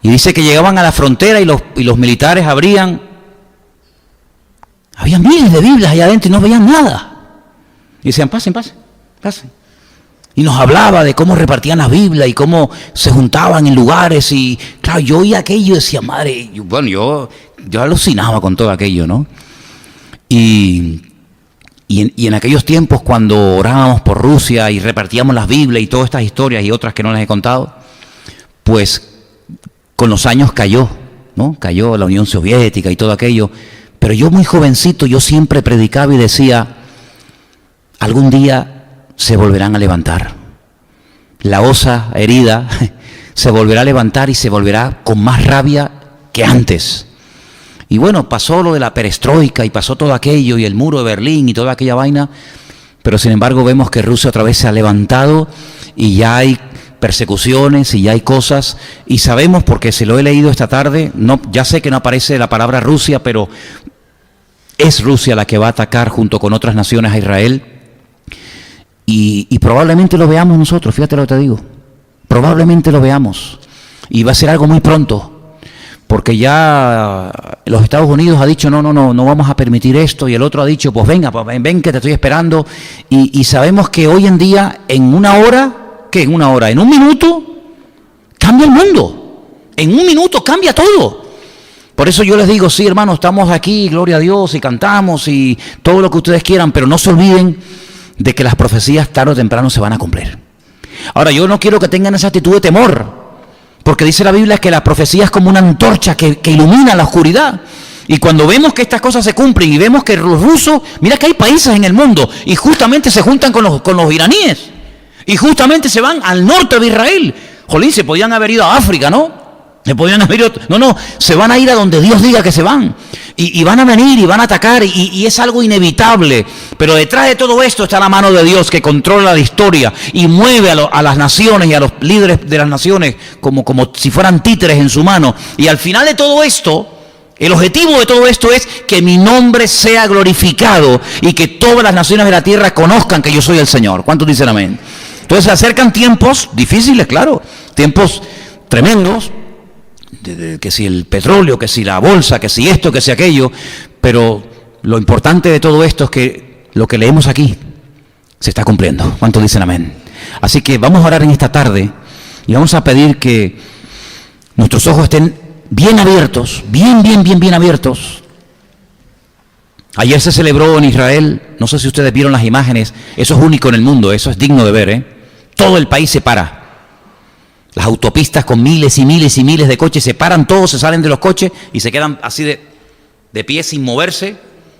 Y dice que llegaban a la frontera y los militares abrían. Había miles de Biblias allá adentro y no veían nada. Y decían, pasen. Y nos hablaba de cómo repartían la Biblia y cómo se juntaban en lugares. Y claro, yo oía aquello y decía, madre, yo alucinaba con todo aquello, ¿no? Y en aquellos tiempos cuando orábamos por Rusia y repartíamos las Biblias y todas estas historias y otras que no les he contado, pues con los años cayó la Unión Soviética y todo aquello. Pero yo muy jovencito, yo siempre predicaba y decía, algún día se volverán a levantar. La osa herida se volverá a levantar y se volverá con más rabia que antes. Y bueno, pasó lo de la perestroika y pasó todo aquello y el muro de Berlín y toda aquella vaina, pero sin embargo vemos que Rusia otra vez se ha levantado y ya hay persecuciones y ya hay cosas, y sabemos, porque se lo he leído esta tarde, ya sé que no aparece la palabra Rusia, pero es Rusia la que va a atacar junto con otras naciones a Israel, y probablemente lo veamos nosotros, fíjate lo que te digo, probablemente lo veamos, y va a ser algo muy pronto, porque ya los Estados Unidos ha dicho, no vamos a permitir esto, y el otro ha dicho, pues venga, ven que te estoy esperando, y sabemos que hoy en día, en un minuto, cambia el mundo. En un minuto cambia todo. Por eso yo les digo, sí, hermanos, estamos aquí, gloria a Dios, y cantamos, y todo lo que ustedes quieran, pero no se olviden de que las profecías tarde o temprano se van a cumplir. Ahora, yo no quiero que tengan esa actitud de temor, porque dice la Biblia que la profecía es como una antorcha que ilumina la oscuridad. Y cuando vemos que estas cosas se cumplen y vemos que los rusos, mira que hay países en el mundo, y justamente se juntan con los iraníes. Y justamente se van al norte de Israel. Jolín, se podían haber ido a África, ¿no? Se van a ir a donde Dios diga que se van. Y van a venir y van a atacar y es algo inevitable. Pero detrás de todo esto está la mano de Dios que controla la historia y mueve a las naciones y a los líderes de las naciones como si fueran títeres en su mano. Y al final de todo esto, el objetivo de todo esto es que mi nombre sea glorificado y que todas las naciones de la tierra conozcan que yo soy el Señor. ¿Cuántos dicen amén? Entonces se acercan tiempos difíciles, claro, tiempos tremendos, que si el petróleo, que si la bolsa, que si esto, que si aquello, pero lo importante de todo esto es que lo que leemos aquí, se está cumpliendo. ¿Cuántos dicen amén? Así que vamos a orar en esta tarde y vamos a pedir que nuestros ojos estén bien abiertos, bien abiertos. Ayer se celebró en Israel, no sé si ustedes vieron las imágenes, eso es único en el mundo, eso es digno de ver, ¿eh? Todo el país se para. Las autopistas con miles y miles de coches se paran, todos se salen de los coches y se quedan así de pie sin moverse.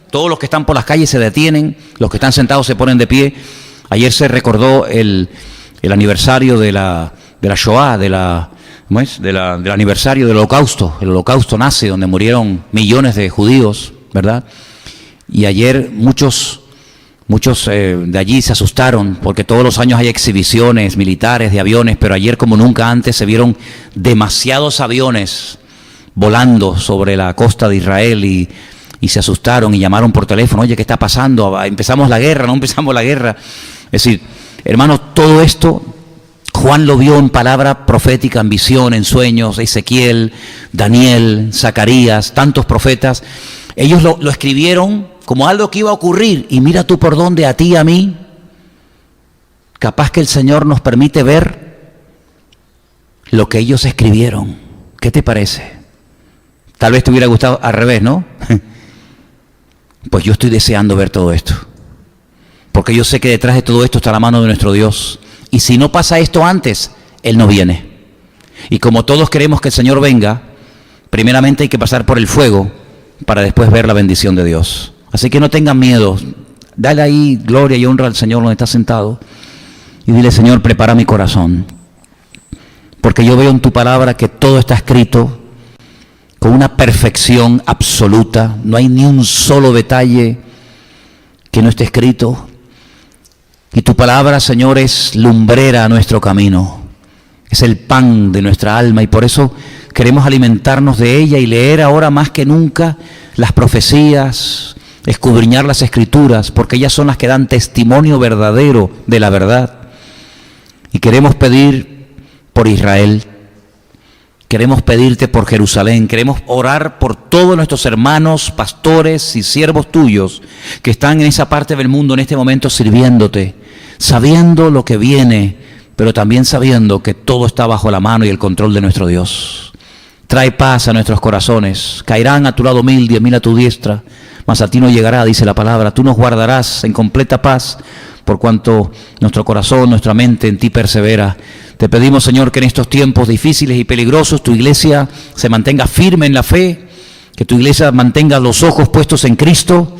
Todos los que están por las calles se detienen, los que están sentados se ponen de pie. Ayer se recordó el aniversario de la Shoah, del aniversario del Holocausto. El Holocausto nace donde murieron millones de judíos, ¿verdad? Y ayer muchos de allí se asustaron porque todos los años hay exhibiciones militares de aviones, pero ayer como nunca antes se vieron demasiados aviones volando sobre la costa de Israel y se asustaron y llamaron por teléfono, oye, ¿qué está pasando? ¿Empezamos la guerra? ¿No empezamos la guerra? Es decir, hermanos, todo esto Juan lo vio en palabra profética, en visión, en sueños, Ezequiel, Daniel, Zacarías, tantos profetas. Ellos lo escribieron como algo que iba a ocurrir, y mira tú por dónde, a ti y a mí, capaz que el Señor nos permite ver lo que ellos escribieron. ¿Qué te parece? Tal vez te hubiera gustado al revés, ¿no? Pues yo estoy deseando ver todo esto, porque yo sé que detrás de todo esto está la mano de nuestro Dios, y si no pasa esto antes, Él no viene. Y como todos queremos que el Señor venga, primeramente hay que pasar por el fuego para después ver la bendición de Dios. Así que no tengan miedo, dale ahí gloria y honra al Señor donde está sentado y dile: Señor, prepara mi corazón, porque yo veo en tu palabra que todo está escrito con una perfección absoluta, no hay ni un solo detalle que no esté escrito, y tu palabra, Señor, es lumbrera a nuestro camino, es el pan de nuestra alma, y por eso queremos alimentarnos de ella y leer ahora más que nunca las profecías, escudriñar las escrituras, porque ellas son las que dan testimonio verdadero de la verdad. Y queremos pedir por Israel, queremos pedirte por Jerusalén, queremos orar por todos nuestros hermanos, pastores y siervos tuyos que están en esa parte del mundo en este momento sirviéndote, sabiendo lo que viene, pero también sabiendo que todo está bajo la mano y el control de nuestro Dios. Trae paz a nuestros corazones, caerán a tu lado 1000, 10.000 a tu diestra, mas a ti no llegará, dice la palabra. Tú nos guardarás en completa paz, por cuanto nuestro corazón, nuestra mente en ti persevera. Te pedimos, Señor, que en estos tiempos difíciles y peligrosos tu iglesia se mantenga firme en la fe, que tu iglesia mantenga los ojos puestos en Cristo,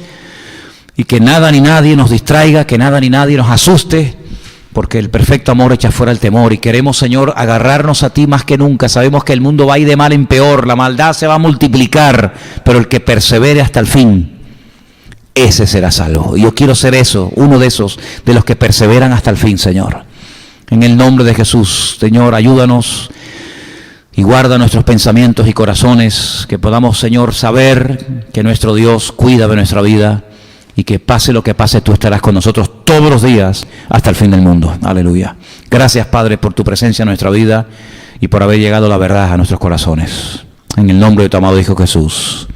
y que nada ni nadie nos distraiga, que nada ni nadie nos asuste, porque el perfecto amor echa fuera el temor. Y queremos, Señor, agarrarnos a ti más que nunca. Sabemos que el mundo va a ir de mal en peor, la maldad se va a multiplicar, pero el que persevere hasta el fin, ese será salvo. Y yo quiero ser eso, uno de esos, de los que perseveran hasta el fin, Señor. En el nombre de Jesús, Señor, ayúdanos y guarda nuestros pensamientos y corazones, que podamos, Señor, saber que nuestro Dios cuida de nuestra vida, y que pase lo que pase, tú estarás con nosotros todos los días hasta el fin del mundo. Aleluya. Gracias, Padre, por tu presencia en nuestra vida y por haber llegado la verdad a nuestros corazones. En el nombre de tu amado Hijo Jesús.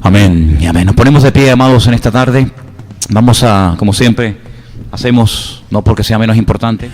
Amén y amén. Nos ponemos de pie, amados, en esta tarde. Vamos a, como siempre, hacemos, no porque sea menos importante,